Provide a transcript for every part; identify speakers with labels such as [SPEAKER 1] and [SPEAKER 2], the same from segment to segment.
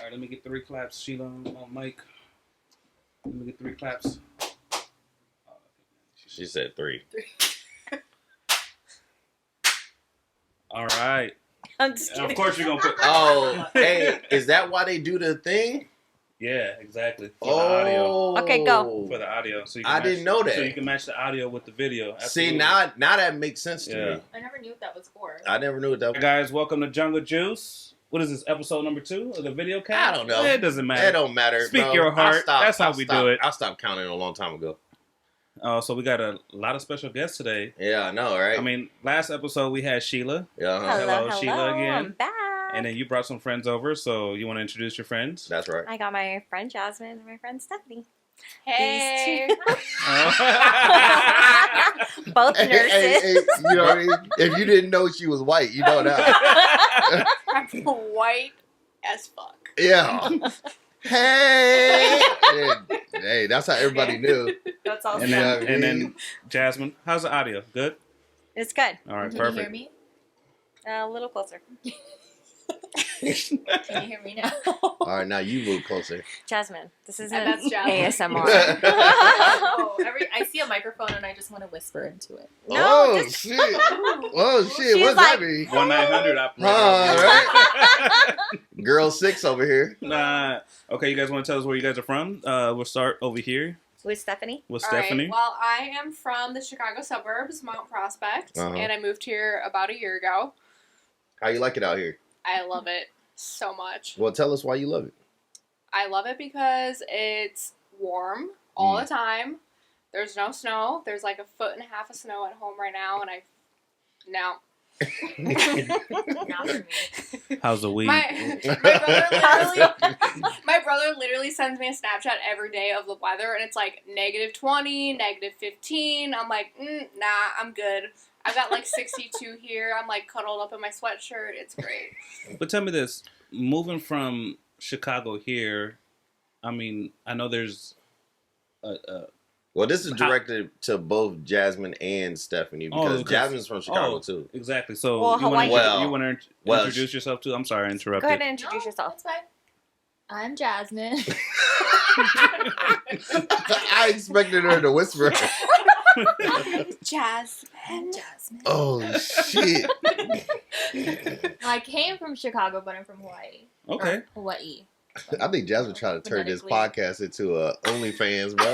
[SPEAKER 1] right, let me get 3 claps. Sheila on mic. Let me get 3 claps.
[SPEAKER 2] She said 3.
[SPEAKER 1] All right.
[SPEAKER 3] I'm just kidding.
[SPEAKER 1] Of course you're going to put...
[SPEAKER 2] Oh, hey, is that why they do the thing?
[SPEAKER 1] Yeah, exactly. For the audio.
[SPEAKER 3] Okay, go.
[SPEAKER 1] For the audio. So you can
[SPEAKER 2] I
[SPEAKER 1] match,
[SPEAKER 2] didn't know that.
[SPEAKER 1] So you can match the audio with the video. Absolutely.
[SPEAKER 2] See, now that makes sense to me.
[SPEAKER 4] I never knew what that was for.
[SPEAKER 2] I never knew what that was.
[SPEAKER 1] Guys, welcome to Jungle Juice. What is this, episode number 2 of the video cast?
[SPEAKER 2] I don't know.
[SPEAKER 1] It doesn't matter.
[SPEAKER 2] It don't matter.
[SPEAKER 1] Speak
[SPEAKER 2] bro.
[SPEAKER 1] your heart. That's how we do it.
[SPEAKER 2] I stopped counting a long time ago.
[SPEAKER 1] So we got a lot of special guests today.
[SPEAKER 2] Yeah, I know, right?
[SPEAKER 1] I mean, last episode we had Sheila.
[SPEAKER 2] Yeah.
[SPEAKER 3] Hello,
[SPEAKER 1] Sheila again.
[SPEAKER 3] I'm back.
[SPEAKER 1] And then you brought some friends over, so you want to introduce your friends?
[SPEAKER 2] That's right.
[SPEAKER 3] I got my friend Jazmine and my friend Stephanie.
[SPEAKER 4] Hey.
[SPEAKER 3] Both nurses.
[SPEAKER 2] Hey, you know what I mean? If you didn't know she was white, you know that.
[SPEAKER 4] I'm white as fuck.
[SPEAKER 2] Yeah. Hey. Hey, that's how everybody knew.
[SPEAKER 4] That's awesome.
[SPEAKER 1] And then Jazmine, how's the audio? Good?
[SPEAKER 3] It's good.
[SPEAKER 1] All right,
[SPEAKER 4] Can
[SPEAKER 1] perfect.
[SPEAKER 4] you hear me?
[SPEAKER 3] A little closer.
[SPEAKER 4] Can you hear me now?
[SPEAKER 2] All right, now you move closer.
[SPEAKER 3] Jasmine, this is
[SPEAKER 4] And
[SPEAKER 3] an
[SPEAKER 4] that's Jazmine.
[SPEAKER 3] ASMR.
[SPEAKER 4] I see a microphone and I just want to whisper into it.
[SPEAKER 3] No,
[SPEAKER 2] Oh,
[SPEAKER 3] just-
[SPEAKER 2] shit. Oh, shit.
[SPEAKER 3] She's
[SPEAKER 2] What's
[SPEAKER 3] like-
[SPEAKER 2] that mean?
[SPEAKER 1] 1-900 operator.
[SPEAKER 2] All right. Girl 6 over here.
[SPEAKER 1] Nah. Okay, you guys want to tell us where you guys are from? We'll start over here
[SPEAKER 3] With Stephanie.
[SPEAKER 1] with
[SPEAKER 4] All
[SPEAKER 1] Stephanie.
[SPEAKER 4] right, well, I am from the Chicago suburbs, Mount Prospect,
[SPEAKER 2] Uh-huh.
[SPEAKER 4] and I moved here about a year ago.
[SPEAKER 2] How you like it out here?
[SPEAKER 4] I love it so much.
[SPEAKER 2] Well, tell us why you love it.
[SPEAKER 4] I love it because it's warm all the time. There's no snow. There's like 1.5 feet of snow at home right now, and not for me.
[SPEAKER 1] How's the weed?
[SPEAKER 4] My brother literally sends me a Snapchat every day of the weather, and it's like -20, -15. I'm like, nah, I'm good. I've got like 62 here. I'm like cuddled up in my sweatshirt. It's great.
[SPEAKER 1] But tell me this: moving from Chicago here, I mean, I know there's
[SPEAKER 2] Well, this is directed to both Jazmine and Stephanie because Jazmine's from Chicago too.
[SPEAKER 1] Exactly. So
[SPEAKER 3] Well,
[SPEAKER 1] you want
[SPEAKER 3] Hawaii-
[SPEAKER 1] to introduce yourself too? I'm sorry, I interrupted.
[SPEAKER 3] Go ahead and introduce yourself.
[SPEAKER 4] That's fine. I'm Jazmine.
[SPEAKER 2] I expected her to whisper.
[SPEAKER 4] Jasmine.
[SPEAKER 2] Oh, shit.
[SPEAKER 4] I came from Chicago, but I'm from Hawaii.
[SPEAKER 1] Okay.
[SPEAKER 4] Or Hawaii.
[SPEAKER 2] I think Jazmine trying to turn this
[SPEAKER 4] Phonetically.
[SPEAKER 2] podcast into a OnlyFans, bro.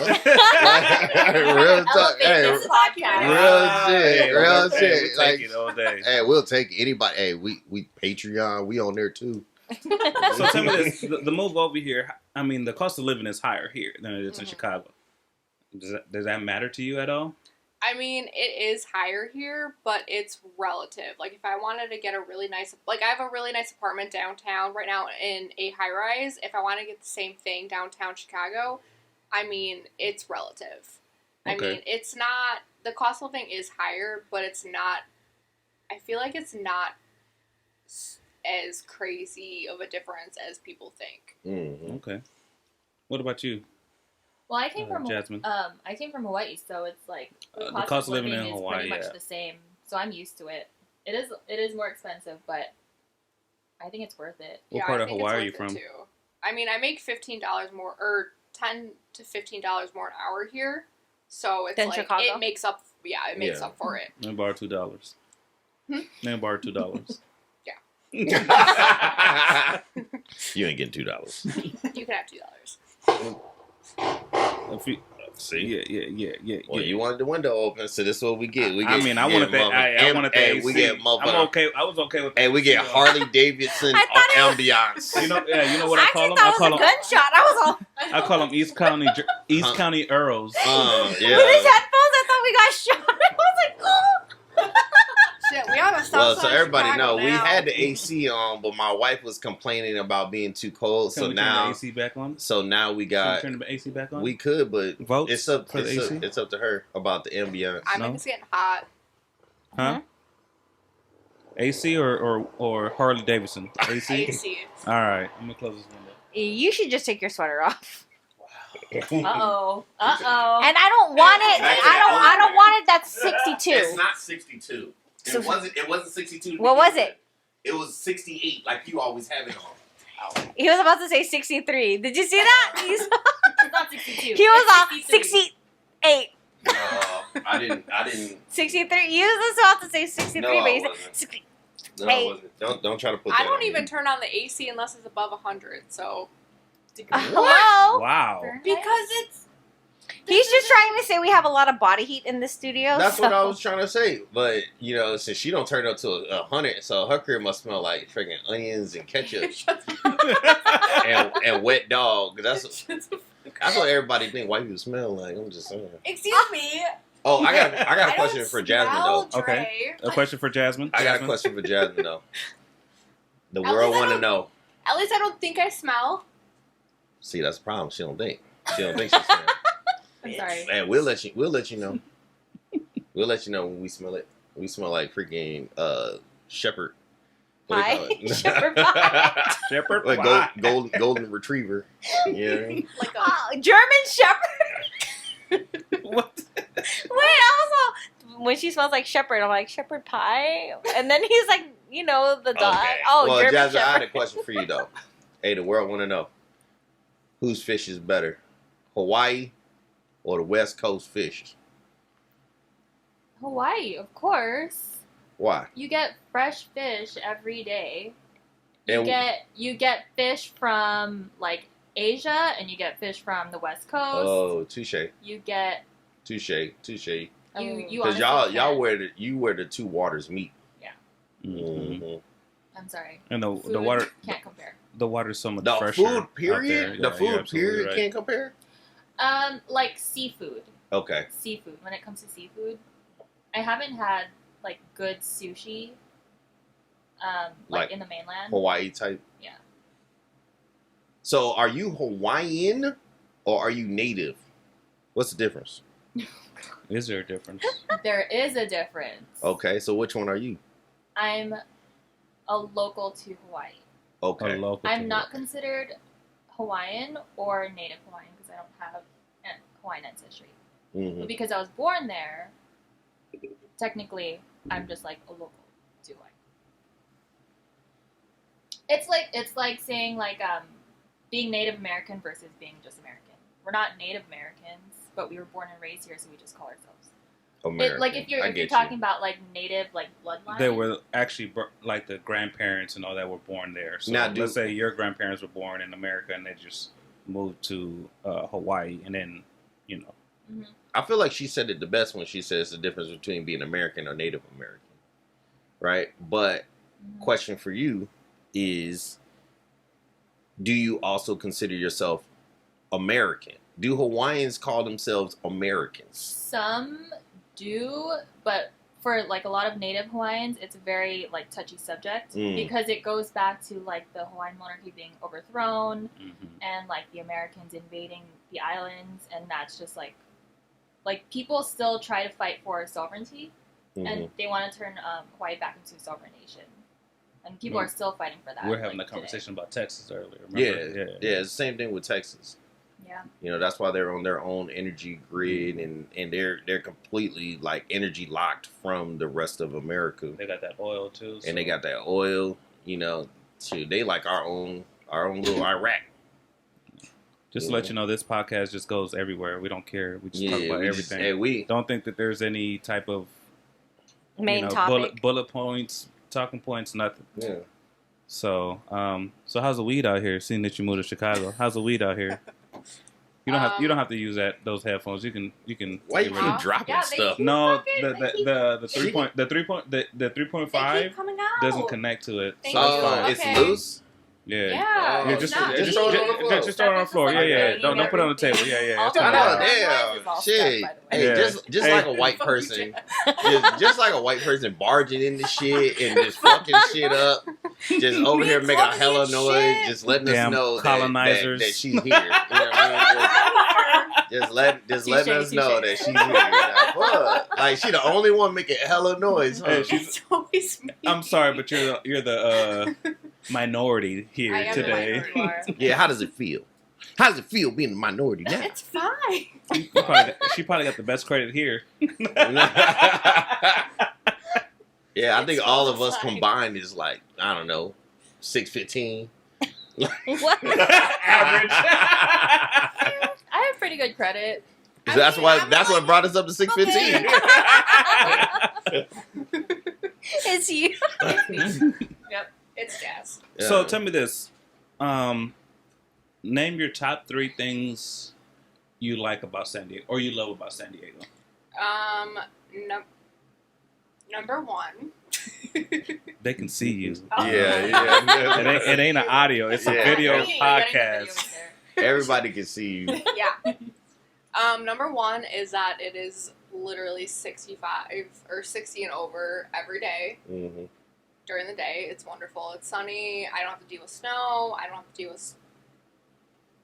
[SPEAKER 2] Real
[SPEAKER 4] Elevate
[SPEAKER 2] talk. Hey,
[SPEAKER 4] this podcast.
[SPEAKER 2] real shit.
[SPEAKER 1] Hey,
[SPEAKER 2] Real
[SPEAKER 1] hey,
[SPEAKER 2] shit.
[SPEAKER 1] we'll
[SPEAKER 2] Like,
[SPEAKER 1] take it all day.
[SPEAKER 2] hey, we'll take anybody. Hey, we Patreon. We on there too.
[SPEAKER 1] So tell me this: the move over here. I mean, the cost of living is higher here than it is in Chicago. Does that matter to you at all?
[SPEAKER 4] I mean, it is higher here, but it's relative. Like, if I wanted to get a really nice... Like, I have a really nice apartment downtown right now in a high-rise. If I want to get the same thing downtown Chicago, I mean, it's relative. I
[SPEAKER 1] Okay.
[SPEAKER 4] mean, it's not... The cost of living is higher, but it's not... I feel like it's not as crazy of a difference as people think.
[SPEAKER 2] Mm-hmm.
[SPEAKER 1] Okay. What about you,
[SPEAKER 5] Well, I came from
[SPEAKER 1] Jazmine?
[SPEAKER 5] I came from Hawaii, so it's like
[SPEAKER 1] The cost of living in
[SPEAKER 5] is
[SPEAKER 1] Hawaii,
[SPEAKER 5] pretty much
[SPEAKER 1] yeah.
[SPEAKER 5] the same. So I'm used to it. It is more expensive, but I think it's worth it.
[SPEAKER 1] What
[SPEAKER 4] Yeah,
[SPEAKER 1] part
[SPEAKER 4] I
[SPEAKER 1] of
[SPEAKER 4] think
[SPEAKER 1] Hawaii are
[SPEAKER 4] it's
[SPEAKER 1] you
[SPEAKER 4] worth
[SPEAKER 1] from?
[SPEAKER 4] it, too. I mean, I make $15 more, or $10 to $15 more an hour here. So it's
[SPEAKER 3] Than
[SPEAKER 4] like,
[SPEAKER 3] Chicago?
[SPEAKER 4] it makes up, it makes up for it.
[SPEAKER 1] Let me borrow $2. Let me borrow $2.
[SPEAKER 2] You ain't getting $2.
[SPEAKER 4] You can have $2.
[SPEAKER 1] If you, see, yeah.
[SPEAKER 2] Well, you wanted the window open, so this is what we get. We get
[SPEAKER 1] I mean, I wanted that. I wanted that.
[SPEAKER 2] Hey,
[SPEAKER 1] AC.
[SPEAKER 2] we get motherfucker.
[SPEAKER 1] I'm okay. I was okay with that.
[SPEAKER 2] Hey, we get
[SPEAKER 1] AC.
[SPEAKER 2] Harley Davidson
[SPEAKER 3] I thought it
[SPEAKER 2] ambiance.
[SPEAKER 1] You know, you know what I call them?
[SPEAKER 3] thought
[SPEAKER 1] I
[SPEAKER 3] it
[SPEAKER 1] call
[SPEAKER 3] was a
[SPEAKER 1] them.
[SPEAKER 3] gunshot. I was all
[SPEAKER 1] I call them East County Earls.
[SPEAKER 2] Yeah.
[SPEAKER 3] with his headphones. I thought we got shot. I was like, oh.
[SPEAKER 4] Shit, we on the south
[SPEAKER 2] Well,
[SPEAKER 4] side
[SPEAKER 2] so
[SPEAKER 4] of
[SPEAKER 2] everybody
[SPEAKER 4] Chicago
[SPEAKER 2] know we
[SPEAKER 4] now.
[SPEAKER 2] had the AC on, but my wife was complaining about being too cold.
[SPEAKER 1] Can
[SPEAKER 2] So
[SPEAKER 1] we turn
[SPEAKER 2] now,
[SPEAKER 1] the AC back on?
[SPEAKER 2] so now we
[SPEAKER 1] Can
[SPEAKER 2] got.
[SPEAKER 1] we turn the AC back on?
[SPEAKER 2] We could, but
[SPEAKER 1] Votes
[SPEAKER 2] it's up.
[SPEAKER 1] for the AC?
[SPEAKER 2] It's up to her about the ambiance.
[SPEAKER 4] I mean,
[SPEAKER 1] No?
[SPEAKER 4] it's getting hot.
[SPEAKER 1] Huh? AC or Harley Davidson? AC.
[SPEAKER 4] AC.
[SPEAKER 1] All right, I'm gonna close this window.
[SPEAKER 3] You should just take your sweater off.
[SPEAKER 5] Uh-oh.
[SPEAKER 3] And I don't want it. I don't want it. That's 62.
[SPEAKER 2] It's not 62.
[SPEAKER 3] So-
[SPEAKER 2] It wasn't 62.
[SPEAKER 3] What was it?
[SPEAKER 2] It was 68, like you always have it on.
[SPEAKER 3] He was about to say 63. Did you see that?
[SPEAKER 5] It's not 62.
[SPEAKER 3] He was
[SPEAKER 5] It's
[SPEAKER 3] on
[SPEAKER 5] 63.
[SPEAKER 3] 68.
[SPEAKER 2] No, I didn't.
[SPEAKER 3] 63. You was about to say 63,
[SPEAKER 2] No,
[SPEAKER 3] but
[SPEAKER 2] I
[SPEAKER 3] you said
[SPEAKER 2] wasn't.
[SPEAKER 3] 60.
[SPEAKER 2] No,
[SPEAKER 3] Hey.
[SPEAKER 2] it wasn't. Don't try to put that
[SPEAKER 4] I don't
[SPEAKER 2] on
[SPEAKER 4] even
[SPEAKER 2] me.
[SPEAKER 4] turn on the AC unless it's above 100. So
[SPEAKER 3] Hello?
[SPEAKER 1] Wow.
[SPEAKER 4] because it's
[SPEAKER 3] He's just trying to say we have a lot of body heat in the studio.
[SPEAKER 2] That's
[SPEAKER 3] so.
[SPEAKER 2] what I was trying to say. But, since she don't turn up to 100, so her crib must smell like freaking onions and ketchup and wet dog. That's what everybody think white people smell like. I'm just saying.
[SPEAKER 4] Excuse me.
[SPEAKER 2] Oh, I got a
[SPEAKER 4] I
[SPEAKER 2] question
[SPEAKER 4] don't
[SPEAKER 2] for Jazmine, though.
[SPEAKER 4] smell
[SPEAKER 1] Okay.
[SPEAKER 4] Dre.
[SPEAKER 1] A question for Jazmine.
[SPEAKER 2] I got a
[SPEAKER 1] Jazmine?
[SPEAKER 2] question for Jazmine, though. The
[SPEAKER 4] At
[SPEAKER 2] world
[SPEAKER 4] least I
[SPEAKER 2] want to
[SPEAKER 4] don't-
[SPEAKER 2] know.
[SPEAKER 4] At least I don't think I smell.
[SPEAKER 2] See, that's the problem. She don't think. She don't think she smells.
[SPEAKER 5] I'm sorry.
[SPEAKER 2] And we'll let you know. We'll let you know when we smell it. We smell like freaking shepherd. What do you call
[SPEAKER 3] Pie?
[SPEAKER 2] it?
[SPEAKER 3] Shepherd pie.
[SPEAKER 1] Shepherd
[SPEAKER 2] Like
[SPEAKER 1] pie.
[SPEAKER 2] golden retriever. Yeah.
[SPEAKER 4] Like a
[SPEAKER 3] Oh, German Shepherd.
[SPEAKER 1] What?
[SPEAKER 3] Wait, I was all when she smells like shepherd. I'm like shepherd pie, and then he's like, the dog.
[SPEAKER 2] Okay.
[SPEAKER 3] Oh,
[SPEAKER 2] well,
[SPEAKER 3] German
[SPEAKER 2] Jazmine, I had a
[SPEAKER 3] shepherd.
[SPEAKER 2] question for you though. Hey, the world want to know whose fish is better, Hawaii or the West Coast fish?
[SPEAKER 5] Hawaii, of course.
[SPEAKER 2] Why?
[SPEAKER 5] You get fresh fish every day.
[SPEAKER 2] And
[SPEAKER 5] You get fish from like Asia, and you get fish from the West Coast.
[SPEAKER 2] oh, touche.
[SPEAKER 5] You get
[SPEAKER 2] Because
[SPEAKER 5] you
[SPEAKER 2] y'all
[SPEAKER 5] honestly can't.
[SPEAKER 2] where the two waters meet.
[SPEAKER 1] Mhm.
[SPEAKER 2] Mhm.
[SPEAKER 5] I'm sorry.
[SPEAKER 1] And the
[SPEAKER 5] Food
[SPEAKER 1] water
[SPEAKER 5] can't compare.
[SPEAKER 1] the water's so much
[SPEAKER 2] The
[SPEAKER 1] fresher.
[SPEAKER 2] food period.
[SPEAKER 1] out there.
[SPEAKER 2] The
[SPEAKER 1] Yeah,
[SPEAKER 2] food
[SPEAKER 1] you're absolutely
[SPEAKER 2] period
[SPEAKER 1] right.
[SPEAKER 2] can't compare.
[SPEAKER 5] Like seafood.
[SPEAKER 2] Okay.
[SPEAKER 5] Seafood. When it comes to seafood, I haven't had like good sushi.
[SPEAKER 2] Like
[SPEAKER 5] In the mainland.
[SPEAKER 2] Hawaii type.
[SPEAKER 5] Yeah.
[SPEAKER 2] So, are you Hawaiian or are you native? What's the difference?
[SPEAKER 1] Is there a difference?
[SPEAKER 5] There is a difference.
[SPEAKER 2] Okay, so which one are you?
[SPEAKER 5] I'm a local to Hawaii.
[SPEAKER 2] Okay.
[SPEAKER 1] A local
[SPEAKER 5] I'm
[SPEAKER 1] to
[SPEAKER 5] not considered Hawaiian or native Hawaiian because I don't have Hawaiian ancestry.
[SPEAKER 2] Mhm.
[SPEAKER 5] But because I was born there, technically, I'm just like a local to Hawaii. It's like saying being Native American versus being just American. We're not Native Americans, but we were born and raised here, so we just call ourselves.
[SPEAKER 2] American.
[SPEAKER 5] If you're
[SPEAKER 2] I get
[SPEAKER 5] talking about like native bloodline,
[SPEAKER 1] They were actually like the grandparents and all that were born there. So
[SPEAKER 2] Now,
[SPEAKER 1] let's say your grandparents were born in America and they just moved to Hawaii, and then
[SPEAKER 5] Mhm.
[SPEAKER 2] I feel like she said it the best when she says the difference between being American or Native American, right? But
[SPEAKER 5] Mhm.
[SPEAKER 2] question for you is, do you also consider yourself American? Do Hawaiians call themselves Americans?
[SPEAKER 5] Some do, but for like a lot of Native Hawaiians, it's a very like touchy subject because it goes back to like the Hawaiian monarchy being overthrown and like the Americans invading the islands, and that's just like people still try to fight for sovereignty, and they want to turn Hawaii back into a sovereign nation, and people are still fighting for that.
[SPEAKER 1] we're having
[SPEAKER 5] like,
[SPEAKER 1] a conversation about Texas earlier.
[SPEAKER 2] Yeah,
[SPEAKER 1] Remember?
[SPEAKER 2] yeah. It's the same thing with Texas.
[SPEAKER 5] today.
[SPEAKER 2] You know, that's why they're on their own energy grid, and they're completely like energy locked from the rest of America.
[SPEAKER 1] They got that oil too,
[SPEAKER 2] And they got that oil. You know, shoot, they like our own little Iraq.
[SPEAKER 1] Just to let you know, this podcast just goes everywhere. We don't care. We just talk about
[SPEAKER 2] we
[SPEAKER 1] everything.
[SPEAKER 2] we
[SPEAKER 1] Don't think that there's any type of
[SPEAKER 3] Main topic.
[SPEAKER 1] bullet points, talking points, nothing.
[SPEAKER 2] yeah.
[SPEAKER 1] So, so how's the weed out here? Seeing that you moved to Chicago, how's the weed out here? You don't have to use those headphones. You can.
[SPEAKER 2] Why you
[SPEAKER 1] get
[SPEAKER 2] keep
[SPEAKER 1] rid of-
[SPEAKER 2] dropping
[SPEAKER 4] Yeah,
[SPEAKER 2] stuff?
[SPEAKER 1] No,
[SPEAKER 4] They
[SPEAKER 1] the
[SPEAKER 4] keep
[SPEAKER 1] 3.5
[SPEAKER 4] coming out.
[SPEAKER 1] doesn't connect to it,
[SPEAKER 4] Thank
[SPEAKER 1] so it's
[SPEAKER 4] you.
[SPEAKER 1] fine.
[SPEAKER 2] It's
[SPEAKER 4] Okay.
[SPEAKER 2] loose.
[SPEAKER 1] Yeah.
[SPEAKER 4] Yeah.
[SPEAKER 1] Yeah,
[SPEAKER 2] Oh,
[SPEAKER 1] just
[SPEAKER 4] not
[SPEAKER 2] just throw it on the floor.
[SPEAKER 1] Just throw it on the floor. Yeah, yeah. Don't put it on the table. Yeah, yeah. It's
[SPEAKER 5] Also,
[SPEAKER 2] I
[SPEAKER 1] fine.
[SPEAKER 2] know,
[SPEAKER 5] Otherwise,
[SPEAKER 2] damn.
[SPEAKER 5] it's all
[SPEAKER 2] Shit.
[SPEAKER 5] stuff, by the way.
[SPEAKER 2] Hey,
[SPEAKER 1] Yeah.
[SPEAKER 2] just
[SPEAKER 1] Hey.
[SPEAKER 2] like a white
[SPEAKER 4] Fuck you,
[SPEAKER 2] person,
[SPEAKER 4] Jack.
[SPEAKER 2] just like a white person barging into shit and just fucking shit up, just over here making a hella noise, just letting us
[SPEAKER 1] Damn
[SPEAKER 2] know
[SPEAKER 1] colonizers.
[SPEAKER 2] that she's here. You know what I mean? Just letting us know that she's here. Like, fuck. Like she the only one making hella noise. Huh?
[SPEAKER 1] Hey, she's-
[SPEAKER 4] It's always me.
[SPEAKER 1] I'm sorry, but you're the minority
[SPEAKER 4] I
[SPEAKER 1] here
[SPEAKER 4] am the
[SPEAKER 1] today.
[SPEAKER 4] minority.
[SPEAKER 2] Yeah, how does it feel? How does it feel being a minority now?
[SPEAKER 4] It's fine.
[SPEAKER 1] She probably got the best credit here.
[SPEAKER 2] Yeah, I think
[SPEAKER 4] It's
[SPEAKER 2] all
[SPEAKER 4] all
[SPEAKER 2] of us
[SPEAKER 4] fine.
[SPEAKER 2] combined is like, I don't know, 615.
[SPEAKER 3] What?
[SPEAKER 1] Average.
[SPEAKER 5] I have pretty good credit.
[SPEAKER 2] That's what brought us up to 615.
[SPEAKER 3] It's you.
[SPEAKER 5] Yep.
[SPEAKER 4] It's Jazz.
[SPEAKER 2] Yeah.
[SPEAKER 1] So tell me this. Name your top 3 things you like about San Diego, or you love about San Diego.
[SPEAKER 4] Number 1.
[SPEAKER 1] They can see you.
[SPEAKER 2] Yeah.
[SPEAKER 1] It ain't an audio. It's a
[SPEAKER 2] Yeah.
[SPEAKER 1] video
[SPEAKER 5] You're getting the
[SPEAKER 1] podcast.
[SPEAKER 5] videos there.
[SPEAKER 2] Everybody can see you.
[SPEAKER 4] Yeah. Number 1 is that it is literally 65 or 60 and over every day.
[SPEAKER 2] Mm-hmm.
[SPEAKER 4] During the day, it's wonderful. It's sunny. I don't have to deal with snow. I don't have to deal with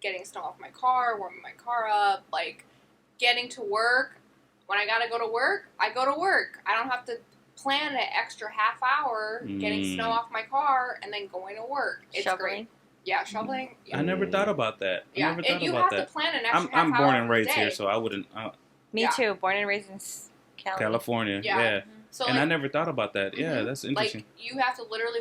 [SPEAKER 4] getting snow off my car, warming my car up, like getting to work. When I gotta go to work, I go to work. I don't have to plan an extra half hour getting snow off my car and then going to work. It's
[SPEAKER 3] Shoveling.
[SPEAKER 4] great. Yeah, shoveling.
[SPEAKER 1] I never thought about that. I
[SPEAKER 4] Yeah,
[SPEAKER 1] never
[SPEAKER 4] and
[SPEAKER 1] thought
[SPEAKER 4] you
[SPEAKER 1] about
[SPEAKER 4] have
[SPEAKER 1] that.
[SPEAKER 4] to plan an extra half
[SPEAKER 1] I'm
[SPEAKER 4] hour
[SPEAKER 1] born and
[SPEAKER 4] every
[SPEAKER 1] raised
[SPEAKER 4] day.
[SPEAKER 1] here, so I wouldn't.
[SPEAKER 3] Me
[SPEAKER 4] Yeah.
[SPEAKER 3] too. Born and raised in
[SPEAKER 1] California,
[SPEAKER 4] Yeah.
[SPEAKER 1] yeah.
[SPEAKER 4] So
[SPEAKER 1] And
[SPEAKER 4] like,
[SPEAKER 1] I never thought about that. Yeah,
[SPEAKER 4] Mhm.
[SPEAKER 1] that's interesting.
[SPEAKER 4] like you have to literally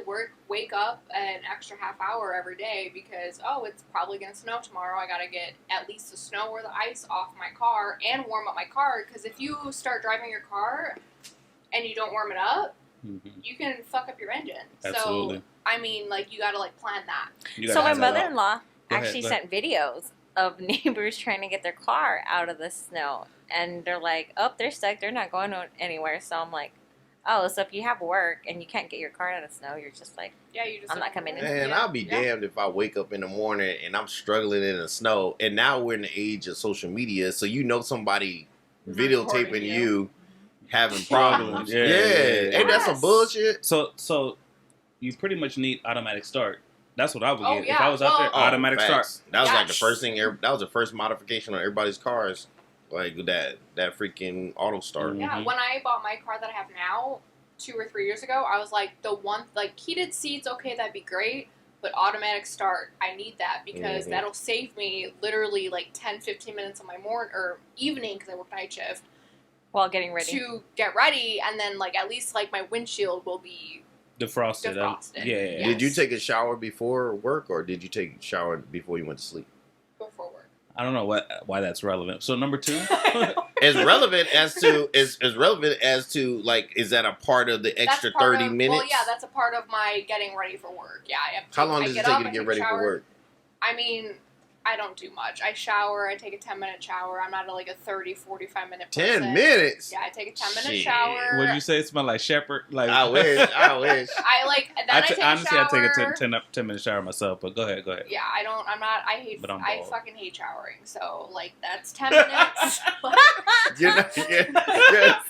[SPEAKER 4] wake up an extra half hour every day because it's probably gonna snow tomorrow. I gotta get at least the snow or the ice off my car and warm up my car. Because if you start driving your car and you don't warm it up,
[SPEAKER 1] Mhm.
[SPEAKER 4] you can fuck up your engine.
[SPEAKER 1] Absolutely.
[SPEAKER 4] So I mean, like you gotta like plan that.
[SPEAKER 1] You
[SPEAKER 3] So
[SPEAKER 1] gotta
[SPEAKER 3] my
[SPEAKER 1] have that.
[SPEAKER 3] mother-in-law
[SPEAKER 1] Go ahead,
[SPEAKER 3] actually
[SPEAKER 1] go ahead.
[SPEAKER 3] sent videos of neighbors trying to get their car out of the snow, and they're like, "Oh, they're stuck. They're not going anywhere." So I'm like, "Oh, so if you have work and you can't get your car out of the snow, you're just like,
[SPEAKER 4] Yeah, you just.
[SPEAKER 3] I'm not coming in.
[SPEAKER 2] Man, I'll be damned if I wake up in the morning and I'm struggling in the snow. And now we're in the age of social media, so somebody videotaping
[SPEAKER 5] Recording
[SPEAKER 2] you having
[SPEAKER 1] Struggling.
[SPEAKER 2] problems.
[SPEAKER 1] Yeah,
[SPEAKER 2] Yeah,
[SPEAKER 1] yeah, yeah.
[SPEAKER 2] Ain't that some
[SPEAKER 3] Yes.
[SPEAKER 2] bullshit?
[SPEAKER 1] So you pretty much need automatic start. That's what I would
[SPEAKER 4] Oh,
[SPEAKER 1] get. If
[SPEAKER 4] yeah.
[SPEAKER 1] I was out there,
[SPEAKER 4] Well-
[SPEAKER 1] automatic
[SPEAKER 2] facts.
[SPEAKER 1] start.
[SPEAKER 2] That was like the
[SPEAKER 4] Yes.
[SPEAKER 2] first thing. That was the first modification on everybody's cars, like that freaking auto start.
[SPEAKER 1] Mhm.
[SPEAKER 4] Yeah, when I bought my car that I have now, 2 or 3 years ago, I was like, heated seats, okay, that'd be great, but automatic start, I need that because
[SPEAKER 2] Mhm.
[SPEAKER 4] that'll save me literally like 10, 15 minutes of my morning or evening because I work night shift
[SPEAKER 3] while getting ready."
[SPEAKER 4] to get ready, and then like at least like my windshield will be
[SPEAKER 1] Defrosted.
[SPEAKER 4] Defrosted.
[SPEAKER 1] Yeah.
[SPEAKER 4] Yeah.
[SPEAKER 2] Did you take a shower before work, or did you take a shower before you went to sleep?
[SPEAKER 4] before work.
[SPEAKER 1] I don't know why that's relevant. So number 2.
[SPEAKER 2] As relevant as to like, is that a part of the extra
[SPEAKER 4] That's part
[SPEAKER 2] 30
[SPEAKER 4] of-
[SPEAKER 2] minutes?
[SPEAKER 4] Well, yeah, that's a part of my getting ready for work. Yeah, I have
[SPEAKER 2] How long
[SPEAKER 4] I
[SPEAKER 2] does it
[SPEAKER 4] get
[SPEAKER 2] take
[SPEAKER 4] up,
[SPEAKER 2] you to
[SPEAKER 4] I
[SPEAKER 2] get
[SPEAKER 4] take a
[SPEAKER 2] ready for
[SPEAKER 4] shower.
[SPEAKER 2] work?
[SPEAKER 4] I mean, I don't do much. I shower, I take a 10-minute shower. I'm not like a 30, 45-minute person.
[SPEAKER 2] 10 minutes.
[SPEAKER 4] Yeah, I take a 10-minute
[SPEAKER 2] Shit.
[SPEAKER 4] shower.
[SPEAKER 1] Would you say it smelled like Shepherd? Like
[SPEAKER 2] I wish.
[SPEAKER 4] I like, then I take a
[SPEAKER 1] honestly,
[SPEAKER 4] shower.
[SPEAKER 1] I take a 10-minute shower myself. But go ahead.
[SPEAKER 4] Yeah, I
[SPEAKER 1] But I'm
[SPEAKER 4] I
[SPEAKER 1] bald.
[SPEAKER 4] fucking hate showering. So, like, that's 10 minutes.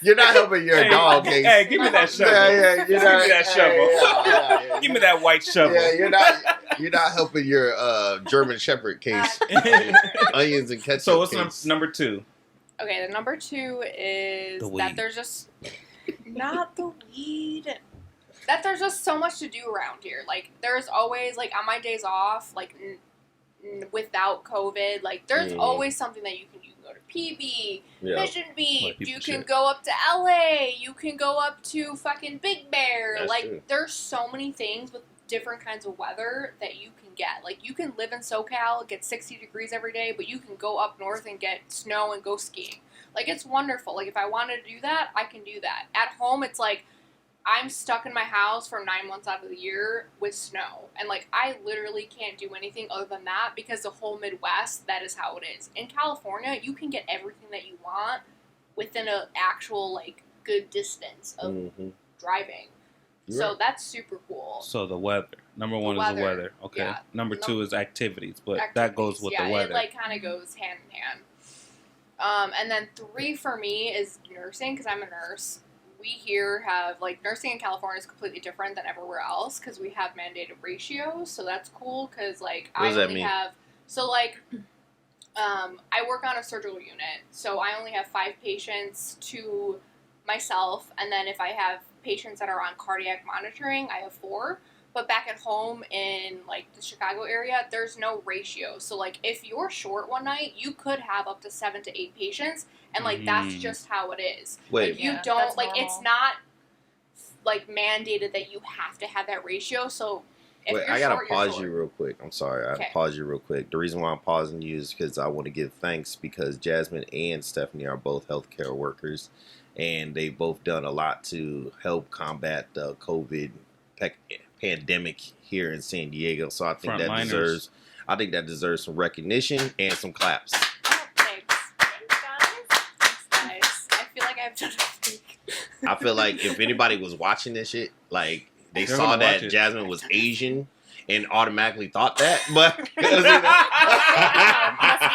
[SPEAKER 2] You're not helping your
[SPEAKER 1] Hey,
[SPEAKER 2] dog case.
[SPEAKER 1] Hey, give me that shovel.
[SPEAKER 2] Yeah,
[SPEAKER 1] Give me that shovel.
[SPEAKER 2] Yeah.
[SPEAKER 1] Give me that white shovel.
[SPEAKER 2] Yeah, you're not helping your German Shepherd case. Onions and ketchup.
[SPEAKER 1] So what's
[SPEAKER 2] case.
[SPEAKER 1] number 2?
[SPEAKER 4] Okay, the number 2 is
[SPEAKER 1] The
[SPEAKER 4] that
[SPEAKER 1] weed.
[SPEAKER 4] there's just not the weed. That there's just so much to do around here. Like there's always like on my days off, like without COVID, like there's
[SPEAKER 2] Mhm.
[SPEAKER 4] always something that you can do. You can go to PB,
[SPEAKER 2] Yeah.
[SPEAKER 4] Mission Beach.
[SPEAKER 1] White people
[SPEAKER 4] You can
[SPEAKER 1] shit.
[SPEAKER 4] go up to LA. You can go up to fucking Big Bear.
[SPEAKER 2] That's
[SPEAKER 4] like
[SPEAKER 2] true.
[SPEAKER 4] there's so many things with different kinds of weather that you can get. Like you can live in SoCal, get 60 degrees every day, but you can go up north and get snow and go skiing. Like it's wonderful. Like if I wanted to do that, I can do that. At home, it's like I'm stuck in my house for 9 months out of the year with snow. And like I literally can't do anything other than that because the whole Midwest, that is how it is. In California, you can get everything that you want within an actual like good distance of
[SPEAKER 2] Mhm.
[SPEAKER 4] driving.
[SPEAKER 2] You're
[SPEAKER 4] So
[SPEAKER 2] right.
[SPEAKER 4] that's super cool.
[SPEAKER 1] So the weather. Number 1 is the
[SPEAKER 4] weather,
[SPEAKER 1] weather. Okay.
[SPEAKER 4] yeah.
[SPEAKER 1] Number 2 is activities, but that
[SPEAKER 4] Activities,
[SPEAKER 1] goes with
[SPEAKER 4] yeah,
[SPEAKER 1] the weather.
[SPEAKER 4] it like kind of goes hand in hand. And then 3 for me is nursing because I'm a nurse. We here have like nursing in California is completely different than everywhere else because we have mandated ratios. So that's cool because like
[SPEAKER 2] What does
[SPEAKER 4] I
[SPEAKER 2] that
[SPEAKER 4] only
[SPEAKER 2] mean?
[SPEAKER 4] have I work on a surgical unit, so I only have 5 patients to myself, and then if I have patients that are on cardiac monitoring, I have 4. But back at home in like the Chicago area, there's no ratio. So like if you're short one night, you could have up to 7 to 8 patients, and like that's
[SPEAKER 1] Mm.
[SPEAKER 4] just how it is.
[SPEAKER 2] Wait,
[SPEAKER 4] Like, you
[SPEAKER 5] Yeah,
[SPEAKER 4] don't
[SPEAKER 5] that's
[SPEAKER 4] like it's
[SPEAKER 5] normal.
[SPEAKER 4] not like mandated that you have to have that ratio. So If
[SPEAKER 2] Wait,
[SPEAKER 4] you're
[SPEAKER 2] I gotta
[SPEAKER 4] short, you're
[SPEAKER 2] pause
[SPEAKER 4] short.
[SPEAKER 2] you real quick. I'm sorry. I gotta
[SPEAKER 4] Okay.
[SPEAKER 2] pause you real quick. The reason why I'm pausing you is because I want to give thanks because Jazmine and Stephanie are both healthcare workers, and they've both done a lot to help combat the COVID pandemic here in San Diego. So I think
[SPEAKER 1] Frontliners.
[SPEAKER 2] I think that deserves some recognition and some claps.
[SPEAKER 4] Oh, thanks. Thanks, guys. I feel like I've done everything.
[SPEAKER 2] I feel like if anybody was watching this shit, like they
[SPEAKER 1] They're
[SPEAKER 2] saw
[SPEAKER 1] gonna
[SPEAKER 2] that
[SPEAKER 1] watch it.
[SPEAKER 2] Jasmine was Asian and automatically thought that, but
[SPEAKER 5] Must be a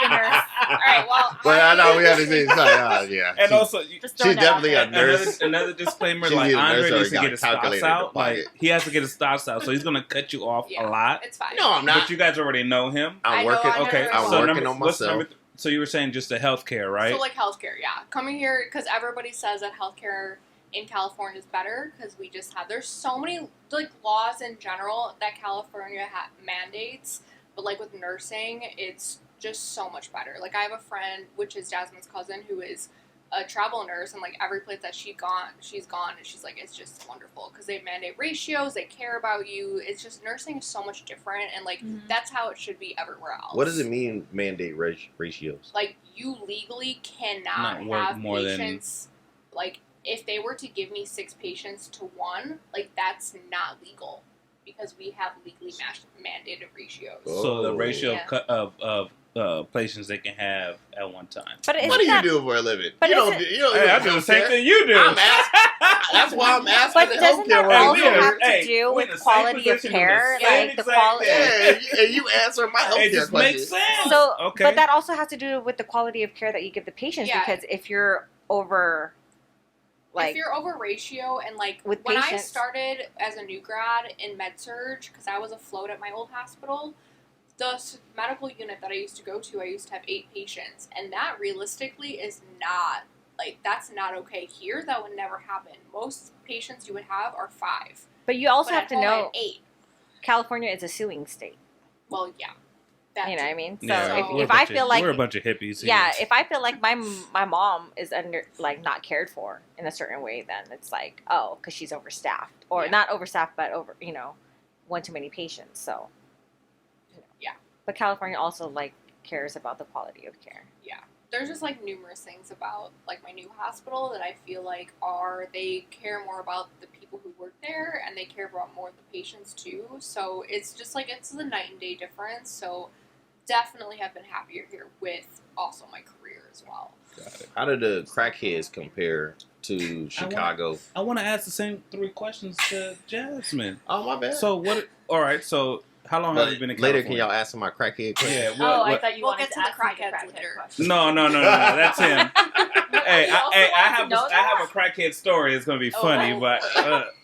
[SPEAKER 5] nurse.
[SPEAKER 4] All right, well,
[SPEAKER 2] But I know we had to say, yeah.
[SPEAKER 1] And
[SPEAKER 2] She-
[SPEAKER 1] also,
[SPEAKER 5] Just
[SPEAKER 2] she's
[SPEAKER 5] throwing that out
[SPEAKER 2] definitely
[SPEAKER 5] there.
[SPEAKER 2] a nurse.
[SPEAKER 1] another disclaimer,
[SPEAKER 2] She's
[SPEAKER 1] like
[SPEAKER 2] either a
[SPEAKER 1] Andre
[SPEAKER 2] nurse or
[SPEAKER 1] needs to
[SPEAKER 2] got
[SPEAKER 1] get
[SPEAKER 2] a
[SPEAKER 1] his thoughts
[SPEAKER 2] calculator in her
[SPEAKER 1] out. Like
[SPEAKER 2] pocket.
[SPEAKER 1] he has to get his thoughts out, so he's gonna cut you off
[SPEAKER 4] yeah,
[SPEAKER 1] a lot.
[SPEAKER 4] it's fine.
[SPEAKER 2] No, I'm not.
[SPEAKER 1] But you guys already know him.
[SPEAKER 2] I'm
[SPEAKER 4] I know
[SPEAKER 2] working.
[SPEAKER 4] Andre
[SPEAKER 1] Okay,
[SPEAKER 4] very
[SPEAKER 2] I'm
[SPEAKER 4] well.
[SPEAKER 2] working on
[SPEAKER 1] what's
[SPEAKER 2] myself.
[SPEAKER 1] so you were saying just the healthcare, right?
[SPEAKER 4] So like healthcare, yeah. Coming here because everybody says that healthcare in California is better because we just have there's so many like laws in general that California mandates, but like with nursing, it's just so much better. Like I have a friend, which is Jasmine's cousin, who is a travel nurse, and like every place that she's gone, and she's like, it's just wonderful because they mandate ratios, they care about you. It's just nursing is so much different, and like
[SPEAKER 5] Mhm.
[SPEAKER 4] that's how it should be everywhere else.
[SPEAKER 2] What does it mean, mandate ratios?
[SPEAKER 4] Like you legally cannot
[SPEAKER 1] Not work
[SPEAKER 4] have
[SPEAKER 1] more than-
[SPEAKER 4] patients like if they were to give me 6 patients to 1, like that's not legal because we have legally mandated ratios.
[SPEAKER 2] Oh.
[SPEAKER 1] So the ratio
[SPEAKER 4] Yeah.
[SPEAKER 1] of patients they can have at one time.
[SPEAKER 3] But isn't
[SPEAKER 2] What do you
[SPEAKER 3] that,
[SPEAKER 2] do for a living?
[SPEAKER 3] But
[SPEAKER 2] You don't.
[SPEAKER 3] isn't-
[SPEAKER 2] You don't.
[SPEAKER 1] Hey, I do the same thing you do.
[SPEAKER 2] I'm asking. That's why I'm asking
[SPEAKER 3] But
[SPEAKER 2] the
[SPEAKER 3] doesn't
[SPEAKER 2] healthcare
[SPEAKER 3] that
[SPEAKER 2] worker.
[SPEAKER 3] also
[SPEAKER 1] Hey,
[SPEAKER 3] have to
[SPEAKER 1] hey,
[SPEAKER 3] do
[SPEAKER 1] we're
[SPEAKER 3] with
[SPEAKER 1] in the same
[SPEAKER 3] quality of
[SPEAKER 1] position,
[SPEAKER 3] care?
[SPEAKER 1] the same
[SPEAKER 3] Like the
[SPEAKER 1] exact
[SPEAKER 3] quality.
[SPEAKER 1] thing.
[SPEAKER 2] Yeah, and you answer my
[SPEAKER 1] It
[SPEAKER 2] healthcare
[SPEAKER 1] just
[SPEAKER 2] question.
[SPEAKER 1] makes sense.
[SPEAKER 3] So,
[SPEAKER 1] okay.
[SPEAKER 3] but that also has to do with the quality of care that you give the patients.
[SPEAKER 4] Yeah.
[SPEAKER 3] Because if you're over, like,
[SPEAKER 4] if you're over ratio and like
[SPEAKER 3] with
[SPEAKER 4] when I
[SPEAKER 3] patients-
[SPEAKER 4] started as a new grad in med surg because I was a float at my old hospital, the medical unit that I used to go to, I used to have 8 patients, and that realistically is not like that's not okay here. That would never happen. Most patients you would have are 5.
[SPEAKER 3] but you also
[SPEAKER 4] But
[SPEAKER 3] have
[SPEAKER 4] at
[SPEAKER 3] to
[SPEAKER 4] home I
[SPEAKER 3] know
[SPEAKER 4] had 8.
[SPEAKER 3] California is a suing state.
[SPEAKER 4] Well, yeah, that
[SPEAKER 3] You know
[SPEAKER 4] too.
[SPEAKER 3] what I mean? So
[SPEAKER 1] yeah,
[SPEAKER 4] So-
[SPEAKER 1] we're a
[SPEAKER 3] if I
[SPEAKER 1] bunch
[SPEAKER 3] feel
[SPEAKER 1] of,
[SPEAKER 3] like
[SPEAKER 1] we're a bunch of hippies.
[SPEAKER 3] yeah,
[SPEAKER 1] here.
[SPEAKER 3] if I feel like my mom is under like not cared for in a certain way, then it's like because she's overstaffed or
[SPEAKER 4] Yeah.
[SPEAKER 3] not overstaffed, but over one too many patients. So
[SPEAKER 4] Yeah.
[SPEAKER 3] But California also like cares about the quality of care.
[SPEAKER 4] There's just like numerous things about like my new hospital that I feel like they care more about the people who work there and they care about more the patients too. So it's just like it's a night and day difference. So definitely have been happier here with also my career as well.
[SPEAKER 1] Got it.
[SPEAKER 2] How do the crackheads compare to Chicago?
[SPEAKER 1] I want to ask the same 3 questions to Jazmine.
[SPEAKER 2] Oh my bad.
[SPEAKER 1] So what? All right. So how long
[SPEAKER 2] But
[SPEAKER 1] have you been in
[SPEAKER 2] later,
[SPEAKER 1] California?
[SPEAKER 2] can y'all answer my crackhead question?
[SPEAKER 1] Yeah.
[SPEAKER 5] Oh, I
[SPEAKER 1] What?
[SPEAKER 5] thought you
[SPEAKER 4] We'll
[SPEAKER 5] wanted
[SPEAKER 4] get
[SPEAKER 5] to
[SPEAKER 4] to the
[SPEAKER 5] ask me
[SPEAKER 4] crackheads
[SPEAKER 5] crackhead
[SPEAKER 4] later.
[SPEAKER 5] question.
[SPEAKER 1] No, that's him. Hey,
[SPEAKER 5] You also
[SPEAKER 1] I
[SPEAKER 5] want
[SPEAKER 1] have
[SPEAKER 5] to know
[SPEAKER 1] I have a
[SPEAKER 5] that?
[SPEAKER 1] crackhead story. It's gonna be
[SPEAKER 4] Oh,
[SPEAKER 1] funny,
[SPEAKER 4] oh.
[SPEAKER 1] but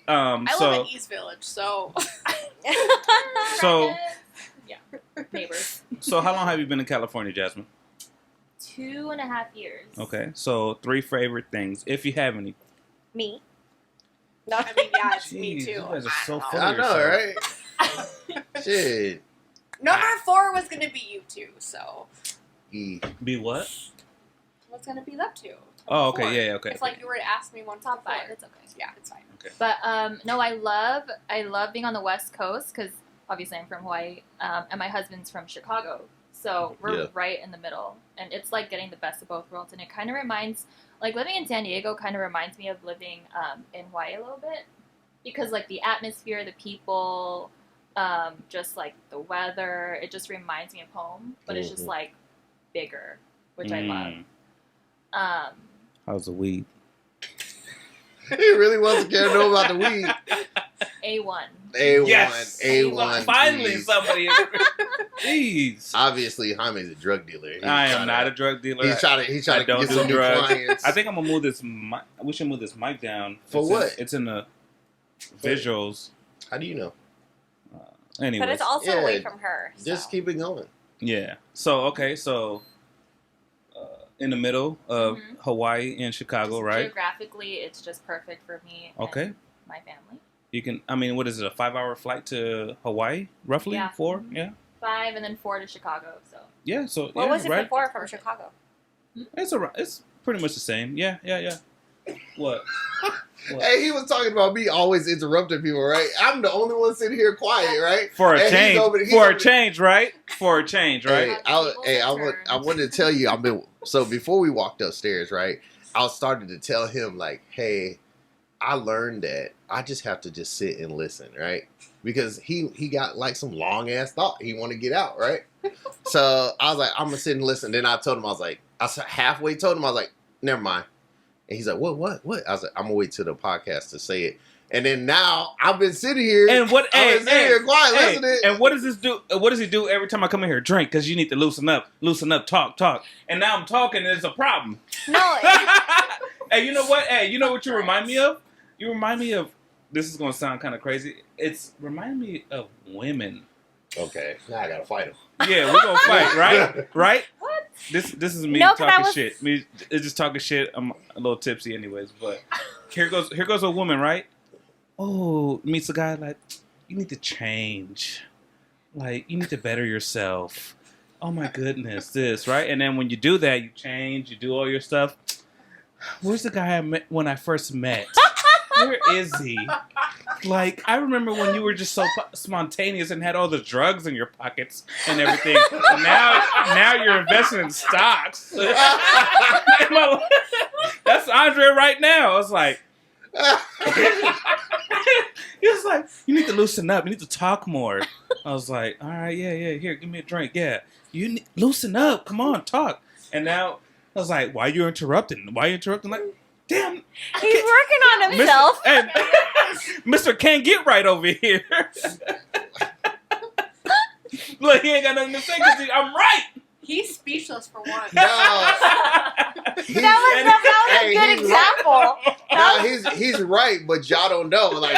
[SPEAKER 4] I
[SPEAKER 1] so
[SPEAKER 4] live in East Village, so
[SPEAKER 1] So-
[SPEAKER 5] Crackheads. Yeah, neighbors.
[SPEAKER 1] so how long have you been in California, Jazmine?
[SPEAKER 5] 2.5 years.
[SPEAKER 1] Okay, so 3 favorite things, if you have any.
[SPEAKER 3] Me.
[SPEAKER 4] I mean, yeah, it's me
[SPEAKER 1] Jeez,
[SPEAKER 4] too.
[SPEAKER 1] you guys are
[SPEAKER 4] I
[SPEAKER 1] so
[SPEAKER 4] don't know.
[SPEAKER 1] full.
[SPEAKER 2] I know, right? Shit.
[SPEAKER 4] Number 4 was gonna be you two, so
[SPEAKER 2] E.
[SPEAKER 1] Be what?
[SPEAKER 4] what's gonna be up to?
[SPEAKER 1] Oh,
[SPEAKER 4] Four.
[SPEAKER 1] okay, yeah, okay.
[SPEAKER 4] If like you were to ask me one
[SPEAKER 5] Top
[SPEAKER 4] top 5,
[SPEAKER 5] 5. It's okay.
[SPEAKER 4] yeah, it's fine.
[SPEAKER 5] But no, I love being on the West Coast because obviously I'm from Hawaii, and my husband's from Chicago, so we're
[SPEAKER 2] Yeah.
[SPEAKER 5] right in the middle, and it's like getting the best of both worlds. And it kind of reminds, like living in San Diego, kind of reminds me of living in Hawaii a little bit, because like the atmosphere, the people, just like the weather, it just reminds me of home. But it's just
[SPEAKER 2] Mhm.
[SPEAKER 5] like bigger, which I love.
[SPEAKER 1] Mm. How's the weed?
[SPEAKER 2] He really wants to care know about the weed.
[SPEAKER 5] A1.
[SPEAKER 2] A1.
[SPEAKER 1] Yes!
[SPEAKER 2] A1.
[SPEAKER 1] Finally,
[SPEAKER 2] please.
[SPEAKER 1] somebody. Jeez.
[SPEAKER 2] Obviously, Jaime's a drug dealer. He's
[SPEAKER 1] I am
[SPEAKER 2] trying
[SPEAKER 1] not
[SPEAKER 2] to-
[SPEAKER 1] a drug dealer.
[SPEAKER 2] He's trying to
[SPEAKER 1] I don't
[SPEAKER 2] get
[SPEAKER 1] do
[SPEAKER 2] some new
[SPEAKER 1] drugs.
[SPEAKER 2] clients.
[SPEAKER 1] I think I'm gonna move this. We should move this mic down.
[SPEAKER 2] For
[SPEAKER 1] It's
[SPEAKER 2] what?
[SPEAKER 1] it's in the visuals.
[SPEAKER 2] How do you know?
[SPEAKER 1] Anyways,
[SPEAKER 3] But it's also
[SPEAKER 2] Yeah,
[SPEAKER 3] away from her.
[SPEAKER 2] Just
[SPEAKER 3] so.
[SPEAKER 2] keep it going.
[SPEAKER 1] yeah. So okay, so in the middle of
[SPEAKER 5] Mhm.
[SPEAKER 1] Hawaii and Chicago,
[SPEAKER 5] Just
[SPEAKER 1] right?
[SPEAKER 5] Geographically, it's just perfect for me. And
[SPEAKER 1] Okay.
[SPEAKER 5] my family.
[SPEAKER 1] You can. I mean, what is it? A 5-hour flight to Hawaii, roughly?
[SPEAKER 5] Yeah.
[SPEAKER 1] 4?
[SPEAKER 5] Mhm.
[SPEAKER 1] Yeah.
[SPEAKER 5] 5 and then 4 to Chicago. So
[SPEAKER 1] Yeah. So
[SPEAKER 3] What
[SPEAKER 1] yeah,
[SPEAKER 3] was it
[SPEAKER 1] right?
[SPEAKER 3] before from Chicago?
[SPEAKER 1] It's pretty much the same. Yeah. What?
[SPEAKER 2] Hey, he was talking about me always interrupting people, right? I'm the only one sitting here quiet, right?
[SPEAKER 1] For a
[SPEAKER 2] And
[SPEAKER 1] change.
[SPEAKER 2] he's
[SPEAKER 1] For
[SPEAKER 2] over
[SPEAKER 1] a change, right? For a change, right?
[SPEAKER 2] I wanted to tell you, so before we walked upstairs, right? I was starting to tell him like, hey, I learned that I just have to just sit and listen, right? Because he got like some long ass thought he want to get out, right? So I was like, I'm gonna sit and listen. Then I told him, halfway told him, I was like, never mind. And he's like, what? I was like, I'm gonna wait till the podcast to say it. And then now I've been sitting here
[SPEAKER 1] and what?
[SPEAKER 2] I've been sitting here quiet listening.
[SPEAKER 1] And what does this do? What does he do every time I come in here? Drink, because you need to loosen up, talk. And now I'm talking, and it's a problem.
[SPEAKER 3] No.
[SPEAKER 1] Hey, you know what? Hey, you know what you remind me of? You remind me of. This is gonna sound kind of crazy. It's remind me of women.
[SPEAKER 2] Okay, now I gotta fight him.
[SPEAKER 1] Yeah, we're gonna fight, right? Right?
[SPEAKER 3] What?
[SPEAKER 1] This is me
[SPEAKER 3] No, 'cause
[SPEAKER 1] talking shit. Me it's just talking shit. I'm a little tipsy, anyways. But here goes a woman, right? Oh, meets a guy like, you need to change. Like, you need to better yourself. Oh my goodness, this, right? And then when you do that, you change, you do all your stuff. Where's the guy I met when I first met? Where is he? Like, I remember when you were just so spontaneous and had all the drugs in your pockets and everything. Now you're investing in stocks. That's Andre right now. I was like, he was like, you need to loosen up. You need to talk more. I was like, all right, yeah. Here, give me a drink. Yeah, you need, loosen up. Come on, talk. And now I was like, why are you interrupting? Like, damn.
[SPEAKER 3] He's working on himself.
[SPEAKER 1] Mr. Can't get right over here. Look, he ain't got nothing to say because I'm right.
[SPEAKER 4] He's speechless for one.
[SPEAKER 2] No.
[SPEAKER 3] That was a good example.
[SPEAKER 2] No, he's right, but y'all don't know. Like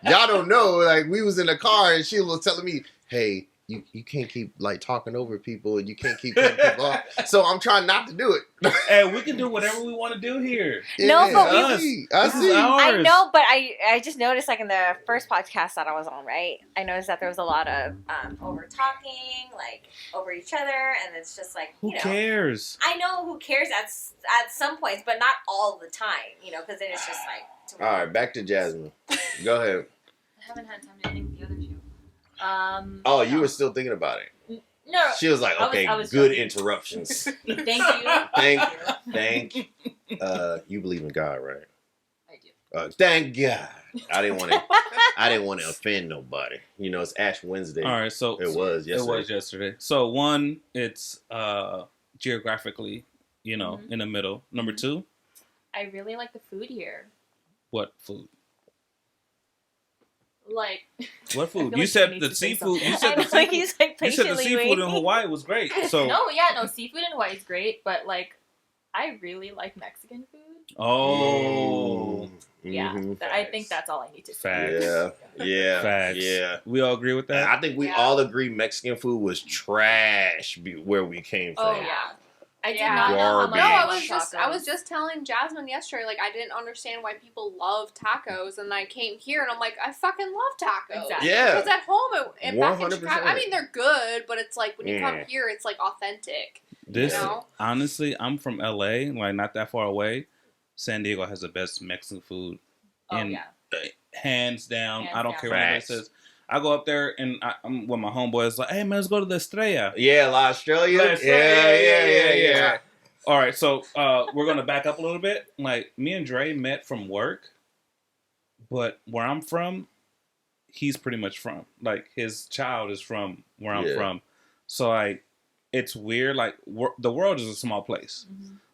[SPEAKER 2] y'all don't know. Like we was in the car and Sheila was telling me, "Hey, you can't keep like talking over people and you can't keep cutting people off." So I'm trying not to do it.
[SPEAKER 1] Hey, we can do whatever we want to do here.
[SPEAKER 3] No, but
[SPEAKER 2] I see.
[SPEAKER 3] I know, but I just noticed, like, in the first podcast that I was on, right? I noticed that there was a lot of over talking, like, over each other, and it's just like,
[SPEAKER 1] Who cares?
[SPEAKER 3] I know who cares at some points, but not all the time, because then it's just like...
[SPEAKER 2] All right, back to Jazmine. Go ahead.
[SPEAKER 5] I haven't had time to think the other two.
[SPEAKER 2] Oh, you were still thinking about it.
[SPEAKER 5] No.
[SPEAKER 2] She was like, okay,
[SPEAKER 5] I was
[SPEAKER 2] good
[SPEAKER 5] joking.
[SPEAKER 2] interruptions.
[SPEAKER 5] Thank you.
[SPEAKER 2] Thank you. You believe in God, right?
[SPEAKER 5] I do.
[SPEAKER 2] Thank God. I didn't want to offend nobody. It's Ash Wednesday.
[SPEAKER 1] All right, so
[SPEAKER 2] it was
[SPEAKER 1] yesterday. So one, it's geographically, in the middle. Number two,
[SPEAKER 5] I really like the food here.
[SPEAKER 1] What food?
[SPEAKER 5] Like,
[SPEAKER 1] what food?
[SPEAKER 5] Like
[SPEAKER 1] you said the seafood. You said the seafood.
[SPEAKER 3] He's like
[SPEAKER 1] You said the seafood
[SPEAKER 3] waiting.
[SPEAKER 1] in Hawaii was great. So
[SPEAKER 5] no, seafood in Hawaii is great, but like, I really like Mexican food.
[SPEAKER 1] Oh,
[SPEAKER 5] Yeah, I think that's all I need to say.
[SPEAKER 1] Facts.
[SPEAKER 2] Yeah.
[SPEAKER 1] Facts.
[SPEAKER 2] Yeah.
[SPEAKER 1] We all agree with that.
[SPEAKER 2] I think we all agree Mexican food was trash where we came from.
[SPEAKER 5] Oh yeah. I did
[SPEAKER 4] Yeah.
[SPEAKER 5] not know how much
[SPEAKER 2] Garbage.
[SPEAKER 4] No, I was just telling Jazmine yesterday, like, I didn't understand why people love tacos, and I came here and I'm like, I fucking love tacos.
[SPEAKER 5] Exactly.
[SPEAKER 2] Yeah.
[SPEAKER 4] Because at home and back in
[SPEAKER 2] 100%.
[SPEAKER 4] Chicago, I mean, they're good, but it's like when you come here, it's like authentic.
[SPEAKER 1] Honestly, I'm from LA, like not that far away. San Diego has the best Mexican food.
[SPEAKER 5] Oh yeah.
[SPEAKER 1] Hands down.
[SPEAKER 5] Hands
[SPEAKER 1] I don't
[SPEAKER 5] down.
[SPEAKER 1] care what anybody
[SPEAKER 2] Facts.
[SPEAKER 1] says. I go up there and I'm with my homeboys like, hey man, let's go to the Estrella.
[SPEAKER 2] Yeah, La Australia.
[SPEAKER 1] La Estrella,
[SPEAKER 2] Yeah.
[SPEAKER 1] All right, so we're gonna back up a little bit. Like me and Dre met from work, but where I'm from, he's pretty much from. Like his child is from where I'm from, so like it's weird. Like the world is a small place,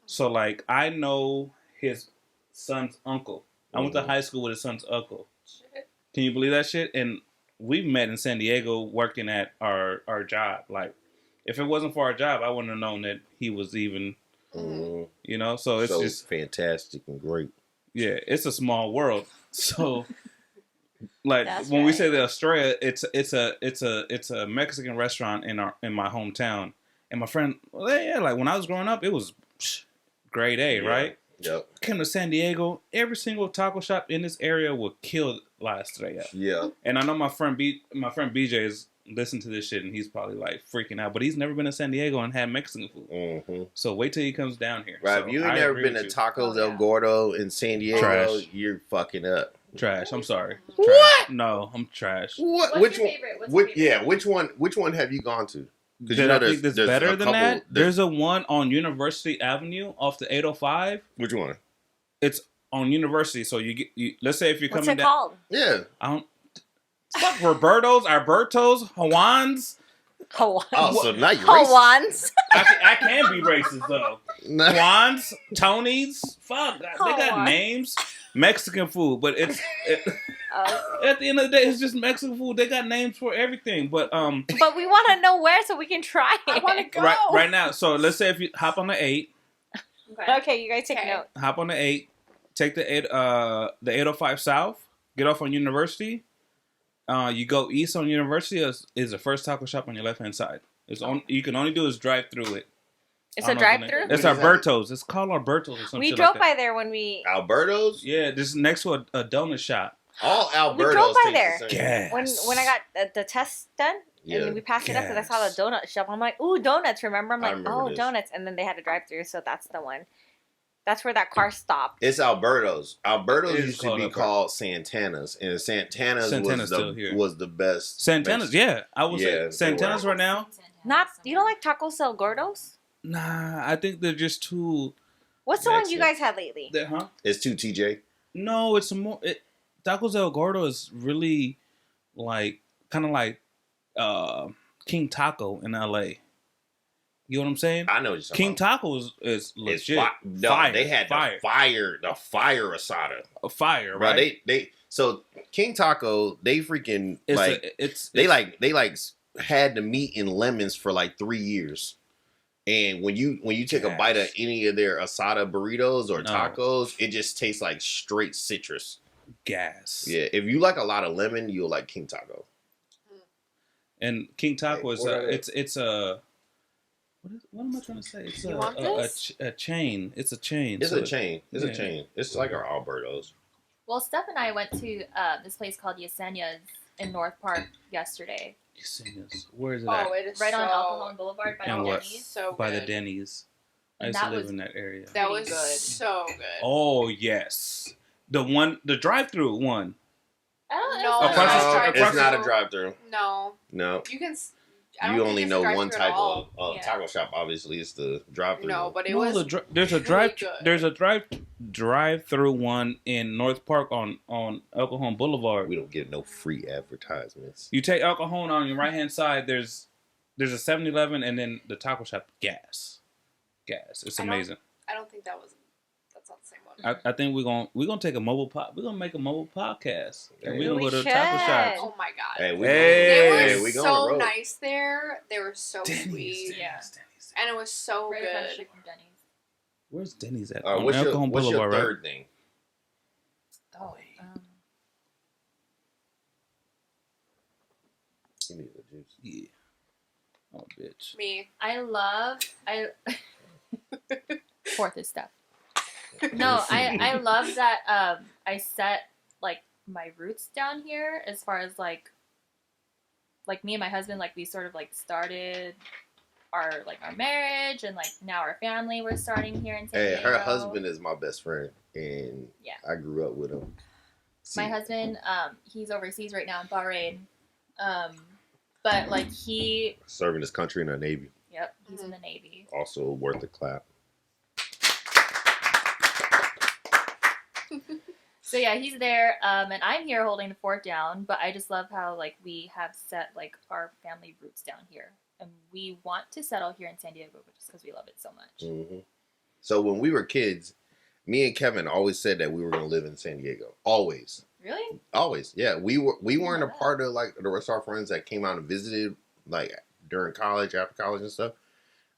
[SPEAKER 1] so like I know his son's uncle. I went to high school with his son's uncle.
[SPEAKER 5] Shit.
[SPEAKER 1] Can you believe that shit? And we met in San Diego working at our job. Like if it wasn't for our job, I wouldn't have known that he was even. So it's just
[SPEAKER 2] fantastic and great.
[SPEAKER 1] Yeah, it's a small world. So, like
[SPEAKER 3] That's
[SPEAKER 1] when we
[SPEAKER 3] right.
[SPEAKER 1] say the Australia, it's a Mexican restaurant in my hometown. And my friend, like when I was growing up, it was grade A, right?
[SPEAKER 2] Yep.
[SPEAKER 1] Came to San Diego, every single taco shop in this area would kill La Estrella.
[SPEAKER 2] Yeah.
[SPEAKER 1] And I know my friend BJ is listen to this shit and he's probably like freaking out. But he's never been to San Diego and had Mexican food.
[SPEAKER 2] Mm-hmm.
[SPEAKER 1] So wait till he comes down here.
[SPEAKER 2] Right,
[SPEAKER 1] So
[SPEAKER 2] if you
[SPEAKER 1] I
[SPEAKER 2] ain't never
[SPEAKER 1] agree
[SPEAKER 2] been
[SPEAKER 1] with
[SPEAKER 2] to
[SPEAKER 1] you.
[SPEAKER 2] Tacos
[SPEAKER 5] Oh,
[SPEAKER 2] El
[SPEAKER 5] yeah.
[SPEAKER 2] Gordo in San Diego,
[SPEAKER 1] Trash.
[SPEAKER 2] you're fucking up.
[SPEAKER 1] Trash. I'm sorry.
[SPEAKER 2] What?
[SPEAKER 1] Trash. No, I'm trash.
[SPEAKER 2] What?
[SPEAKER 5] What's
[SPEAKER 2] which
[SPEAKER 5] your
[SPEAKER 2] one?
[SPEAKER 5] favorite? What's your favorite?
[SPEAKER 2] Yeah, which one? Which one have you gone to? Because
[SPEAKER 1] Did
[SPEAKER 2] you know
[SPEAKER 1] I think that's
[SPEAKER 2] there's
[SPEAKER 1] better
[SPEAKER 2] a
[SPEAKER 1] than
[SPEAKER 2] couple-
[SPEAKER 1] that? There's a one on University Avenue off the 805.
[SPEAKER 2] Which one?
[SPEAKER 1] It's on University. So let's say if you're
[SPEAKER 3] What's
[SPEAKER 1] coming
[SPEAKER 3] it
[SPEAKER 1] down.
[SPEAKER 3] called?
[SPEAKER 2] Yeah.
[SPEAKER 1] I don't. Fuck Roberto's, Alberto's, Hawans.
[SPEAKER 3] Hawaiian.
[SPEAKER 2] Oh, so now you're racist.
[SPEAKER 3] Hawaiians.
[SPEAKER 1] I can be racist though.
[SPEAKER 2] Nah.
[SPEAKER 1] Juan's, Tony's, fuck, they got
[SPEAKER 3] Juan.
[SPEAKER 1] names. Mexican food, but at the end of the day, it's just Mexican food. They got names for everything, but
[SPEAKER 3] But we want to know where so we can try
[SPEAKER 4] I
[SPEAKER 3] it.
[SPEAKER 4] want to go.
[SPEAKER 1] right now. So let's say if you hop on the 8,
[SPEAKER 5] Okay.
[SPEAKER 3] Okay, you guys take
[SPEAKER 4] Okay.
[SPEAKER 3] note.
[SPEAKER 1] hop on the 8, take the 805 South, get off on University. You go east on University is the first taco shop on your left hand side. It's on. You can only do is drive through it.
[SPEAKER 3] It's
[SPEAKER 1] I
[SPEAKER 3] a
[SPEAKER 1] don't know the name.
[SPEAKER 3] drive-through.
[SPEAKER 1] It's
[SPEAKER 2] What is that?
[SPEAKER 1] Alberto's. It's called Alberto's or something.
[SPEAKER 3] We drove by there when we
[SPEAKER 2] Alberto's?
[SPEAKER 1] Yeah, this is next to a donut shop.
[SPEAKER 2] All Alberto's
[SPEAKER 3] We drove by
[SPEAKER 2] taste
[SPEAKER 3] there.
[SPEAKER 2] the same.
[SPEAKER 1] Gas.
[SPEAKER 3] when I got the test done.
[SPEAKER 2] Yeah.
[SPEAKER 3] And then we passed it up because I saw
[SPEAKER 1] Gas.
[SPEAKER 3] the donut shop. I'm like, ooh, donuts, remember? I'm
[SPEAKER 2] I
[SPEAKER 3] like,
[SPEAKER 2] remember
[SPEAKER 3] oh,
[SPEAKER 2] this.
[SPEAKER 3] donuts. And then they had a drive through, so that's the one. That's where that car stopped.
[SPEAKER 2] It's Alberto's. Alberto's
[SPEAKER 1] It is
[SPEAKER 2] used to
[SPEAKER 1] called
[SPEAKER 2] be
[SPEAKER 1] Alberto.
[SPEAKER 2] called Santana's, and Santana's
[SPEAKER 1] Santana's still here.
[SPEAKER 2] was the best.
[SPEAKER 1] Santana's,
[SPEAKER 2] best-
[SPEAKER 1] yeah. I would
[SPEAKER 2] Yeah,
[SPEAKER 1] say
[SPEAKER 2] they
[SPEAKER 1] Santana's
[SPEAKER 2] were.
[SPEAKER 1] right now.
[SPEAKER 3] Not, you don't like tacos El Gordos?
[SPEAKER 1] Nah, I think they're just too.
[SPEAKER 3] What's the one you
[SPEAKER 2] Mexican.
[SPEAKER 3] guys had lately?
[SPEAKER 1] Huh?
[SPEAKER 2] It's too TJ.
[SPEAKER 1] No, it's more. Tacos El Gordo is really like kind of like King Taco in LA. You know what I'm saying?
[SPEAKER 2] I know what you're talking
[SPEAKER 1] King
[SPEAKER 2] about.
[SPEAKER 1] Taco is
[SPEAKER 2] It's
[SPEAKER 1] legit.
[SPEAKER 2] no,
[SPEAKER 1] fire.
[SPEAKER 2] they had
[SPEAKER 1] fire.
[SPEAKER 2] the fire asada.
[SPEAKER 1] A fire,
[SPEAKER 2] Bro,
[SPEAKER 1] right?
[SPEAKER 2] they so King Taco, they freaking
[SPEAKER 1] It's
[SPEAKER 2] like
[SPEAKER 1] it's
[SPEAKER 2] they like had the meat and lemons for like 3 years. And when you take a bite of
[SPEAKER 1] Yes.
[SPEAKER 2] any of their asada burritos or
[SPEAKER 1] No.
[SPEAKER 2] tacos, it just tastes like straight citrus.
[SPEAKER 1] gas.
[SPEAKER 2] Yeah, if you like a lot of lemon, you'll like King Taco.
[SPEAKER 1] And King Taco
[SPEAKER 2] Hey,
[SPEAKER 1] is
[SPEAKER 2] what are they?
[SPEAKER 1] it's a what am I trying to say? It's
[SPEAKER 4] You want this?
[SPEAKER 1] a chain. It's a chain.
[SPEAKER 2] It's
[SPEAKER 1] So
[SPEAKER 2] a chain. It's
[SPEAKER 1] yeah.
[SPEAKER 2] a chain. It's like our Alberto's.
[SPEAKER 5] Well, Steph and I went to this place called Yesenia's in North Park yesterday.
[SPEAKER 1] Yesenia's. Where is it at?
[SPEAKER 4] Oh, it is
[SPEAKER 5] Right
[SPEAKER 4] so,
[SPEAKER 5] on Alcohol Boulevard by
[SPEAKER 1] And
[SPEAKER 5] the
[SPEAKER 1] what?
[SPEAKER 5] Denny's.
[SPEAKER 4] so
[SPEAKER 1] By the
[SPEAKER 4] good.
[SPEAKER 1] Denny's. I
[SPEAKER 5] And
[SPEAKER 1] used to
[SPEAKER 5] that
[SPEAKER 1] live
[SPEAKER 5] was-
[SPEAKER 1] in that area.
[SPEAKER 4] That
[SPEAKER 5] Pretty
[SPEAKER 4] was
[SPEAKER 5] good.
[SPEAKER 4] so good.
[SPEAKER 1] Oh yes, the drive-through one.
[SPEAKER 5] I don't
[SPEAKER 4] No,
[SPEAKER 5] know.
[SPEAKER 1] Across the street-
[SPEAKER 2] it's
[SPEAKER 1] across
[SPEAKER 2] not
[SPEAKER 1] the-
[SPEAKER 2] a drive-through.
[SPEAKER 4] No,
[SPEAKER 2] No,
[SPEAKER 4] you can. I don't
[SPEAKER 2] you
[SPEAKER 4] think
[SPEAKER 2] only
[SPEAKER 4] it's
[SPEAKER 2] know
[SPEAKER 4] a
[SPEAKER 2] one
[SPEAKER 4] drive-thru at
[SPEAKER 2] type
[SPEAKER 4] all.
[SPEAKER 2] of
[SPEAKER 5] Yeah.
[SPEAKER 2] taco shop. Obviously, it's the drive-through.
[SPEAKER 4] No, but it
[SPEAKER 1] No,
[SPEAKER 4] was.
[SPEAKER 1] there's a
[SPEAKER 4] really good.
[SPEAKER 1] there's a drive-through one in North Park on El Cajon Boulevard.
[SPEAKER 2] we don't get no free advertisements.
[SPEAKER 1] You take El Cajon on your right hand side. There's a 7-Eleven and then the taco shop. Gas. It's
[SPEAKER 4] I don't-
[SPEAKER 1] amazing.
[SPEAKER 4] I don't think that was. That's not the same one.
[SPEAKER 1] I think we're gonna take a mobile pod. We're gonna make a mobile podcast and we're
[SPEAKER 2] Yeah,
[SPEAKER 1] gonna
[SPEAKER 3] we
[SPEAKER 1] go to the taco
[SPEAKER 3] should.
[SPEAKER 1] shops.
[SPEAKER 4] Oh my god.
[SPEAKER 2] Hey, we
[SPEAKER 1] Hey,
[SPEAKER 4] They were
[SPEAKER 2] we go on the
[SPEAKER 4] so
[SPEAKER 2] road.
[SPEAKER 4] nice there. They were so
[SPEAKER 1] Denny's,
[SPEAKER 4] sweet,
[SPEAKER 5] Yeah.
[SPEAKER 1] Denny's.
[SPEAKER 4] and it was so
[SPEAKER 5] Right across the
[SPEAKER 4] good.
[SPEAKER 5] street from Denny's.
[SPEAKER 1] Where's Denny's at?
[SPEAKER 2] All right,
[SPEAKER 1] On
[SPEAKER 2] what's
[SPEAKER 1] El
[SPEAKER 2] your
[SPEAKER 1] Cajon Boulevard, right?
[SPEAKER 2] third thing?
[SPEAKER 5] Oh,
[SPEAKER 2] You need the juice.
[SPEAKER 1] Yeah. Oh, bitch.
[SPEAKER 4] Me.
[SPEAKER 5] I fourth is Steph. No, I love that I set like my roots down here as far as like me and my husband, like we sort of like started our marriage and like now our family we're starting here in San
[SPEAKER 2] Hey,
[SPEAKER 5] Diego.
[SPEAKER 2] her husband is my best friend, and
[SPEAKER 5] Yeah.
[SPEAKER 2] I grew up with him.
[SPEAKER 5] My husband, he's overseas right now in Bahrain. But like he
[SPEAKER 2] serving his country in the Navy,
[SPEAKER 5] yep, he's in the Navy.
[SPEAKER 2] also worth a clap.
[SPEAKER 5] So yeah, he's there, and I'm here holding the fort down. But I just love how like we have set like our family roots down here, and we want to settle here in San Diego just because we love it so much.
[SPEAKER 2] hmm So when we were kids, me and Kevin always said that we were going to live in San Diego. Always,
[SPEAKER 5] Really?
[SPEAKER 2] always. Yeah, we weren't a
[SPEAKER 5] that.
[SPEAKER 2] part of like the rest of our friends that came out and visited like during college, after college and stuff.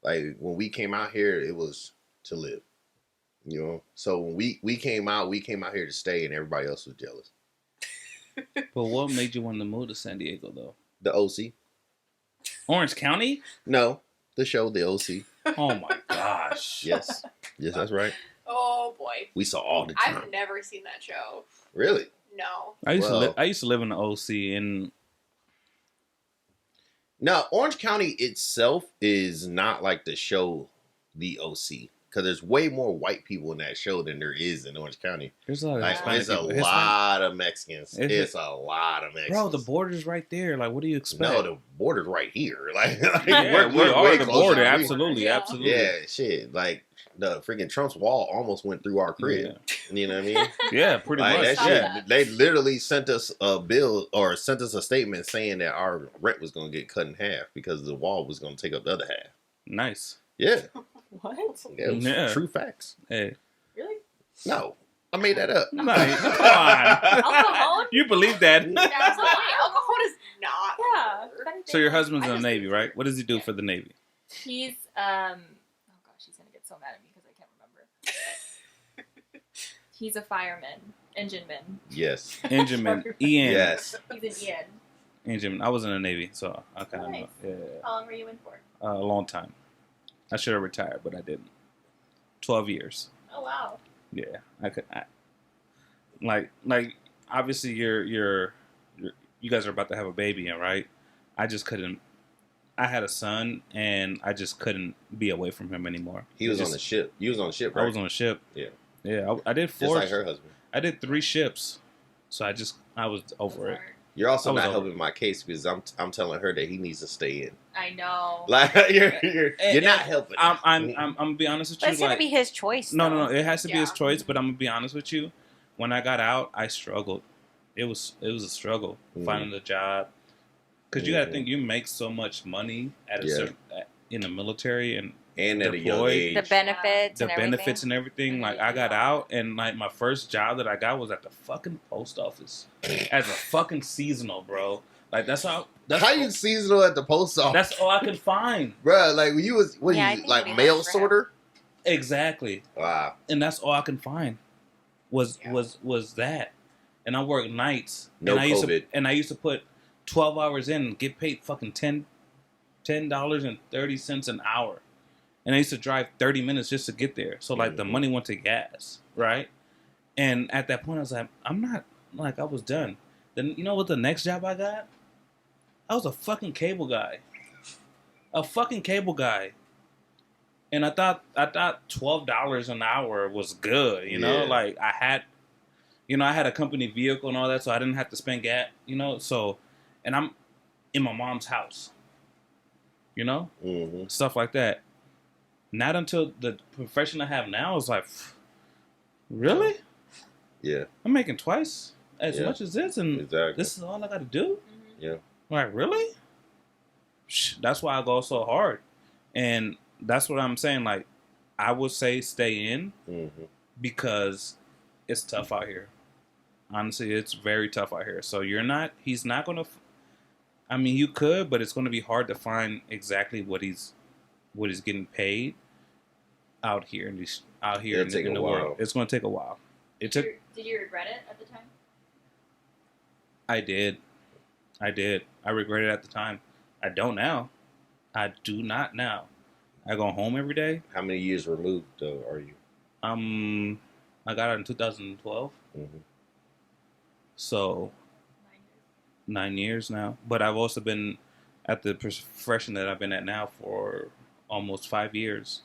[SPEAKER 2] Like when we came out here, it was to live. You know, so when we came out here to stay, and everybody else was jealous.
[SPEAKER 1] But what made you want to move to San Diego, though?
[SPEAKER 2] The OC?
[SPEAKER 1] Orange County?
[SPEAKER 2] No, the show, the OC.
[SPEAKER 1] Oh my gosh.
[SPEAKER 2] Yes, yes, that's right.
[SPEAKER 4] Oh boy.
[SPEAKER 2] We saw all the time.
[SPEAKER 4] I've never seen that show.
[SPEAKER 2] Really?
[SPEAKER 4] No.
[SPEAKER 1] I used
[SPEAKER 2] Well-
[SPEAKER 1] to live in the OC, and
[SPEAKER 2] Now, Orange County itself is not like the show The OC. Because there's way more white people in that show than there is in Orange County.
[SPEAKER 1] There's a lot of
[SPEAKER 2] Like,
[SPEAKER 1] Hispanic
[SPEAKER 2] there's a
[SPEAKER 1] people.
[SPEAKER 2] lot of Mexicans.
[SPEAKER 1] Is
[SPEAKER 2] It's a lot of Mexicans.
[SPEAKER 1] Bro, the border's right there. Like, what do you expect?
[SPEAKER 2] No, the border's right here. Like,
[SPEAKER 1] yeah, we are
[SPEAKER 2] way
[SPEAKER 1] the
[SPEAKER 2] closer.
[SPEAKER 1] border.
[SPEAKER 2] We-
[SPEAKER 1] Absolutely,
[SPEAKER 5] Yeah.
[SPEAKER 1] absolutely.
[SPEAKER 2] Yeah, shit. Like, the freaking Trump's wall almost went through our crib. You know what I mean?
[SPEAKER 1] Yeah, pretty
[SPEAKER 2] Like,
[SPEAKER 1] much.
[SPEAKER 2] that
[SPEAKER 1] Yeah.
[SPEAKER 2] shit, they literally sent us a bill or sent us a statement saying that our rent was going to get cut in half because the wall was going to take up the other half.
[SPEAKER 1] Nice.
[SPEAKER 2] Yeah.
[SPEAKER 5] What?
[SPEAKER 2] Yeah, it was
[SPEAKER 1] Yeah.
[SPEAKER 2] true facts.
[SPEAKER 1] Hey.
[SPEAKER 5] Really?
[SPEAKER 2] No, I made that up.
[SPEAKER 1] Nice. Come on.
[SPEAKER 5] Alcohol?
[SPEAKER 1] You believe that?
[SPEAKER 4] Yeah, I was like, wait, alcohol is not.
[SPEAKER 5] Yeah. if anything,
[SPEAKER 1] So your husband's
[SPEAKER 5] I
[SPEAKER 1] in the
[SPEAKER 5] just-
[SPEAKER 1] Navy, right? What does he do for the Navy?
[SPEAKER 5] He's oh gosh, he's gonna get so mad at me because I can't remember. He's a fireman, engineman.
[SPEAKER 2] Yes.
[SPEAKER 1] Engineman. Ian.
[SPEAKER 2] Yes.
[SPEAKER 5] He's an Ian.
[SPEAKER 1] Engineman. I was in the Navy, so I kind of
[SPEAKER 5] Nice.
[SPEAKER 1] know. Yeah.
[SPEAKER 5] How long were you in for?
[SPEAKER 1] A long time. I should have retired, but I didn't. 12 years.
[SPEAKER 5] Oh wow.
[SPEAKER 1] Yeah, I could. Like, obviously, you guys are about to have a baby, right? I just couldn't. I had a son, and I just couldn't be away from him anymore.
[SPEAKER 2] He was on the ship. You was on the ship, right?
[SPEAKER 1] I was on a ship.
[SPEAKER 2] Yeah.
[SPEAKER 1] Yeah, I did
[SPEAKER 2] Just
[SPEAKER 1] 4.
[SPEAKER 2] like her husband.
[SPEAKER 1] I did 3 ships, so I was over it.
[SPEAKER 2] You're also
[SPEAKER 1] I was
[SPEAKER 2] not
[SPEAKER 1] over
[SPEAKER 2] helping my case because I'm telling her that he needs to stay in.
[SPEAKER 5] I know.
[SPEAKER 2] Like you're not helping.
[SPEAKER 1] I'm gonna be honest with
[SPEAKER 3] But
[SPEAKER 1] you.
[SPEAKER 3] it's gonna
[SPEAKER 1] Like,
[SPEAKER 3] be his choice.
[SPEAKER 1] no,
[SPEAKER 3] though.
[SPEAKER 1] it has to be his
[SPEAKER 4] Yeah.
[SPEAKER 1] choice. But I'm gonna be honest with you. When I got out, I struggled. It was a struggle finding a job because you got to think you make so much money at a certain in the military and
[SPEAKER 2] at a young
[SPEAKER 1] deployed.
[SPEAKER 2] age.
[SPEAKER 3] The benefits.
[SPEAKER 1] the
[SPEAKER 3] and
[SPEAKER 1] benefits
[SPEAKER 3] everything.
[SPEAKER 1] and everything. Like I got out and like my first job that I got was at the fucking post office as a fucking seasonal, bro. Like that's how
[SPEAKER 2] you seasonal at the post office?
[SPEAKER 1] that's all I could find.
[SPEAKER 2] Bruh, like when you was
[SPEAKER 3] Yeah, I
[SPEAKER 2] you
[SPEAKER 3] think
[SPEAKER 2] like
[SPEAKER 3] it'd be
[SPEAKER 2] mail
[SPEAKER 3] hard for him.
[SPEAKER 2] sorter?
[SPEAKER 1] Exactly.
[SPEAKER 2] Wow.
[SPEAKER 1] And that's all I can find was that. And I worked nights.
[SPEAKER 2] No
[SPEAKER 1] and
[SPEAKER 2] COVID.
[SPEAKER 1] I used to put 12 hours in and get paid fucking $10.30 an hour. And I used to drive 30 minutes just to get there. So like the money went to gas, right? And at that point I was like, I'm not like I was done. Then you know what the next job I got? I was a fucking cable guy. A fucking cable guy. And I thought $12 an hour was good, you know?
[SPEAKER 2] Yeah.
[SPEAKER 1] Like I had a company vehicle and all that, so I didn't have to spend gas, you know? So and I'm in my mom's house. You know?
[SPEAKER 2] Mm-hmm.
[SPEAKER 1] Stuff like that. Not until the profession I have now is like, really?
[SPEAKER 2] Yeah.
[SPEAKER 1] I'm making twice as
[SPEAKER 2] Yeah.
[SPEAKER 1] much as this, and
[SPEAKER 2] Exactly.
[SPEAKER 1] this is all I got to do?
[SPEAKER 2] Yeah.
[SPEAKER 1] Like, really? That's why I go so hard. And that's what I'm saying. Like, I would say stay in
[SPEAKER 2] Mm-hmm.
[SPEAKER 1] because it's tough out here. Honestly, it's very tough out here. So he's not going to, I mean, you could, but it's going to be hard to find exactly what he's getting paid out here in
[SPEAKER 2] It'll take
[SPEAKER 1] in
[SPEAKER 2] a
[SPEAKER 1] the
[SPEAKER 2] while.
[SPEAKER 1] world. It's going to take a while.
[SPEAKER 5] Did you regret it at the time?
[SPEAKER 1] I did. I regret it at the time. I don't now. I do not now. I go home every day.
[SPEAKER 2] How many years removed though are you?
[SPEAKER 1] I got out in 2012.
[SPEAKER 2] Mm-hmm.
[SPEAKER 1] So 9 years now. But I've also been at the profession that I've been at now for almost 5 years.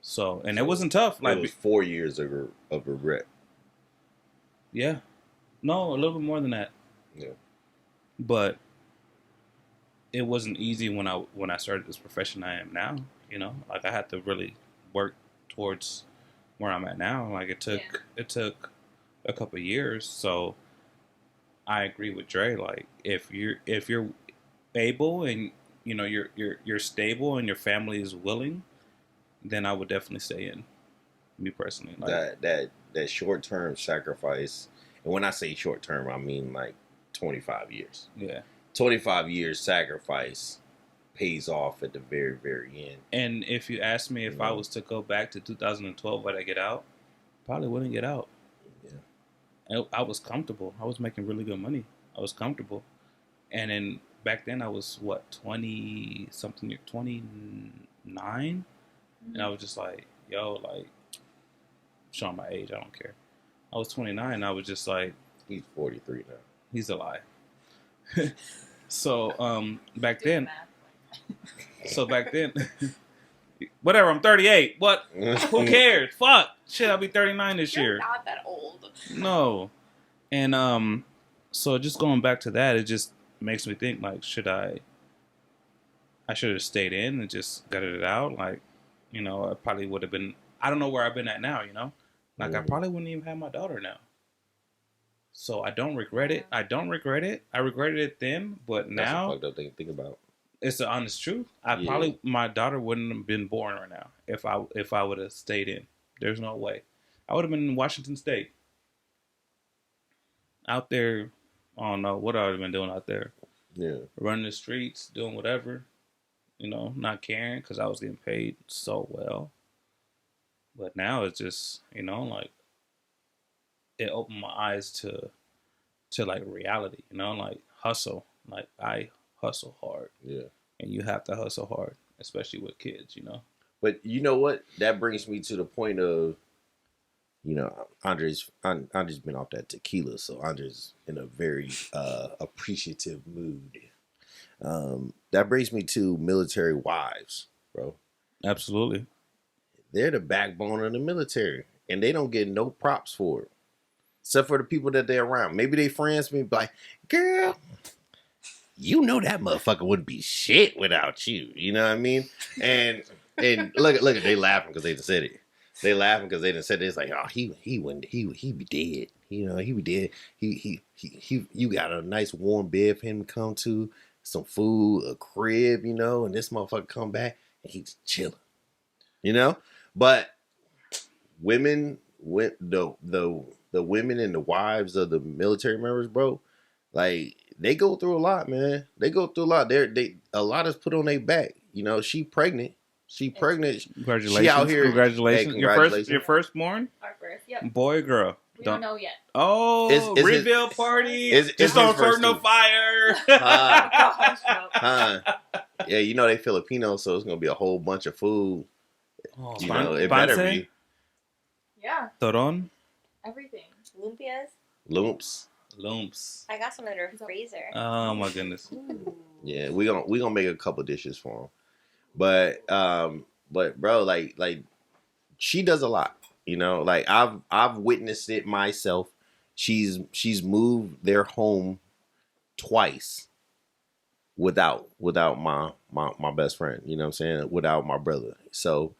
[SPEAKER 1] So, and it wasn't tough. Like,
[SPEAKER 2] It was 4 years of regret.
[SPEAKER 1] yeah, no, a little bit more than that.
[SPEAKER 2] Yeah.
[SPEAKER 1] But it wasn't easy when I started this profession I am now. You know, like I had to really work towards where I'm at now. Like it took a couple of years. So I agree with Dre. Like if you're able and you know you're stable and your family is willing, then I would definitely stay in. Me personally, like,
[SPEAKER 2] that short term sacrifice, and when I say short term, I mean like 25 years.
[SPEAKER 1] yeah.
[SPEAKER 2] 25 years sacrifice pays off at the very, very end.
[SPEAKER 1] And if you ask me if I was to go back to 2012, would I get out? Probably wouldn't get out.
[SPEAKER 2] Yeah.
[SPEAKER 1] I was comfortable. I was making really good money. I was comfortable. And then back then I was 29? And I was just like, yo, like, showing my age, I don't care. I was 29. I was just like,
[SPEAKER 2] He's 43 now.
[SPEAKER 1] he's a lie. So back
[SPEAKER 5] Do the
[SPEAKER 1] then,
[SPEAKER 5] math.
[SPEAKER 1] whatever. I'm 38. What? Who cares? Fuck. Shit, I'll be 39 this
[SPEAKER 4] You're
[SPEAKER 1] year.
[SPEAKER 4] not that old.
[SPEAKER 1] No. And so just going back to that, it just makes me think like, I should have stayed in and just gutted it out. Like, I probably would have been. I don't know where I've been at now. Like I probably wouldn't even have my daughter now. So I don't regret it. I don't regret it. I regretted it then, but
[SPEAKER 2] That's a
[SPEAKER 1] now
[SPEAKER 2] fucked up thing to think about.
[SPEAKER 1] it's the honest truth. My daughter wouldn't have been born right now if I would have stayed in. There's no way. I would have been in Washington State. Out there, I don't know what I would have been doing out there.
[SPEAKER 2] Yeah.
[SPEAKER 1] Running the streets, doing whatever. Not caring because I was getting paid so well. But now it's just, like it opened my eyes to like reality, like hustle. Like I hustle hard.
[SPEAKER 2] Yeah.
[SPEAKER 1] And you have to hustle hard, especially with kids,
[SPEAKER 2] But you know what? That brings me to the point of, Andre's been off that tequila, so Andre's in a very appreciative mood. That brings me to military wives, bro.
[SPEAKER 1] Absolutely.
[SPEAKER 2] They're the backbone of the military, and they don't get no props for it, except for the people that they're around. Maybe they friends may be like, girl, that motherfucker wouldn't be shit without you. You know what I mean? And look, they laughing because they just said it. They laughing because they done said it. It's like, oh, he wouldn't, he be dead. He be dead. You got a nice warm bed for him to come to, some food, a crib, and this motherfucker come back and he's chilling. But women, the women and the wives of the military members, bro, like they go through a lot, man. They go through a lot. A lot is put on their back. She pregnant.
[SPEAKER 1] Congratulations.
[SPEAKER 2] She out here.
[SPEAKER 1] Congratulations.
[SPEAKER 2] Hey, congratulations.
[SPEAKER 1] Your firstborn?
[SPEAKER 5] Our first, yep.
[SPEAKER 1] Boy or girl?
[SPEAKER 5] We don't know yet.
[SPEAKER 1] Oh,
[SPEAKER 2] Is
[SPEAKER 1] reveal party.
[SPEAKER 2] Is
[SPEAKER 1] Just don't
[SPEAKER 2] his first
[SPEAKER 1] start no
[SPEAKER 2] too?
[SPEAKER 1] fire.
[SPEAKER 5] Gosh, no.
[SPEAKER 2] Yeah, they Filipino, so it's gonna be a whole bunch of food.
[SPEAKER 1] Oh,
[SPEAKER 2] It better be
[SPEAKER 5] Yeah,
[SPEAKER 1] Toron?
[SPEAKER 5] everything.
[SPEAKER 3] Lumpias.
[SPEAKER 2] lumps.
[SPEAKER 3] I got some in the freezer.
[SPEAKER 1] Oh my goodness.
[SPEAKER 2] Yeah, we gonna make a couple dishes for him, but bro, like she does a lot. Like I've witnessed it myself. She's moved their home twice without my best friend. You know what I'm saying? Without my brother. So.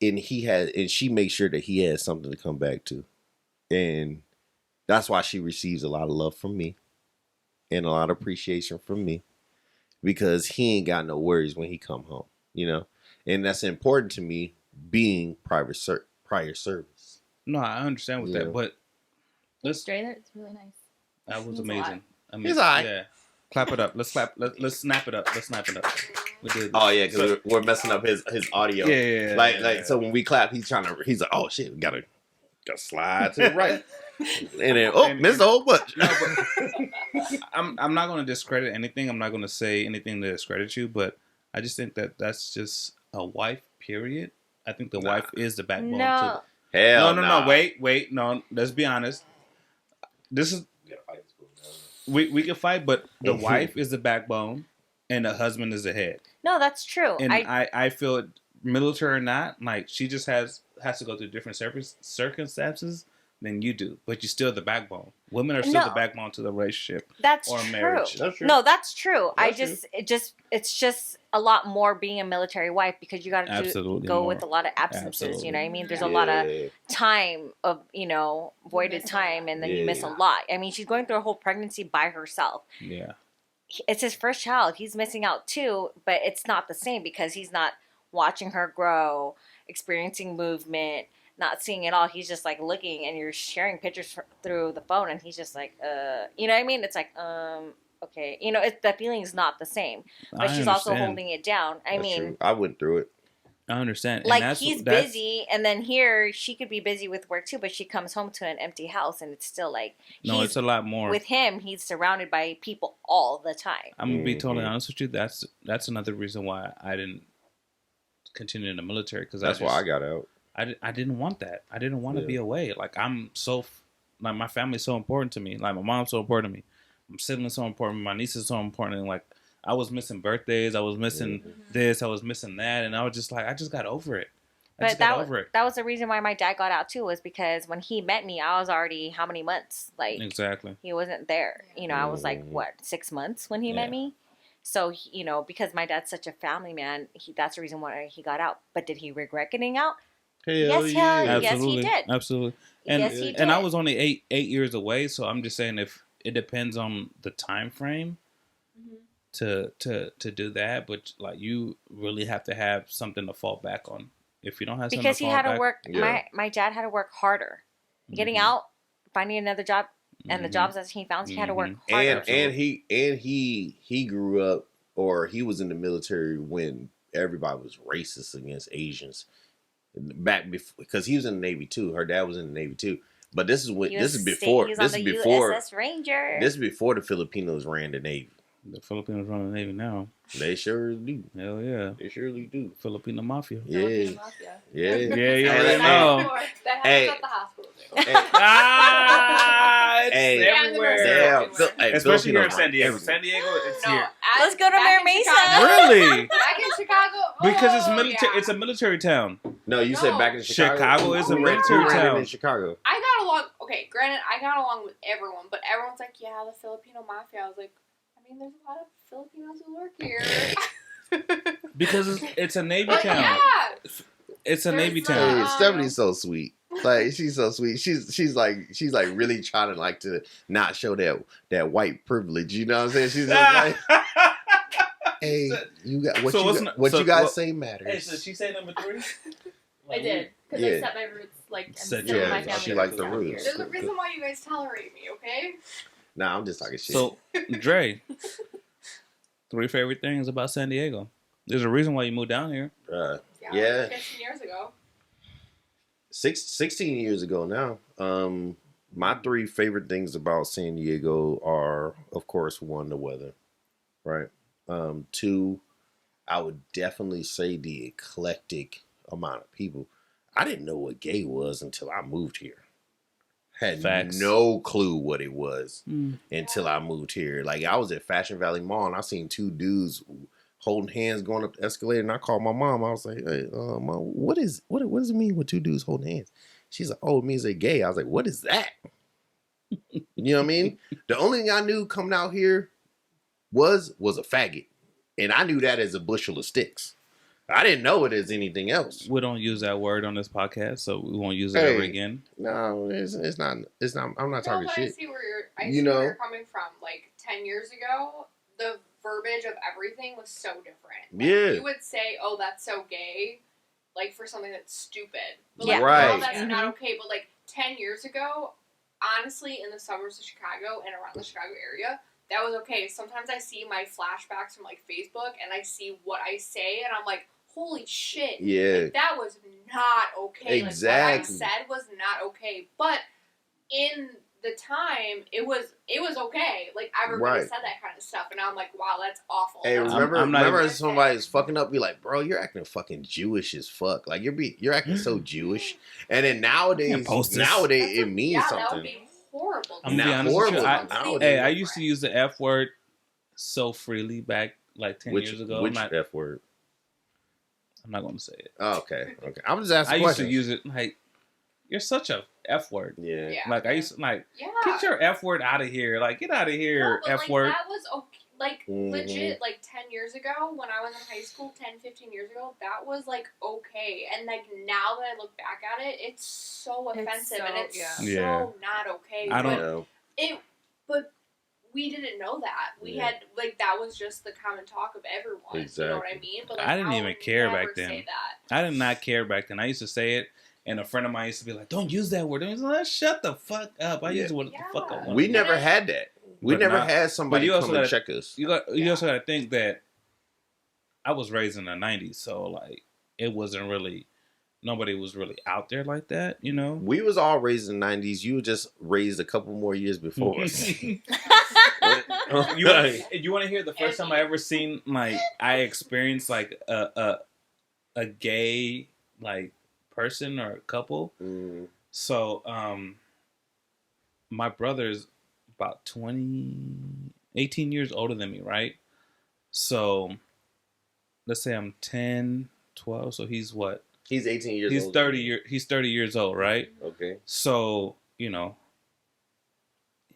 [SPEAKER 2] And she makes sure that he has something to come back to. And that's why she receives a lot of love from me and a lot of appreciation from me, because he ain't got no worries when he come home, and that's important to me, being prior service.
[SPEAKER 1] No, I understand with that, but
[SPEAKER 5] It's it's really nice.
[SPEAKER 1] that was
[SPEAKER 5] Means a lot.
[SPEAKER 1] amazing. I mean,
[SPEAKER 2] It's all right.
[SPEAKER 1] Yeah. Clap it up. Let's clap. Let's snap it up. Let's snap it up. We did.
[SPEAKER 2] Oh yeah, because we're messing up his audio.
[SPEAKER 1] Yeah.
[SPEAKER 2] Like so when we clap, he's like, oh shit, we gotta slide to the right, and then missed a whole bunch.
[SPEAKER 1] No, but I'm not going to discredit anything. I'm not going to say anything to discredit you, but I just think that's just a wife. Period. I think the wife is the backbone.
[SPEAKER 3] No.
[SPEAKER 2] Hell
[SPEAKER 1] No. Wait. No. Let's be honest. This is. We can fight, but the wife is the backbone, and the husband is the head.
[SPEAKER 3] No, that's true.
[SPEAKER 1] And I feel, military or not, like she just has to go through different circumstances than you do, but you're still the backbone. Women are still the backbone to the relationship.
[SPEAKER 3] That's
[SPEAKER 1] or
[SPEAKER 3] true.
[SPEAKER 1] marriage.
[SPEAKER 2] That's true.
[SPEAKER 3] No, that's true.
[SPEAKER 1] That's
[SPEAKER 3] It's just a lot more being a military wife, because you got to
[SPEAKER 1] Absolutely
[SPEAKER 3] go
[SPEAKER 1] more.
[SPEAKER 3] with a lot of absences.
[SPEAKER 1] Absolutely.
[SPEAKER 3] You know what I mean? There's a lot of time of voided time, and then you miss a lot. I mean, she's going through a whole pregnancy by herself.
[SPEAKER 1] Yeah.
[SPEAKER 3] It's his first child. He's missing out too, but it's not the same because he's not watching her grow, experiencing movement, not seeing it all. He's just like looking, and you're sharing pictures through the phone, and he's just like, you know what I mean? It's like, okay, the feeling is not the same, but she's also holding it down. I mean,
[SPEAKER 2] true. I went through it.
[SPEAKER 1] I understand. And
[SPEAKER 3] like he's busy, and then here she could be busy with work too, but she comes home to an empty house, and it's still like
[SPEAKER 1] it's a lot more.
[SPEAKER 3] With him, he's surrounded by people all the time.
[SPEAKER 1] I'm gonna be totally honest with you. That's another reason why I didn't continue in the military, because
[SPEAKER 2] That's why I got out.
[SPEAKER 1] I didn't want that. I didn't want to be away. Like my family's so important to me. Like my mom's so important to me. siblings so important. My niece is so important. And like I was missing birthdays. I was missing this. I was missing that. And I was just like, I just got over it.
[SPEAKER 3] But that was the reason why my dad got out too, was because when he met me, I was already how many months? Like
[SPEAKER 1] exactly.
[SPEAKER 3] He wasn't there. You know, I was like what 6 months when he met me. So you know, because my dad's such a family man, that's the reason why he got out. But did he regret getting out?
[SPEAKER 2] Hell
[SPEAKER 3] Yes, he did.
[SPEAKER 1] Absolutely. And
[SPEAKER 3] yes, he did.
[SPEAKER 1] And I was only eight years away, so I'm just saying if it depends on the time frame to do that, but like you really have to have something to fall back on. If you don't have something
[SPEAKER 3] because
[SPEAKER 1] to
[SPEAKER 3] he
[SPEAKER 1] fall
[SPEAKER 3] had
[SPEAKER 1] back,
[SPEAKER 3] to work. My dad had to work harder, getting out, finding another job, and the jobs that he found, he had to work harder.
[SPEAKER 2] And he grew up, or he was in the military when everybody was racist against Asians. Back before, because he was in the Navy too. Her dad was in the Navy too. But this is before
[SPEAKER 3] USS Ranger.
[SPEAKER 2] This is before the Filipinos ran the Navy.
[SPEAKER 1] The Filipinos run the Navy now.
[SPEAKER 2] They sure do.
[SPEAKER 1] Hell yeah.
[SPEAKER 2] They surely do.
[SPEAKER 1] Filipino mafia.
[SPEAKER 2] Yeah.
[SPEAKER 5] Filipino mafia.
[SPEAKER 2] Yeah.
[SPEAKER 1] Yeah, you already know.
[SPEAKER 4] That
[SPEAKER 2] Hey.
[SPEAKER 4] happens at the hospital too.
[SPEAKER 1] Ah, it's
[SPEAKER 2] Hey.
[SPEAKER 1] everywhere.
[SPEAKER 2] Hey,
[SPEAKER 1] Especially here in
[SPEAKER 2] Filipinos
[SPEAKER 1] San Diego.
[SPEAKER 2] run
[SPEAKER 1] San Diego, it's
[SPEAKER 4] No,
[SPEAKER 1] here.
[SPEAKER 3] Let's go to
[SPEAKER 4] back in
[SPEAKER 3] Mesa.
[SPEAKER 4] Chicago-
[SPEAKER 1] Really?
[SPEAKER 4] Back in Chicago.
[SPEAKER 1] Because it's
[SPEAKER 4] oh,
[SPEAKER 1] military.
[SPEAKER 4] yeah.
[SPEAKER 1] It's a military town.
[SPEAKER 2] No, you said
[SPEAKER 4] No.
[SPEAKER 2] back in Chicago.
[SPEAKER 1] Chicago is a
[SPEAKER 2] Who
[SPEAKER 1] military
[SPEAKER 2] ran it
[SPEAKER 1] town.
[SPEAKER 2] in Chicago.
[SPEAKER 4] I got along. Okay, granted, I got along with everyone, but everyone's like, "Yeah, the Filipino mafia." I was like, I mean, there's a lot of Filipinos who work here.
[SPEAKER 2] Because
[SPEAKER 1] It's a Navy
[SPEAKER 4] But
[SPEAKER 1] town.
[SPEAKER 4] yeah,
[SPEAKER 1] It's a Navy
[SPEAKER 4] There's
[SPEAKER 1] town.
[SPEAKER 2] Hey, Stephanie's so sweet. Like she's so sweet. She's like really trying to like to not show that white privilege. You know what I'm saying? She's just like, hey, you got what
[SPEAKER 1] So
[SPEAKER 2] you
[SPEAKER 1] what's
[SPEAKER 2] got,
[SPEAKER 1] not-
[SPEAKER 2] what
[SPEAKER 1] so
[SPEAKER 2] you guys
[SPEAKER 1] what-
[SPEAKER 2] say matters.
[SPEAKER 1] Hey, so she say number 3?
[SPEAKER 5] I did because
[SPEAKER 2] Yeah.
[SPEAKER 5] I set my roots like and
[SPEAKER 1] Set
[SPEAKER 5] still
[SPEAKER 1] your-
[SPEAKER 5] my
[SPEAKER 1] yeah,
[SPEAKER 5] family
[SPEAKER 2] she liked the
[SPEAKER 5] down
[SPEAKER 2] roots.
[SPEAKER 5] here.
[SPEAKER 4] there's a reason why you guys tolerate me, okay?
[SPEAKER 2] Nah, I'm just talking shit.
[SPEAKER 1] So, Dre, 3 favorite things about San Diego. There's a reason why you moved down here.
[SPEAKER 2] Yeah.
[SPEAKER 4] 15 years ago.
[SPEAKER 2] 16 years ago now. My 3 favorite things about San Diego are, of course, 1, the weather, right? 2, I would definitely say the eclectic amount of people. I didn't know what gay was until I moved here. Had
[SPEAKER 1] Facts.
[SPEAKER 2] no clue what it was until I moved here. Like I was at Fashion Valley Mall and I seen 2 dudes holding hands going up the escalator, and I called my mom. I was like, "Hey, Mom, what does it mean when 2 dudes holding hands?" She's like, "Oh, it means they're gay." I was like, "What is that?" You know what I mean? The only thing I knew coming out here was a faggot, and I knew that as a bushel of sticks. I didn't know it as anything else.
[SPEAKER 1] We don't use that word on this podcast, so we won't use it ever again.
[SPEAKER 2] No, it's not. I'm not talking
[SPEAKER 4] but
[SPEAKER 2] shit.
[SPEAKER 4] I see where
[SPEAKER 2] You know?
[SPEAKER 4] where you're coming from. Like 10 years ago, the verbiage of everything was so different. Like,
[SPEAKER 2] Yeah.
[SPEAKER 4] you would say, "Oh, that's so gay," like for something that's stupid. But
[SPEAKER 3] Yeah.
[SPEAKER 4] like,
[SPEAKER 2] Right.
[SPEAKER 4] "Oh, that's not okay." But like 10 years ago, honestly, in the suburbs of Chicago and around the Chicago area, that was okay. Sometimes I see my flashbacks from like Facebook, and I see what I say, and I'm like, "Holy shit!"
[SPEAKER 2] Yeah.
[SPEAKER 4] Like, that was not okay.
[SPEAKER 2] Exactly.
[SPEAKER 4] Like, what I said was not okay. But in the time, it was okay. Like everybody
[SPEAKER 2] Right.
[SPEAKER 4] said that kind of stuff, and now I'm like, wow, that's awful.
[SPEAKER 2] Hey,
[SPEAKER 4] That's
[SPEAKER 2] remember
[SPEAKER 1] I'm not
[SPEAKER 2] if
[SPEAKER 1] even-
[SPEAKER 2] somebody's fucking up, be like, "Bro, you're acting fucking Jewish as fuck. Like you're acting so Jewish." And then nowadays,
[SPEAKER 1] Can't post this.
[SPEAKER 2] it means
[SPEAKER 4] yeah, that would
[SPEAKER 2] something.
[SPEAKER 4] be horrible.
[SPEAKER 1] I'm gonna be
[SPEAKER 2] Not
[SPEAKER 1] honest with you.
[SPEAKER 2] horrible,
[SPEAKER 1] I,
[SPEAKER 2] nowadays.
[SPEAKER 1] I used to use the F word so freely back like 10 years ago.
[SPEAKER 2] Which
[SPEAKER 1] I'm
[SPEAKER 2] F word?
[SPEAKER 1] not going to say it.
[SPEAKER 2] Oh, okay. I'm just asking
[SPEAKER 1] I used
[SPEAKER 2] questions.
[SPEAKER 1] to use it like, you're such a F word.
[SPEAKER 2] Yeah.
[SPEAKER 4] Yeah.
[SPEAKER 1] Like I used to like,
[SPEAKER 4] Yeah.
[SPEAKER 1] get your F word out of here. Like get out of here,
[SPEAKER 4] No, but,
[SPEAKER 1] F
[SPEAKER 4] like,
[SPEAKER 1] word.
[SPEAKER 4] That was okay. Like,
[SPEAKER 2] Mhm.
[SPEAKER 4] legit, like, 10 years ago, when I was in high school, 10, 15 years ago, that was, like, okay. And, like, now that I look back at it, it's so
[SPEAKER 5] It's
[SPEAKER 4] offensive,
[SPEAKER 5] so-
[SPEAKER 4] and it's
[SPEAKER 5] yeah.
[SPEAKER 4] so
[SPEAKER 1] Yeah.
[SPEAKER 4] not okay.
[SPEAKER 1] I
[SPEAKER 4] But
[SPEAKER 1] don't-
[SPEAKER 4] but we didn't know that. We
[SPEAKER 2] Yeah.
[SPEAKER 4] had, like, that was just the common talk of everyone. You know what I
[SPEAKER 2] Exactly.
[SPEAKER 4] mean? But, like,
[SPEAKER 1] I didn't
[SPEAKER 4] now
[SPEAKER 1] even
[SPEAKER 4] we
[SPEAKER 1] care
[SPEAKER 4] never
[SPEAKER 1] back then.
[SPEAKER 4] Say that.
[SPEAKER 1] I did not care back then. I used to say it, and a friend of mine used to be like, "Don't use that word." I was like, "Shut the fuck up." I
[SPEAKER 2] Yeah.
[SPEAKER 1] use what the fuck I
[SPEAKER 4] Yeah.
[SPEAKER 1] want.
[SPEAKER 2] We never had that. We
[SPEAKER 1] But
[SPEAKER 2] never
[SPEAKER 1] not-
[SPEAKER 2] had somebody
[SPEAKER 1] you also
[SPEAKER 2] come and
[SPEAKER 1] gotta-
[SPEAKER 2] check us.
[SPEAKER 1] You
[SPEAKER 4] Yeah.
[SPEAKER 1] also got to think that I was raised in the '90s, so like it wasn't really nobody was really out there like that, you know.
[SPEAKER 2] We was all raised in the 90s. You were just raised a couple more years before us.
[SPEAKER 1] you want to hear the first time I ever seen like I experienced like a gay like person or couple.
[SPEAKER 2] Mm.
[SPEAKER 1] So my brother's about 20 18 years older than me, right? So let's say I'm 10, 12. So he's what?
[SPEAKER 2] He's 18 years
[SPEAKER 1] He's
[SPEAKER 2] old.
[SPEAKER 1] 30 he's 30 years old, right?
[SPEAKER 2] Okay.
[SPEAKER 1] So, you know,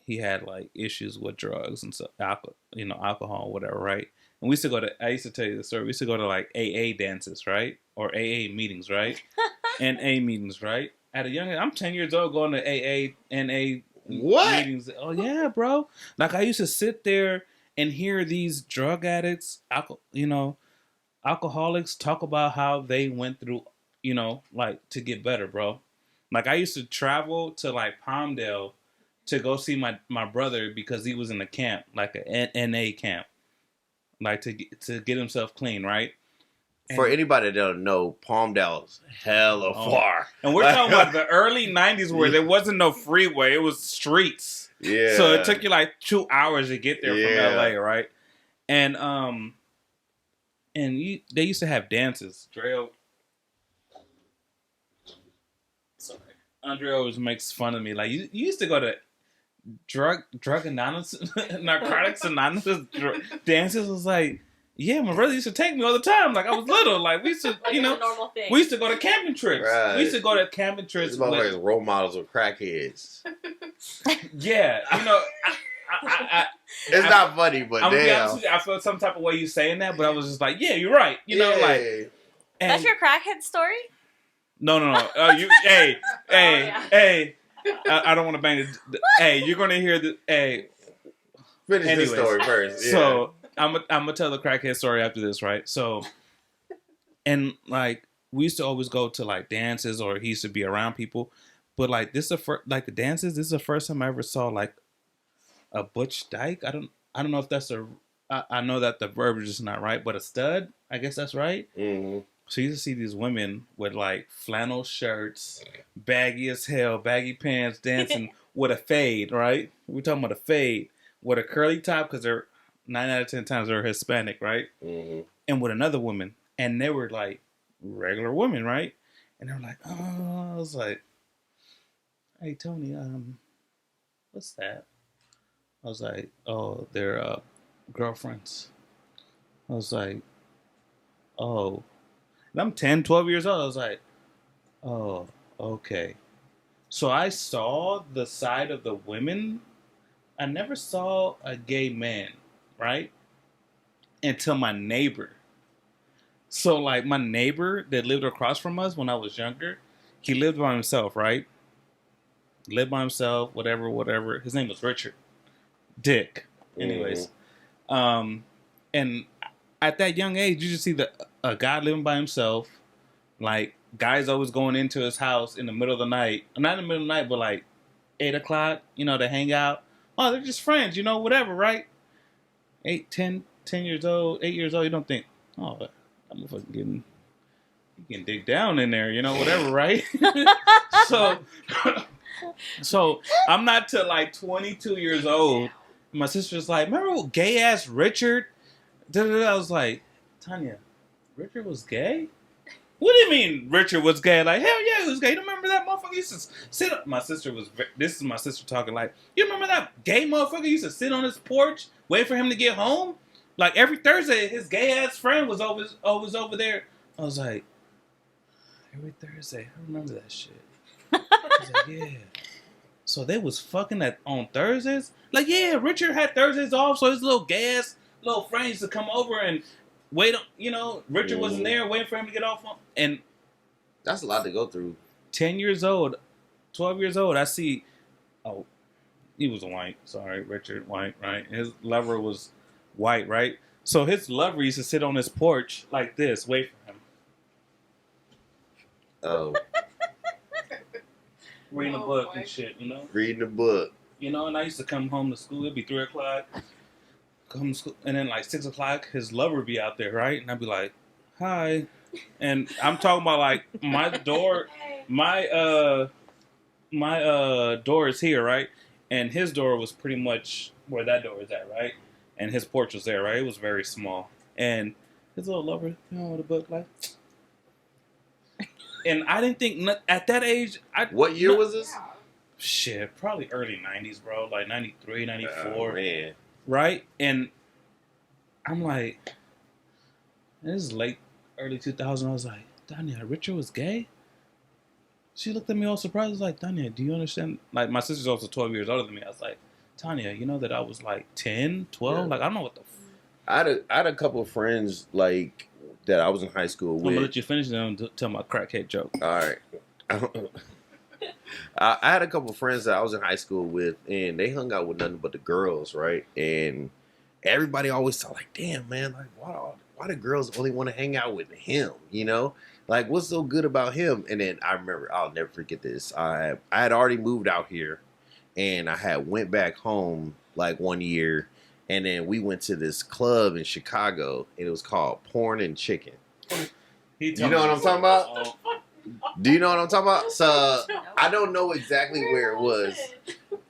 [SPEAKER 1] he had like issues with drugs and stuff, alcohol, whatever, right? And we used to go to, I used to tell you the story. We used to go to like AA dances, right? Or AA meetings, right? NA meetings, right? At a young age, I'm 10 years old going to AA, NA
[SPEAKER 2] What?
[SPEAKER 1] meetings. Oh yeah, bro. Like I used to sit there and hear these drug addicts, alcoholics talk about how they went through, like to get better, bro. Like I used to travel to like Palmdale to go see my brother because he was in a camp, like a NA camp, like to get himself clean, right?
[SPEAKER 2] For anybody that don't know, Palmdale's hella far.
[SPEAKER 1] And we're talking about the early 90s where there wasn't no freeway. It was streets.
[SPEAKER 2] Yeah.
[SPEAKER 1] So it took you like 2 hours to get there from LA, right? And they used to have dances. Andre always makes fun of me. Like you used to go to drug anonymous, narcotics anonymous dances. Was like, yeah, my brother used to take me all the time. Like I was little. Like we used to,
[SPEAKER 5] Like it's a normal thing.
[SPEAKER 1] we used to go to camping trips.
[SPEAKER 2] Right.
[SPEAKER 1] We used to go to camping trips.
[SPEAKER 2] These motherfuckers role models with crackheads.
[SPEAKER 1] Yeah,
[SPEAKER 2] It's not funny, but
[SPEAKER 1] I'm gonna be
[SPEAKER 2] damn.
[SPEAKER 1] honest with you, I felt some type of way you saying that, but I was just like, yeah, you're right. And
[SPEAKER 3] That's your crackhead story?
[SPEAKER 1] No. Hey.
[SPEAKER 5] Yeah.
[SPEAKER 1] I don't want to bang it. Hey, you're gonna hear the. Hey,
[SPEAKER 2] Finish
[SPEAKER 1] anyways,
[SPEAKER 2] this story first. Yeah.
[SPEAKER 1] So I'm gonna tell the crackhead story after this, right? So, and like we used to always go to like dances, or he used to be around people, but like this is the dances. This is the first time I ever saw like a butch dyke. I don't know if that's I know that the verbiage is not right, but a stud. I guess that's right.
[SPEAKER 2] Mm-hmm.
[SPEAKER 1] So you used to see these women with like flannel shirts, baggy as hell, baggy pants, dancing with a fade, right? We're talking about a fade with a curly top because they're 9 out of 10 times they're Hispanic, right?
[SPEAKER 2] Mm-hmm.
[SPEAKER 1] And with another woman, and they were like regular women, right? And they were like, oh, I was like, hey Tony, what's that? I was like, oh, they're girlfriends. I was like, oh. And I'm 10, 12 years old. I was like, oh, okay. So I saw the side of the women. I never saw a gay man, right? Until my neighbor. So, like, my neighbor that lived across from us when I was younger, he lived by himself, right? Lived by himself, whatever. His name was Richard. Dick. Anyways. And at that young age, you just see a guy living by himself. Like, guys always going into his house in the middle of the night. Not in the middle of the night, but like 8 o'clock, to hang out. Oh, they're just friends, whatever, right? 10 years old, 8 years old, you don't think, oh, that motherfucker you can dig down in there, whatever, right? So I'm not till like 22 years old. My sister's like, remember gay ass Richard? I was like, Tanya, Richard was gay? What do you mean Richard was gay? Like, hell yeah, he was gay. You remember that motherfucker used to sit up? This is my sister talking like, you remember that gay motherfucker used to sit on his porch, wait for him to get home? Like every Thursday, his gay ass friend was always over there. I was like, every Thursday, I remember that shit. I was like, yeah. So they was fucking on Thursdays? Like, yeah, Richard had Thursdays off, so his little gay ass little friends used to come over and wait on, Richard wasn't there waiting for him to get off. And
[SPEAKER 2] that's a lot to go through.
[SPEAKER 1] 10 years old, 12 years old, I see, oh, he was white. Sorry, Richard, white, right? His lover was white, right? So his lover used to sit on his porch like this, wait for him.
[SPEAKER 2] Oh.
[SPEAKER 1] Reading a book and shit,
[SPEAKER 2] Reading a book.
[SPEAKER 1] And I used to come home to school, it'd be 3 o'clock. Come to school, and then like 6 o'clock, his lover would be out there, right? And I'd be like, hi. And I'm talking about like my door, my door is here, right? And his door was pretty much where that door is at, right? And his porch was there, right? It was very small. And his little lover, with a book, like. And I didn't think at that age.
[SPEAKER 2] What year was this?
[SPEAKER 1] Shit, probably early 90s, bro. Like 93, 94.
[SPEAKER 2] Oh, man.
[SPEAKER 1] right? And I'm like, this is late, early 2000. I was like, Danya, Richard was gay? She looked at me all surprised. I was like, Tanya, do you understand? Like, my sister's also 12 years older than me. I was like, Tanya, you know that I was like 10, 12?
[SPEAKER 2] Yeah.
[SPEAKER 1] Like, I don't know what the
[SPEAKER 2] I had a couple of friends like that I was in high school
[SPEAKER 1] I'm
[SPEAKER 2] with.
[SPEAKER 1] going to let you finish and then tell my crackhead joke.
[SPEAKER 2] All right. I had a couple of friends that I was in high school with, and they hung out with nothing but the girls, right? And everybody always thought, like, damn, man, like, why do girls only want to hang out with him, you know? Like, what's so good about him? And then I remember, I'll never forget this. I had already moved out here, and I had went back home, like, one year, and then we went to this club in Chicago, and it was called Porn and Chicken. You know what I'm talking about? Do you know what I'm talking about? So I don't know exactly where it was.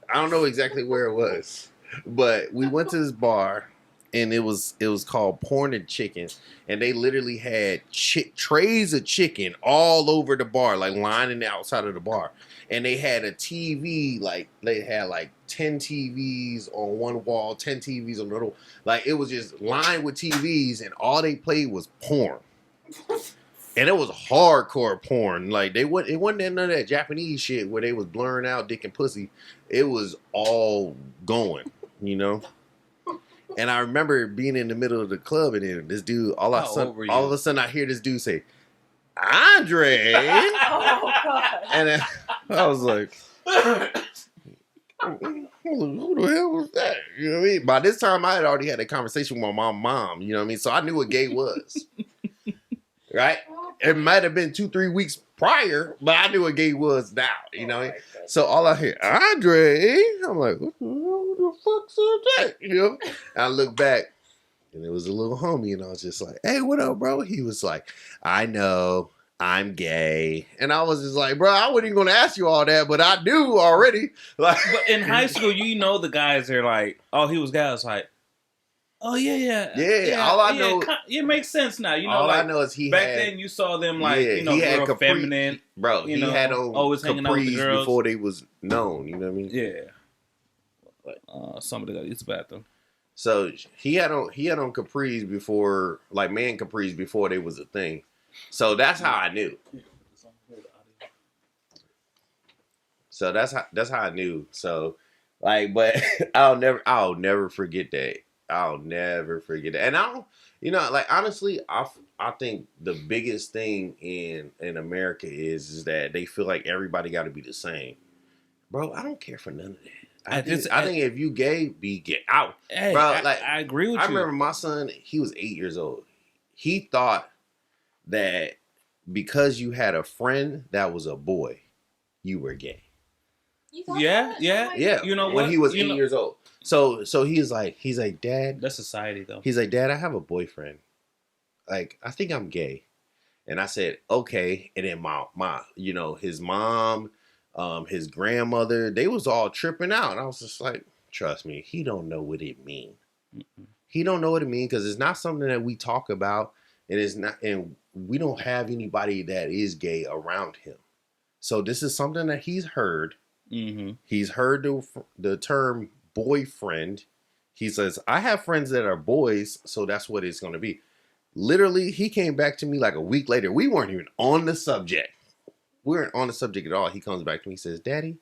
[SPEAKER 2] I don't know exactly where it was, but we went to this bar, and it was called Porn and Chicken, and they literally had trays of chicken all over the bar, like lining the outside of the bar, and they had a TV, like they had like 10 TVs on one wall, 10 TVs on the other, like it was just lined with TVs, and all they played was porn. And it was hardcore porn. Like it wasn't none of that Japanese shit where they was blurring out dick and pussy. It was all going, you know. And I remember being in the middle of the club, and then this dude, all of a sudden, I hear this dude say, "Andre,"
[SPEAKER 5] Oh god.
[SPEAKER 2] and then I was like, "Who the hell was that?" You know what I mean? By this time, I had already had a conversation with my mom. You know what I mean? So I knew what gay was. Right? It might have been 2-3 weeks prior, but I knew what gay was now. You know what I mean? So all I hear, Andre, I'm like, what the fuck is that? You know? And I look back, and it was a little homie, and I was just like, hey, what up, bro? He was like, I know, I'm gay. And I was just like, bro, I wasn't even going to ask you all that, but I knew already. Like,
[SPEAKER 1] But in high school, you know the guys are like, oh, he was gay. I was like, oh, yeah.
[SPEAKER 2] All I know,
[SPEAKER 1] it makes sense now. You know,
[SPEAKER 2] all
[SPEAKER 1] like,
[SPEAKER 2] I know is he
[SPEAKER 1] back
[SPEAKER 2] had,
[SPEAKER 1] then you saw them like, you know,
[SPEAKER 2] he had
[SPEAKER 1] real feminine.
[SPEAKER 2] Bro,
[SPEAKER 1] you
[SPEAKER 2] he
[SPEAKER 1] know,
[SPEAKER 2] had on
[SPEAKER 1] always hanging out with the
[SPEAKER 2] capris
[SPEAKER 1] girls
[SPEAKER 2] before they was known. You know what I mean?
[SPEAKER 1] Yeah. Somebody got to use the bathroom.
[SPEAKER 2] So he had on capris before, like man capris before they was a thing. So that's how I knew. So that's how I knew. So like, but I'll never forget that. I'll never forget that. And I don't, you know, like honestly, I think the biggest thing in America is that they feel like everybody got to be the same. Bro, I don't care for none of that. I think if you gay, be gay. Out.
[SPEAKER 1] Hey,
[SPEAKER 2] bro,
[SPEAKER 1] I agree with you.
[SPEAKER 2] I remember my son, he was 8 years old. He thought that because you had a friend that was a boy, you were gay.
[SPEAKER 4] You thought
[SPEAKER 1] Yeah,
[SPEAKER 4] that?
[SPEAKER 1] yeah.
[SPEAKER 4] Oh my
[SPEAKER 2] Yeah.
[SPEAKER 4] God.
[SPEAKER 1] You know
[SPEAKER 2] when
[SPEAKER 1] what?
[SPEAKER 2] he was
[SPEAKER 1] You
[SPEAKER 2] 8
[SPEAKER 1] know-
[SPEAKER 2] years old. So he's like, Dad.
[SPEAKER 1] That's society, though.
[SPEAKER 2] He's like, Dad, I have a boyfriend. Like, I think I'm gay. And I said, okay. And then my you know, his mom, his grandmother, they was all tripping out. And I was just like, trust me, he don't know what it mean.
[SPEAKER 1] Mm-mm.
[SPEAKER 2] He don't know what it mean because it's not something that we talk about. And it's not, and we don't have anybody that is gay around him. So this is something that he's heard.
[SPEAKER 1] Mm-hmm.
[SPEAKER 2] He's heard the term boyfriend. He says, I have friends that are boys, so that's what it's going to be. Literally, he came back to me like a week later. We weren't even on the subject. We weren't on the subject at all. He comes back to me and says, Daddy,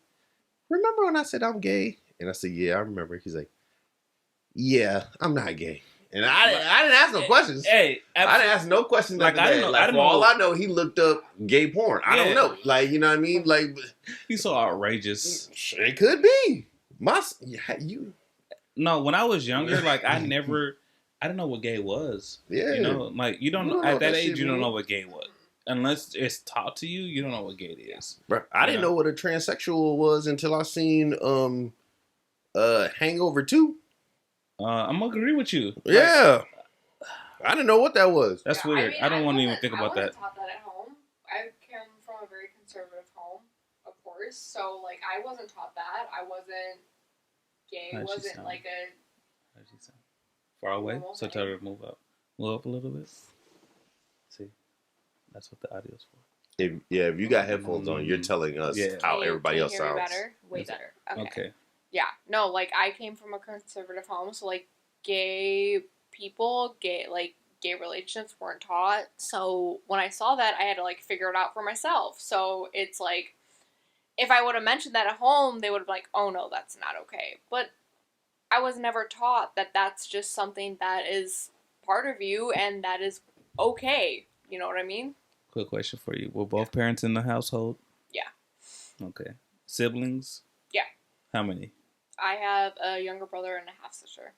[SPEAKER 2] remember when I said I'm gay? And I said, yeah, I remember. He's like, yeah, I'm not gay. And I didn't ask no questions.
[SPEAKER 1] Hey,
[SPEAKER 2] I didn't ask no questions.
[SPEAKER 1] Like, I didn't know.
[SPEAKER 2] Like,
[SPEAKER 1] I didn't
[SPEAKER 2] for all
[SPEAKER 1] know.
[SPEAKER 2] I know, he looked up gay porn. I don't
[SPEAKER 1] Yeah.
[SPEAKER 2] know. Like, you know what I mean? Like,
[SPEAKER 1] he's so outrageous.
[SPEAKER 2] it could be. You.
[SPEAKER 1] No, when I was younger, like I didn't know what gay was.
[SPEAKER 2] Yeah.
[SPEAKER 1] You know, like you don't
[SPEAKER 2] You don't know
[SPEAKER 1] at
[SPEAKER 2] what
[SPEAKER 1] that
[SPEAKER 2] that
[SPEAKER 1] age
[SPEAKER 2] shit
[SPEAKER 1] you don't
[SPEAKER 2] mean.
[SPEAKER 1] know what gay was. Unless it's taught to you, you don't know what gay is.
[SPEAKER 2] Bro, I didn't
[SPEAKER 1] Yeah.
[SPEAKER 2] know what a transsexual was until I seen Hangover 2.
[SPEAKER 1] I'm gonna agree with you. Like,
[SPEAKER 2] Yeah. I didn't know what that was.
[SPEAKER 1] that's
[SPEAKER 4] Yeah,
[SPEAKER 1] weird. I don't want to even
[SPEAKER 4] wasn't-
[SPEAKER 1] think about
[SPEAKER 4] I
[SPEAKER 1] that.
[SPEAKER 4] wasn't taught that at home. I came from a very conservative home, of course. So like I wasn't taught that. I wasn't gay.
[SPEAKER 1] How'd she
[SPEAKER 4] Wasn't
[SPEAKER 1] sound?
[SPEAKER 4] like a
[SPEAKER 1] How'd you sound? Far away,
[SPEAKER 4] Normal
[SPEAKER 1] so tell her to move up a little bit. See, that's what the audio's for.
[SPEAKER 2] If you got headphones on, you're telling us
[SPEAKER 1] Yeah.
[SPEAKER 2] how
[SPEAKER 4] Can you-
[SPEAKER 2] everybody
[SPEAKER 4] can you
[SPEAKER 2] else
[SPEAKER 4] hear me
[SPEAKER 2] sounds.
[SPEAKER 4] better?
[SPEAKER 5] Way better.
[SPEAKER 1] Okay.
[SPEAKER 4] Yeah, no, like, I came from a conservative home, so, like, gay relationships weren't taught. So when I saw that, I had to, like, figure it out for myself. So it's like, if I would have mentioned that at home, they would have been like, oh no, that's not okay. But I was never taught that that's just something that is part of you and that is okay. You know what I mean?
[SPEAKER 1] Quick question for you: were both parents in the household?
[SPEAKER 4] Yeah.
[SPEAKER 1] Okay. Siblings?
[SPEAKER 4] Yeah.
[SPEAKER 1] How many?
[SPEAKER 4] I have a younger brother and a half sister.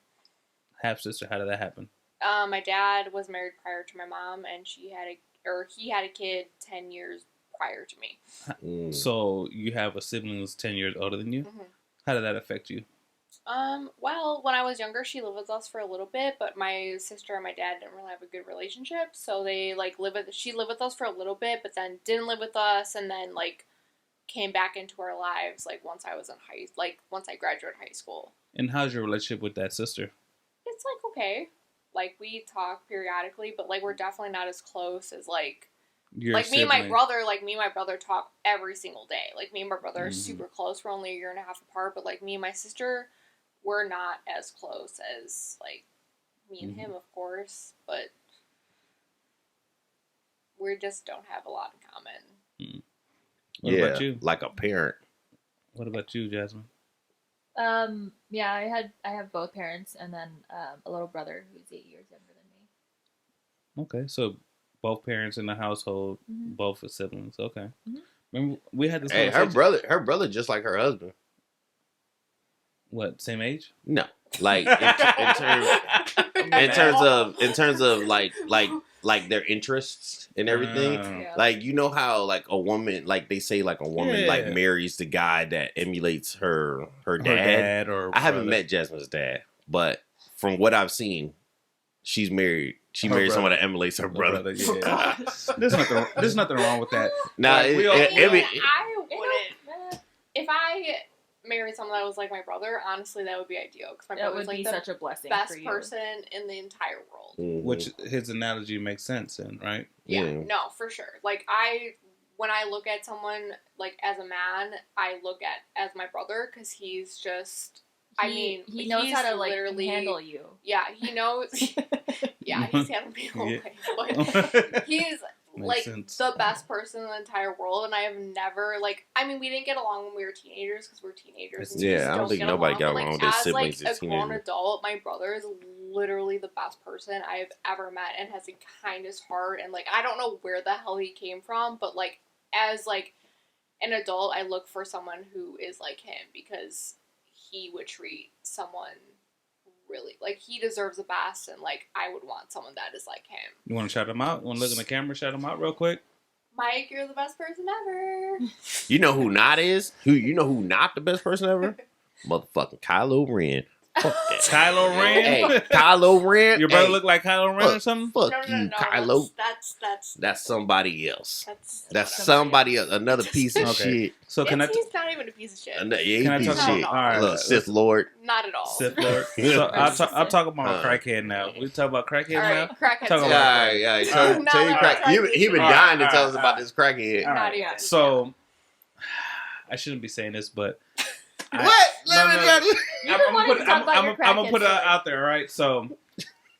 [SPEAKER 1] Half sister. How did that happen?
[SPEAKER 4] My dad was married prior to my mom, and he had a kid 10 years prior to me.
[SPEAKER 1] So you have a sibling who's 10 years older than you?
[SPEAKER 4] Mm-hmm.
[SPEAKER 1] How did that affect you?
[SPEAKER 4] Well, when I was younger, she lived with us for a little bit, but my sister and my dad didn't really have a good relationship, so they, like, she lived with us for a little bit, but then didn't live with us, and then, like, came back into our lives, like, once I graduated high school.
[SPEAKER 1] And how's your relationship with that sister?
[SPEAKER 4] It's, like, okay. Like, we talk periodically, but, like, we're definitely not as close as, like,
[SPEAKER 1] Your
[SPEAKER 4] like,
[SPEAKER 1] sibling.
[SPEAKER 4] me and my brother talk every single day. Like, me and my brother are super close. We're only a year and a half apart, but, like, me and my sister, we're not as close as, like, me and him, of course, but we just don't have a lot in common.
[SPEAKER 1] What about you?
[SPEAKER 2] Like a parent.
[SPEAKER 1] What about you, Jazmine?
[SPEAKER 5] Yeah, I have both parents and then a little brother who's 8 years younger than me.
[SPEAKER 1] Okay, so both parents in the household, both are siblings. Okay. Remember we had this
[SPEAKER 2] Hey,
[SPEAKER 1] conversation.
[SPEAKER 2] her brother just like her husband.
[SPEAKER 1] What, same age?
[SPEAKER 2] No, like in terms of like their interests and everything.
[SPEAKER 5] Yeah.
[SPEAKER 2] Like, you know how, like, a woman, like, they say, like, a woman like
[SPEAKER 1] Yeah.
[SPEAKER 2] marries the guy that emulates her
[SPEAKER 1] Her
[SPEAKER 2] dad.
[SPEAKER 1] dad or
[SPEAKER 2] I haven't
[SPEAKER 1] brother.
[SPEAKER 2] met Jasmine's dad, but from what I've seen, she's married. She
[SPEAKER 1] Her
[SPEAKER 2] married someone
[SPEAKER 1] brother.
[SPEAKER 2] that emulates her brother.
[SPEAKER 1] Yeah. There's nothing wrong with that.
[SPEAKER 2] Nah,
[SPEAKER 1] Like, we all-
[SPEAKER 4] I wouldn't. If I married someone that was like my brother, honestly, that would be ideal. Because my
[SPEAKER 5] That
[SPEAKER 4] brother's,
[SPEAKER 5] would
[SPEAKER 4] like,
[SPEAKER 5] be
[SPEAKER 4] the
[SPEAKER 5] such a blessing
[SPEAKER 4] best
[SPEAKER 5] for you.
[SPEAKER 4] person in the entire world.
[SPEAKER 2] Mhm.
[SPEAKER 1] Which his analogy makes sense in, right?
[SPEAKER 4] Yeah,
[SPEAKER 2] Yeah.
[SPEAKER 4] no, for sure. Like, when I look at someone, like, as a man, I look at as my brother, because he's just,
[SPEAKER 5] He knows
[SPEAKER 4] he's
[SPEAKER 5] how to, like,
[SPEAKER 4] literally
[SPEAKER 5] handle you.
[SPEAKER 4] Yeah, he knows. Yeah, he's handled me all
[SPEAKER 1] Yeah.
[SPEAKER 4] way. But he's,
[SPEAKER 1] Makes
[SPEAKER 4] like,
[SPEAKER 1] sense.
[SPEAKER 4] the best person in the entire world, and I have never, like, I mean, we didn't get along when we were teenagers, because we're teenagers. And we
[SPEAKER 2] Yeah,
[SPEAKER 4] just
[SPEAKER 2] I don't think
[SPEAKER 4] get
[SPEAKER 2] nobody got
[SPEAKER 4] but,
[SPEAKER 2] along
[SPEAKER 4] like,
[SPEAKER 2] with their
[SPEAKER 4] as,
[SPEAKER 2] siblings
[SPEAKER 4] like,
[SPEAKER 2] as
[SPEAKER 4] a grown
[SPEAKER 2] teenagers.
[SPEAKER 4] adult, my brother is literally the best person I have ever met, and has the kindest heart, and, like, I don't know where the hell he came from, but, like, as, like, an adult, I look for someone who is like him, because he would treat someone really, like, he deserves the best, and, like, I would want someone that is like him.
[SPEAKER 1] You want to shout him out? You want to look in the camera, shout him out real quick?
[SPEAKER 4] Mike, you're the best person ever.
[SPEAKER 2] You know who not is? You know who not the best person ever? Motherfucking Kylo Ren. Fuck that.
[SPEAKER 1] Kylo Ren?
[SPEAKER 2] Hey, Kylo Ren.
[SPEAKER 1] Your brother
[SPEAKER 2] hey,
[SPEAKER 1] look like Kylo Ren or something?
[SPEAKER 2] Fuck
[SPEAKER 4] No,
[SPEAKER 2] you, Kylo.
[SPEAKER 4] That's
[SPEAKER 2] somebody else. That's
[SPEAKER 4] somebody
[SPEAKER 2] somebody else. Another piece of
[SPEAKER 1] Okay.
[SPEAKER 2] shit.
[SPEAKER 1] So can I?
[SPEAKER 4] He's not even a piece of shit.
[SPEAKER 2] Yeah, he
[SPEAKER 1] Can I
[SPEAKER 2] piece of
[SPEAKER 1] talk
[SPEAKER 2] shit.
[SPEAKER 4] about-
[SPEAKER 1] All right,
[SPEAKER 2] Look, Sith Lord.
[SPEAKER 4] Not at all.
[SPEAKER 1] Sith Lord. So I'll talk about my crackhead now. We talk about crackhead
[SPEAKER 4] All
[SPEAKER 1] now.
[SPEAKER 4] right, crackhead.
[SPEAKER 1] Talk
[SPEAKER 4] Stuff.
[SPEAKER 1] about-
[SPEAKER 2] Yeah.
[SPEAKER 1] Alright.
[SPEAKER 2] Tell you
[SPEAKER 4] Not
[SPEAKER 2] crack.
[SPEAKER 4] like
[SPEAKER 2] He been
[SPEAKER 1] Alright,
[SPEAKER 2] dying to tell
[SPEAKER 1] alright,
[SPEAKER 2] us about this crackhead.
[SPEAKER 1] All
[SPEAKER 4] Not
[SPEAKER 1] right.
[SPEAKER 4] even.
[SPEAKER 1] So I shouldn't be saying this, but
[SPEAKER 2] What?
[SPEAKER 1] No, no.
[SPEAKER 5] You've been wanting to talk about your
[SPEAKER 1] I'm gonna
[SPEAKER 5] crackhead
[SPEAKER 1] put it
[SPEAKER 5] story.
[SPEAKER 1] out there, right? So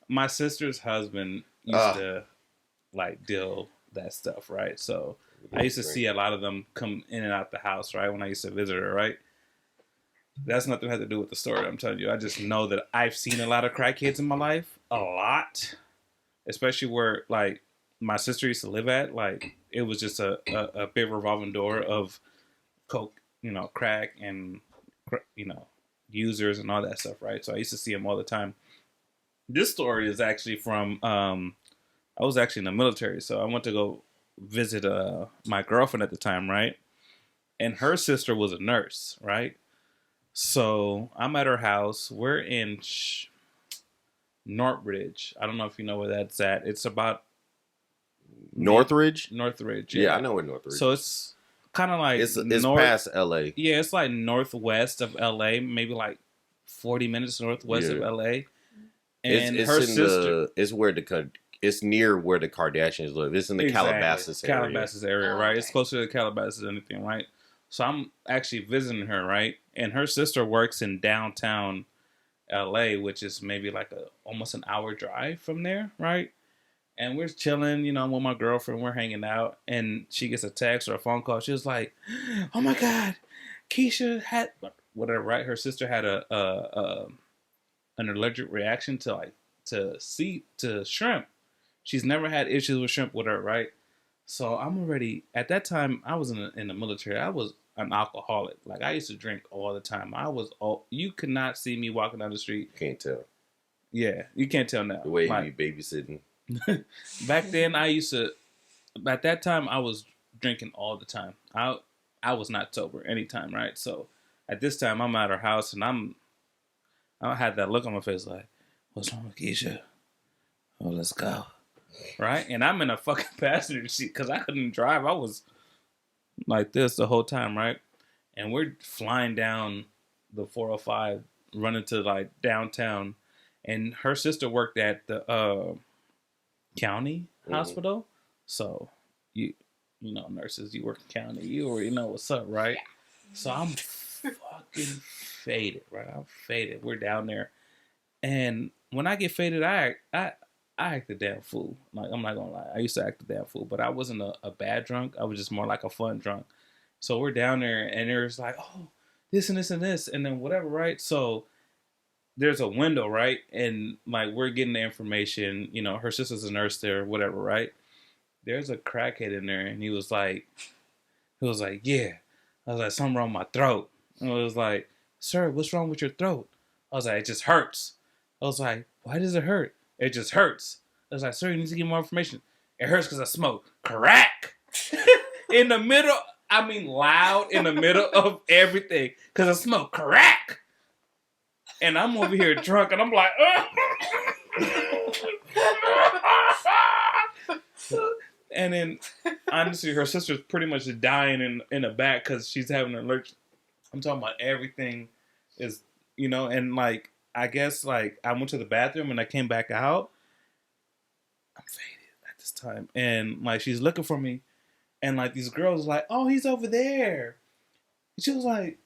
[SPEAKER 1] my sister's husband used to like deal that stuff, right? So I used to see a lot of them come in and out the house, right? When I used to visit her, right? That's nothing had to do with the story I'm telling you. I just know that I've seen a lot of crackheads in my life, a lot, especially where like my sister used to live at. Like it was just a big revolving door of coke, crack and users and all that stuff, right? So I used to see them all the time. This story is actually from I was actually in the military, so I went to go visit my girlfriend at the time, right? And her sister was a nurse, right? So I'm at her house. We're in Northridge. I don't know if you know where that's at. It's about
[SPEAKER 2] Northridge?
[SPEAKER 1] Northridge.
[SPEAKER 2] Yeah, I know where Northridge.
[SPEAKER 1] So it's kind of like
[SPEAKER 2] it's past LA.
[SPEAKER 1] Yeah, it's like northwest of LA, maybe like 40 minutes northwest of LA. And
[SPEAKER 2] it's
[SPEAKER 1] her
[SPEAKER 2] in
[SPEAKER 1] sister,
[SPEAKER 2] it's near where the Kardashians live. It's in the Calabasas area.
[SPEAKER 1] Calabasas area,
[SPEAKER 4] Oh,
[SPEAKER 1] right?
[SPEAKER 4] okay.
[SPEAKER 1] It's closer to Calabasas than anything, right? So I'm actually visiting her, right? and her sister works in downtown LA, which is maybe like almost an hour drive from there, right? And we're chilling, with my girlfriend. We're hanging out, and she gets a text or a phone call. She was like, "Oh my God, Keisha had whatever, right? Her sister had an allergic reaction to shrimp. She's never had issues with shrimp with her, right? So I'm already at that time. I was in the military. I was an alcoholic. Like I used to drink all the time. You could not see me walking down the street.
[SPEAKER 2] Can't tell.
[SPEAKER 1] Yeah, you can't tell now.
[SPEAKER 2] The way you be babysitting.
[SPEAKER 1] Back then, at that time, I was drinking all the time. I was not sober anytime, right? So at this time, I'm at her house, and I had that look on my face like, what's wrong with Keisha? Oh, let's go. Right? And I'm in a fucking passenger seat because I couldn't drive. I was like this the whole time, right? And we're flying down the 405, running to like downtown. And her sister worked at the county hospital. So, you know, nurses, you work in county, you already know what's up, right?
[SPEAKER 4] Yeah.
[SPEAKER 1] So I'm fucking faded, right? I'm faded. We're down there. And when I get faded, I act a damn fool. Like, I'm not gonna lie. I used to act a damn fool, but I wasn't a bad drunk. I was just more like a fun drunk. So we're down there, and there's like, oh, this and this and this, and then whatever, right? So there's a window, right? And like we're getting the information. You know, her sister's a nurse there, whatever, right? There's a crackhead in there, and he was like, yeah. I was like, something wrong with my throat. And I was like, sir, what's wrong with your throat? I was like, it just hurts. I was like, why does it hurt? It just hurts. I was like, sir, you need to give more information. It hurts because I smoke crack. In the middle, I mean loud in the middle of everything. Because I smoke crack. And I'm over here drunk and I'm like, and then honestly, her sister's pretty much dying in the back because she's having an allergic. I'm talking about everything is, and like, I guess like I went to the bathroom and I came back out. I'm faded at this time. And like she's looking for me. And like these girls like, oh, he's over there. And she was like,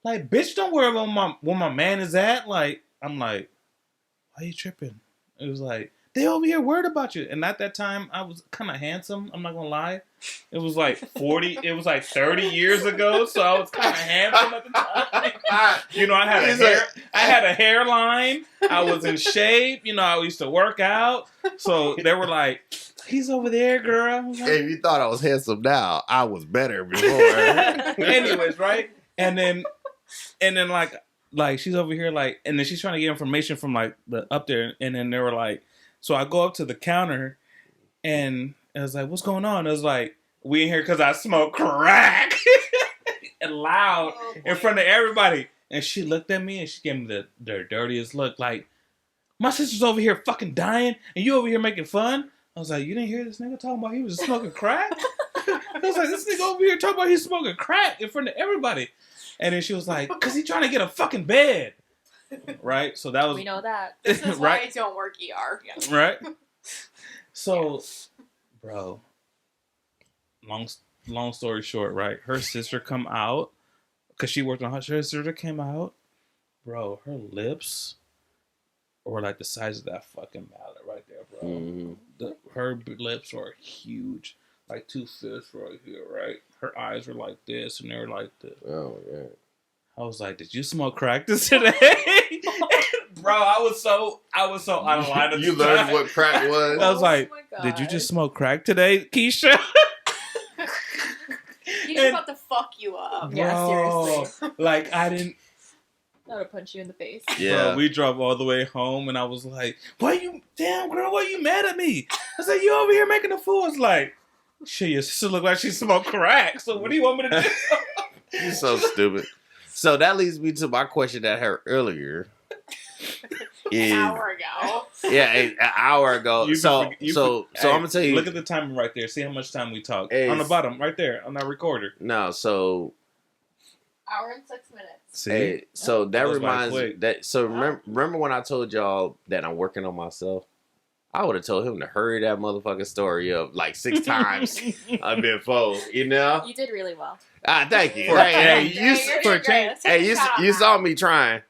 [SPEAKER 1] bitch, don't worry about where my man is at. Like, I'm like, why are you tripping? It was like, they over here worried about you. And at that time, I was kind of handsome. I'm not going to lie. It was like 30 years ago. So I was kind of handsome at the time. I had a hairline. I was in shape. I used to work out. So they were like, he's over there, girl. Like,
[SPEAKER 2] hey, if you thought I was handsome now, I was better before.
[SPEAKER 1] Anyways, right? And then like she's over here like, and then she's trying to get information from like the up there. And then they were like, so I go up to the counter and I was like, what's going on? I was like, we in here because I smoke crack and loud in front of everybody. And she looked at me and she gave me the dirtiest look. Like, my sister's over here fucking dying and you over here making fun. I was like, you didn't hear this nigga talking about he was smoking crack? I was like, this nigga over here talking about he's smoking crack in front of everybody. And then she was like, because he's trying to get a fucking bed. Right? So that was...
[SPEAKER 5] We know that.
[SPEAKER 4] This is
[SPEAKER 1] right?
[SPEAKER 4] why I don't work ER. Yeah.
[SPEAKER 1] Right? So, bro, long story short, right? Her sister come out, because she worked on her sister came out. Bro, her lips were like the size of that fucking mallet right there, bro.
[SPEAKER 2] Mm-hmm.
[SPEAKER 1] Her lips were huge. Like 2 fists right here, right? Her eyes were like this, and they were like this.
[SPEAKER 2] Oh, yeah.
[SPEAKER 1] I was like, "Did you smoke crack this today?" Bro, I was so out of line.
[SPEAKER 2] You learned what crack was?
[SPEAKER 1] I was like,
[SPEAKER 5] my God.
[SPEAKER 1] "Did you just smoke crack today, Keisha?"
[SPEAKER 4] He's about to fuck you up.
[SPEAKER 5] Yeah, seriously.
[SPEAKER 1] Like, I didn't.
[SPEAKER 5] I would punch you in the face.
[SPEAKER 2] Yeah.
[SPEAKER 1] Bro, we drove all the way home, and I was like, why you mad at me? I was like, you over here making a fool. It's like, shit, your sister look like she smoked crack, so what do you want me to do?
[SPEAKER 2] You're so stupid. So that leads me to my question that I heard earlier.
[SPEAKER 4] An hour ago.
[SPEAKER 2] Yeah, an hour ago. So I'm gonna tell you.
[SPEAKER 1] Look at the timer right there. See how much time we talked.
[SPEAKER 2] Hey,
[SPEAKER 1] on the bottom, right there, on that recorder.
[SPEAKER 2] No, so
[SPEAKER 4] Hour and 6 minutes.
[SPEAKER 1] See,
[SPEAKER 2] hey, so that
[SPEAKER 1] Goes by
[SPEAKER 2] reminds
[SPEAKER 1] quick.
[SPEAKER 2] that. So remember when I told y'all that I'm working on myself? I would have told him to hurry that motherfucking story up like 6 times before, you know?
[SPEAKER 5] You did really well.
[SPEAKER 2] Thank you.
[SPEAKER 1] For-
[SPEAKER 2] Hey,
[SPEAKER 4] You're
[SPEAKER 2] you,
[SPEAKER 4] doing
[SPEAKER 1] for a
[SPEAKER 4] great.
[SPEAKER 1] change-
[SPEAKER 4] Let's take
[SPEAKER 2] hey,
[SPEAKER 4] a shot on
[SPEAKER 2] you
[SPEAKER 4] that.
[SPEAKER 2] saw me trying.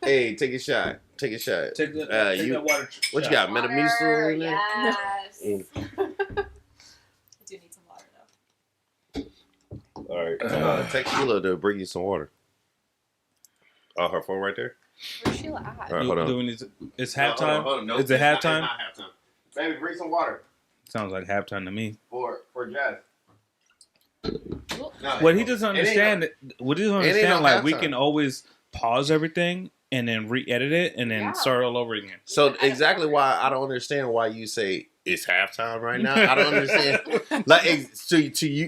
[SPEAKER 2] Hey, take a shot. Take a shot.
[SPEAKER 1] Take that water.
[SPEAKER 2] What you
[SPEAKER 1] shot.
[SPEAKER 2] got? Metamucil in there?
[SPEAKER 4] Yes.
[SPEAKER 2] Mm.
[SPEAKER 5] I do need some water though.
[SPEAKER 2] All right. Text Sheila to bring you some water. Oh, her phone right there?
[SPEAKER 4] Where's Sheila at?
[SPEAKER 2] All right, hold on.
[SPEAKER 1] It's halftime.
[SPEAKER 2] Hold on. Nope,
[SPEAKER 1] Is it halftime?
[SPEAKER 2] It's not halftime. Baby, bring some water
[SPEAKER 1] Sounds like halftime to me.
[SPEAKER 2] for Jazz. No,
[SPEAKER 1] What he doesn't understand, what he doesn't
[SPEAKER 2] it ain't
[SPEAKER 1] understand,
[SPEAKER 2] no
[SPEAKER 1] like we
[SPEAKER 2] halftime.
[SPEAKER 1] can always pause everything and then re-edit it and then
[SPEAKER 4] Yeah.
[SPEAKER 1] start all over again.
[SPEAKER 2] So exactly why I don't understand why you say it's halftime right now. I don't understand. Like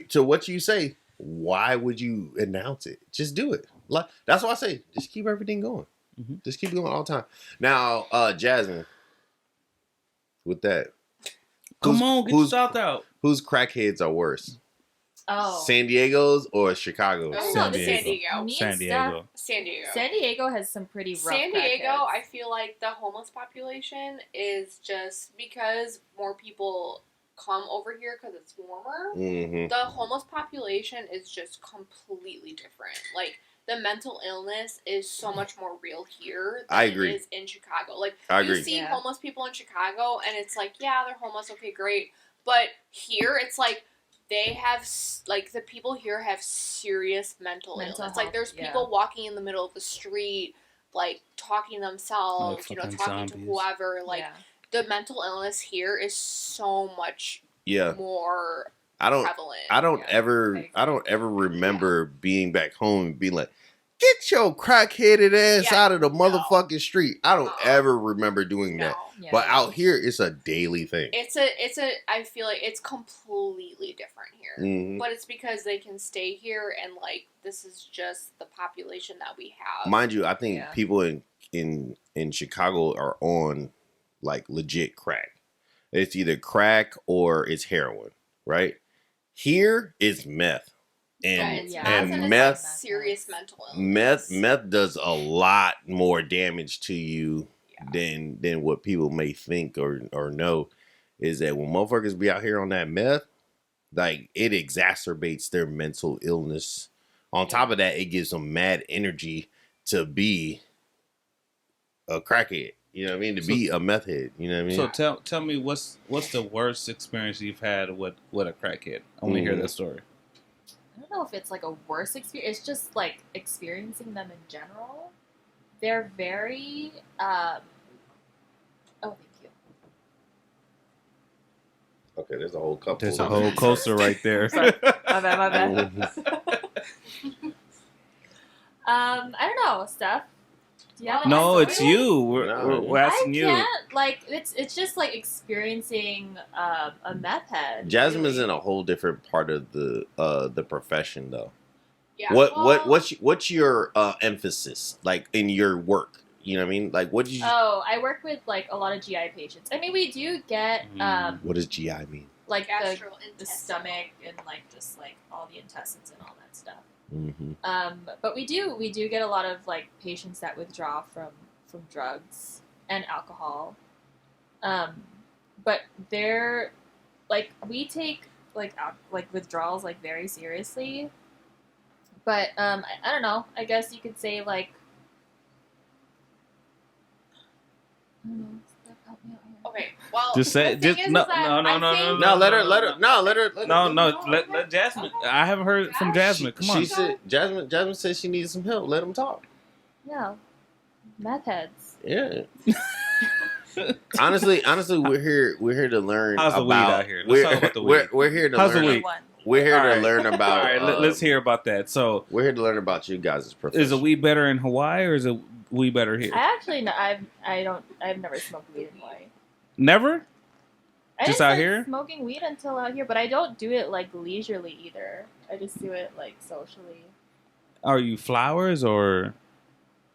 [SPEAKER 2] to what you say, why would you announce it? Just do it. Like that's why I say just keep everything going.
[SPEAKER 1] Mhm.
[SPEAKER 2] Just keep it going all the time. Now, Jazmine, with that,
[SPEAKER 1] Come on, get your south out.
[SPEAKER 2] whose crackheads are worse?
[SPEAKER 5] Oh.
[SPEAKER 2] San Diego's or Chicago's?
[SPEAKER 4] Oh,
[SPEAKER 1] San
[SPEAKER 4] San
[SPEAKER 1] Diego.
[SPEAKER 4] Diego.
[SPEAKER 5] Me
[SPEAKER 1] San
[SPEAKER 5] and
[SPEAKER 1] Diego.
[SPEAKER 4] San Diego.
[SPEAKER 5] San Diego has some pretty rough
[SPEAKER 4] San Diego,
[SPEAKER 5] crackheads.
[SPEAKER 4] I feel like the homeless population is just because more people come over here because it's warmer.
[SPEAKER 2] Mm-hmm.
[SPEAKER 4] The homeless population is just completely different. Like the mental illness is so much more real here than
[SPEAKER 2] I agree.
[SPEAKER 4] it is in Chicago. Like
[SPEAKER 2] I
[SPEAKER 4] you
[SPEAKER 2] agree.
[SPEAKER 4] see
[SPEAKER 5] Yeah.
[SPEAKER 4] homeless people in Chicago, and it's like, yeah, they're homeless. Okay, great. But here, it's like they have like the people here have serious mental illness.
[SPEAKER 5] Health,
[SPEAKER 4] Like there's people walking in the middle of the street, like talking to themselves,
[SPEAKER 1] Like
[SPEAKER 4] you know,
[SPEAKER 1] fucking
[SPEAKER 4] talking
[SPEAKER 1] zombies.
[SPEAKER 4] to whoever. Like
[SPEAKER 5] Yeah.
[SPEAKER 4] the mental illness here is so much
[SPEAKER 2] Yeah,
[SPEAKER 4] more
[SPEAKER 2] I don't.
[SPEAKER 4] prevalent.
[SPEAKER 2] I don't
[SPEAKER 5] Yeah,
[SPEAKER 2] ever.
[SPEAKER 5] I
[SPEAKER 2] I don't ever remember being back home and being like, "Get your crackheaded ass
[SPEAKER 4] Yeah,
[SPEAKER 2] out of the
[SPEAKER 4] no.
[SPEAKER 2] motherfucking street." I don't
[SPEAKER 4] Uh-uh.
[SPEAKER 2] ever remember doing
[SPEAKER 4] No.
[SPEAKER 2] that.
[SPEAKER 5] Yeah.
[SPEAKER 2] But out here, it's a daily thing.
[SPEAKER 4] It's a I feel like it's completely different here.
[SPEAKER 2] Mhm.
[SPEAKER 4] But it's because they can stay here and like this is just the population that we have.
[SPEAKER 2] Mind you, I think
[SPEAKER 5] Yeah.
[SPEAKER 2] people in Chicago are on like legit crack. It's either crack or it's heroin, right? Here it's meth, and
[SPEAKER 5] Yeah,
[SPEAKER 4] and
[SPEAKER 5] it's
[SPEAKER 2] meth
[SPEAKER 4] serious mental illness.
[SPEAKER 2] meth does a lot more damage to you
[SPEAKER 4] Yeah.
[SPEAKER 2] than what people may think or know. Is that when motherfuckers be out here on that meth, like it exacerbates their mental illness. On top of that, it gives them mad energy to be a crackhead. You know what I mean? To be a meth head. You know what I mean?
[SPEAKER 1] So tell me what's the worst experience you've had with a crackhead? I want to hear
[SPEAKER 2] Mhm.
[SPEAKER 1] that story.
[SPEAKER 5] I don't know if it's like a worse experience. It's just like experiencing them in general. They're very. Oh, thank you.
[SPEAKER 2] Okay, there's a whole couple.
[SPEAKER 1] There's a
[SPEAKER 2] of
[SPEAKER 1] whole
[SPEAKER 2] them.
[SPEAKER 1] coaster right there.
[SPEAKER 5] My bad. My bad.
[SPEAKER 2] Mhm.
[SPEAKER 5] I don't know, Steph. Do you have
[SPEAKER 1] No,
[SPEAKER 5] any
[SPEAKER 1] it's
[SPEAKER 5] stories?
[SPEAKER 1] you. We're
[SPEAKER 2] No.
[SPEAKER 1] asking
[SPEAKER 5] I
[SPEAKER 1] you.
[SPEAKER 5] can't. Like it's just like experiencing a meth head.
[SPEAKER 2] Jasmine's
[SPEAKER 5] really.
[SPEAKER 2] in a whole different part of the profession though.
[SPEAKER 4] Yeah.
[SPEAKER 2] What's your emphasis like in your work? You know what I mean? Like what did you?
[SPEAKER 5] Oh, I work with like a lot of GI patients. I mean, we do get
[SPEAKER 2] What does GI mean?
[SPEAKER 5] like the
[SPEAKER 4] gastrointestinal.
[SPEAKER 5] stomach and like just like all the intestines and all that stuff.
[SPEAKER 2] Mm-hmm.
[SPEAKER 5] But we do get a lot of like patients that withdraw from drugs and alcohol. But they're like we take like withdrawals like very seriously. But I don't know. I guess you could say like. I don't know. Steph, help me out here.
[SPEAKER 4] Okay. Well,
[SPEAKER 1] Just say-
[SPEAKER 4] the thing
[SPEAKER 1] just-
[SPEAKER 4] is
[SPEAKER 1] no,
[SPEAKER 4] that
[SPEAKER 1] no, no,
[SPEAKER 4] I
[SPEAKER 1] no,
[SPEAKER 4] think-
[SPEAKER 2] No, let her.
[SPEAKER 1] No, let Jasmine. I haven't heard from Jasmine. Come on.
[SPEAKER 2] She said Jasmine said she needs some help. Let him talk.
[SPEAKER 5] Yeah, meth heads.
[SPEAKER 2] Yeah. honestly, we're here to learn.
[SPEAKER 1] How's the
[SPEAKER 2] about,
[SPEAKER 1] weed out here? Let's talk about the weed.
[SPEAKER 2] We're here to
[SPEAKER 1] How's the
[SPEAKER 2] learn.
[SPEAKER 1] weed?
[SPEAKER 5] One.
[SPEAKER 2] We're here
[SPEAKER 1] All
[SPEAKER 2] to
[SPEAKER 1] right.
[SPEAKER 2] learn
[SPEAKER 1] All
[SPEAKER 2] about.
[SPEAKER 1] right, let's hear about that. So,
[SPEAKER 2] We're here to learn about you guys' profession.
[SPEAKER 1] is a weed better in Hawaii or is a weed better here?
[SPEAKER 5] I actually no, I've never smoked weed in Hawaii.
[SPEAKER 1] Never.
[SPEAKER 5] I
[SPEAKER 1] Just
[SPEAKER 5] didn't
[SPEAKER 1] out
[SPEAKER 5] start
[SPEAKER 1] here?
[SPEAKER 5] smoking weed until out here, but I don't do it like leisurely either. I just do it like socially.
[SPEAKER 1] Are you flowers or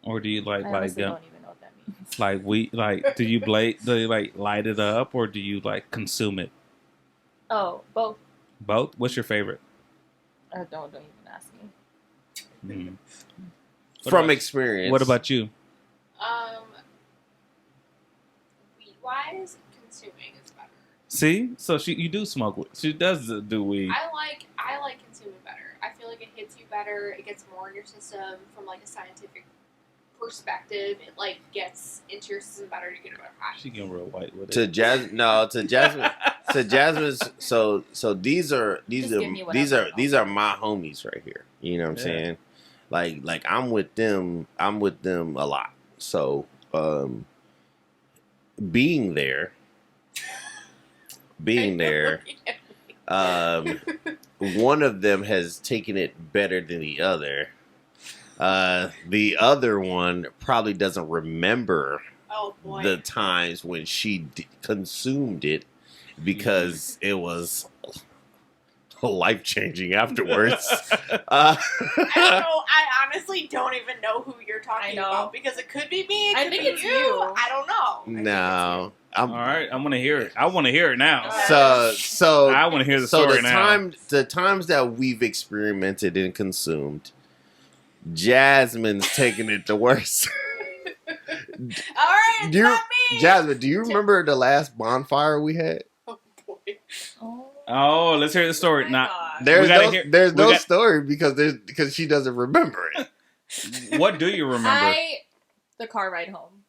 [SPEAKER 1] do you like
[SPEAKER 5] I
[SPEAKER 1] like
[SPEAKER 5] honestly don't even know what that means.
[SPEAKER 1] like weed? Like do you like light it up or do you like consume it?
[SPEAKER 5] Oh, both.
[SPEAKER 1] Both. What's your favorite?
[SPEAKER 5] Don't even ask me.
[SPEAKER 1] Mm.
[SPEAKER 2] From
[SPEAKER 1] about-
[SPEAKER 2] experience.
[SPEAKER 1] What about you?
[SPEAKER 4] Weed wise, consume
[SPEAKER 1] See, so you do smoke. She does do weed.
[SPEAKER 4] I like consuming better. I feel like it hits you better. It gets more in your system from like a scientific perspective. It like gets into your system better. You get a better high.
[SPEAKER 1] She getting real white with it.
[SPEAKER 2] To Jasmine. To Jasmine's. So these are
[SPEAKER 5] Just give me whatever.
[SPEAKER 2] these are my homies right here. You know what I'm
[SPEAKER 1] Yeah.
[SPEAKER 2] saying? Like I'm with them. I'm with them a lot. So being there. One of them has taken it better than the other. The other one probably doesn't remember
[SPEAKER 4] Oh boy.
[SPEAKER 2] the times when she consumed it because it was life changing afterwards.
[SPEAKER 4] I don't know. I honestly don't even know who you're talking
[SPEAKER 5] I know.
[SPEAKER 4] about because it could be me. It
[SPEAKER 5] I
[SPEAKER 4] could
[SPEAKER 5] think
[SPEAKER 4] be
[SPEAKER 5] it's you.
[SPEAKER 4] I don't know. I think
[SPEAKER 2] No, I'm
[SPEAKER 1] All right, I'm gonna hear it. I want to hear it now.
[SPEAKER 2] so
[SPEAKER 1] I want to hear the
[SPEAKER 2] so
[SPEAKER 1] story
[SPEAKER 2] the
[SPEAKER 1] now.
[SPEAKER 2] the times that we've experimented and consumed, Jasmine's taking it the worst.
[SPEAKER 4] it's All right, it's
[SPEAKER 2] Do you-
[SPEAKER 4] not me.
[SPEAKER 2] Jasmine, do you remember the last bonfire we had?
[SPEAKER 4] Oh boy.
[SPEAKER 5] Oh,
[SPEAKER 1] Oh, let's hear the story.
[SPEAKER 5] my
[SPEAKER 1] Now,
[SPEAKER 5] gosh.
[SPEAKER 2] There's
[SPEAKER 1] gotta
[SPEAKER 2] no
[SPEAKER 1] hear-
[SPEAKER 2] there's
[SPEAKER 1] we
[SPEAKER 2] no
[SPEAKER 1] got-
[SPEAKER 2] story because she doesn't remember it.
[SPEAKER 1] what do you remember?
[SPEAKER 5] The car ride home.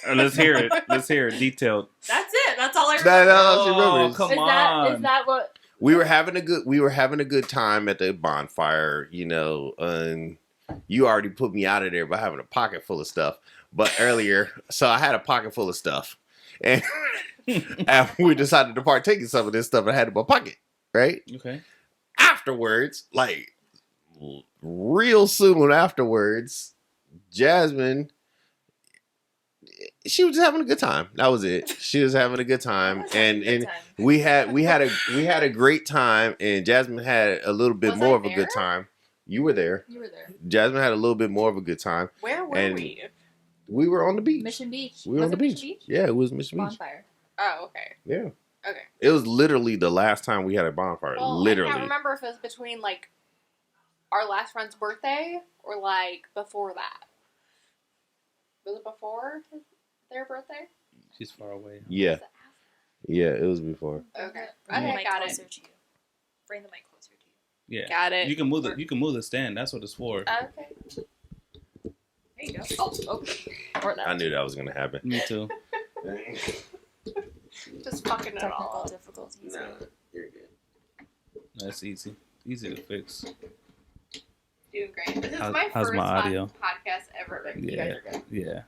[SPEAKER 1] Let's hear it. Let's hear it detailed.
[SPEAKER 5] That's it. That's all I
[SPEAKER 2] That-
[SPEAKER 5] remember.
[SPEAKER 2] all she remembers.
[SPEAKER 1] come
[SPEAKER 5] Is
[SPEAKER 1] on.
[SPEAKER 5] is that what?
[SPEAKER 2] We were having a good time at the bonfire, you know, and you already put me out of there by having a pocket full of stuff. But earlier, so I had a pocket full of stuff. And, and we decided to partake in some of this stuff I had in my pocket, right?
[SPEAKER 1] Okay.
[SPEAKER 2] Afterwards, like real soon afterwards, Jasmine, she was just having a good time. That was it. She was having a good time, and we had a great time, and Jasmine had a little bit
[SPEAKER 4] Was
[SPEAKER 2] more
[SPEAKER 4] I
[SPEAKER 2] of a good
[SPEAKER 4] there?
[SPEAKER 2] time. You were there.
[SPEAKER 5] You were there.
[SPEAKER 2] Jasmine had a little bit more of a good time.
[SPEAKER 4] Where were
[SPEAKER 2] And-
[SPEAKER 4] we?
[SPEAKER 2] We were on the beach.
[SPEAKER 5] Mission Beach.
[SPEAKER 2] We were
[SPEAKER 5] Was
[SPEAKER 2] on the
[SPEAKER 5] it Mission
[SPEAKER 2] beach. Yeah, it was Mission Beach.
[SPEAKER 5] Bonfire.
[SPEAKER 4] Oh, okay.
[SPEAKER 2] Yeah.
[SPEAKER 4] Okay.
[SPEAKER 2] It was literally the last time we had a bonfire.
[SPEAKER 4] Well, I
[SPEAKER 2] literally.
[SPEAKER 4] can't remember if it was between like our last friend's birthday or like before that. Was it before their birthday?
[SPEAKER 1] She's far away.
[SPEAKER 2] Yeah.
[SPEAKER 4] Was it
[SPEAKER 2] Yeah, it was before.
[SPEAKER 4] Okay.
[SPEAKER 5] Bring the
[SPEAKER 4] Okay,
[SPEAKER 5] mic
[SPEAKER 4] got it.
[SPEAKER 5] closer to you. Bring the mic closer to you.
[SPEAKER 1] Yeah.
[SPEAKER 4] Got it.
[SPEAKER 1] You can move the stand. That's what it's for.
[SPEAKER 4] Okay.
[SPEAKER 5] There you go. Oh, okay. Or that.
[SPEAKER 2] I knew that was gonna happen.
[SPEAKER 1] Me too.
[SPEAKER 4] Just fucking it all
[SPEAKER 5] Technical
[SPEAKER 4] up.
[SPEAKER 5] difficulties.
[SPEAKER 2] Nah, you're good.
[SPEAKER 1] That's easy. Easy to fix.
[SPEAKER 4] Doing great. This is
[SPEAKER 1] How's-
[SPEAKER 4] my
[SPEAKER 1] how's
[SPEAKER 4] first
[SPEAKER 1] my audio?
[SPEAKER 4] podcast ever. But you
[SPEAKER 1] Yeah.
[SPEAKER 4] guys are good.
[SPEAKER 1] Yeah.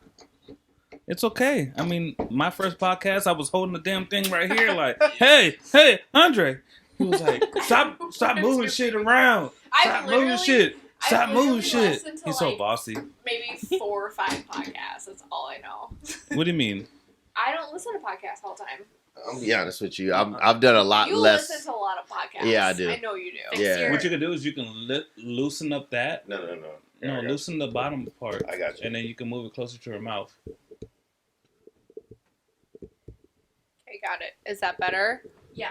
[SPEAKER 1] It's okay. I mean, my first podcast, I was holding the damn thing right here, like, hey, Andre. He was like, stop moving shit around. Stop moving shit. Stop moving shit.
[SPEAKER 4] listened to,
[SPEAKER 1] He's so
[SPEAKER 4] like,
[SPEAKER 1] bossy.
[SPEAKER 4] Maybe 4 or 5 podcasts. That's all I know.
[SPEAKER 1] What do you mean?
[SPEAKER 4] I don't listen to podcasts all the time.
[SPEAKER 2] I'll be honest with you. I've done a lot
[SPEAKER 4] You
[SPEAKER 2] less.
[SPEAKER 4] listen to a lot of podcasts.
[SPEAKER 2] Yeah, I do.
[SPEAKER 4] I know you do.
[SPEAKER 5] Fix
[SPEAKER 2] Yeah.
[SPEAKER 5] your-
[SPEAKER 1] What you can do is you can loosen up that.
[SPEAKER 2] No.
[SPEAKER 1] No, loosen the bottom part.
[SPEAKER 2] I got you.
[SPEAKER 1] And then you can move it closer to her mouth.
[SPEAKER 4] Okay, got it. Is that better?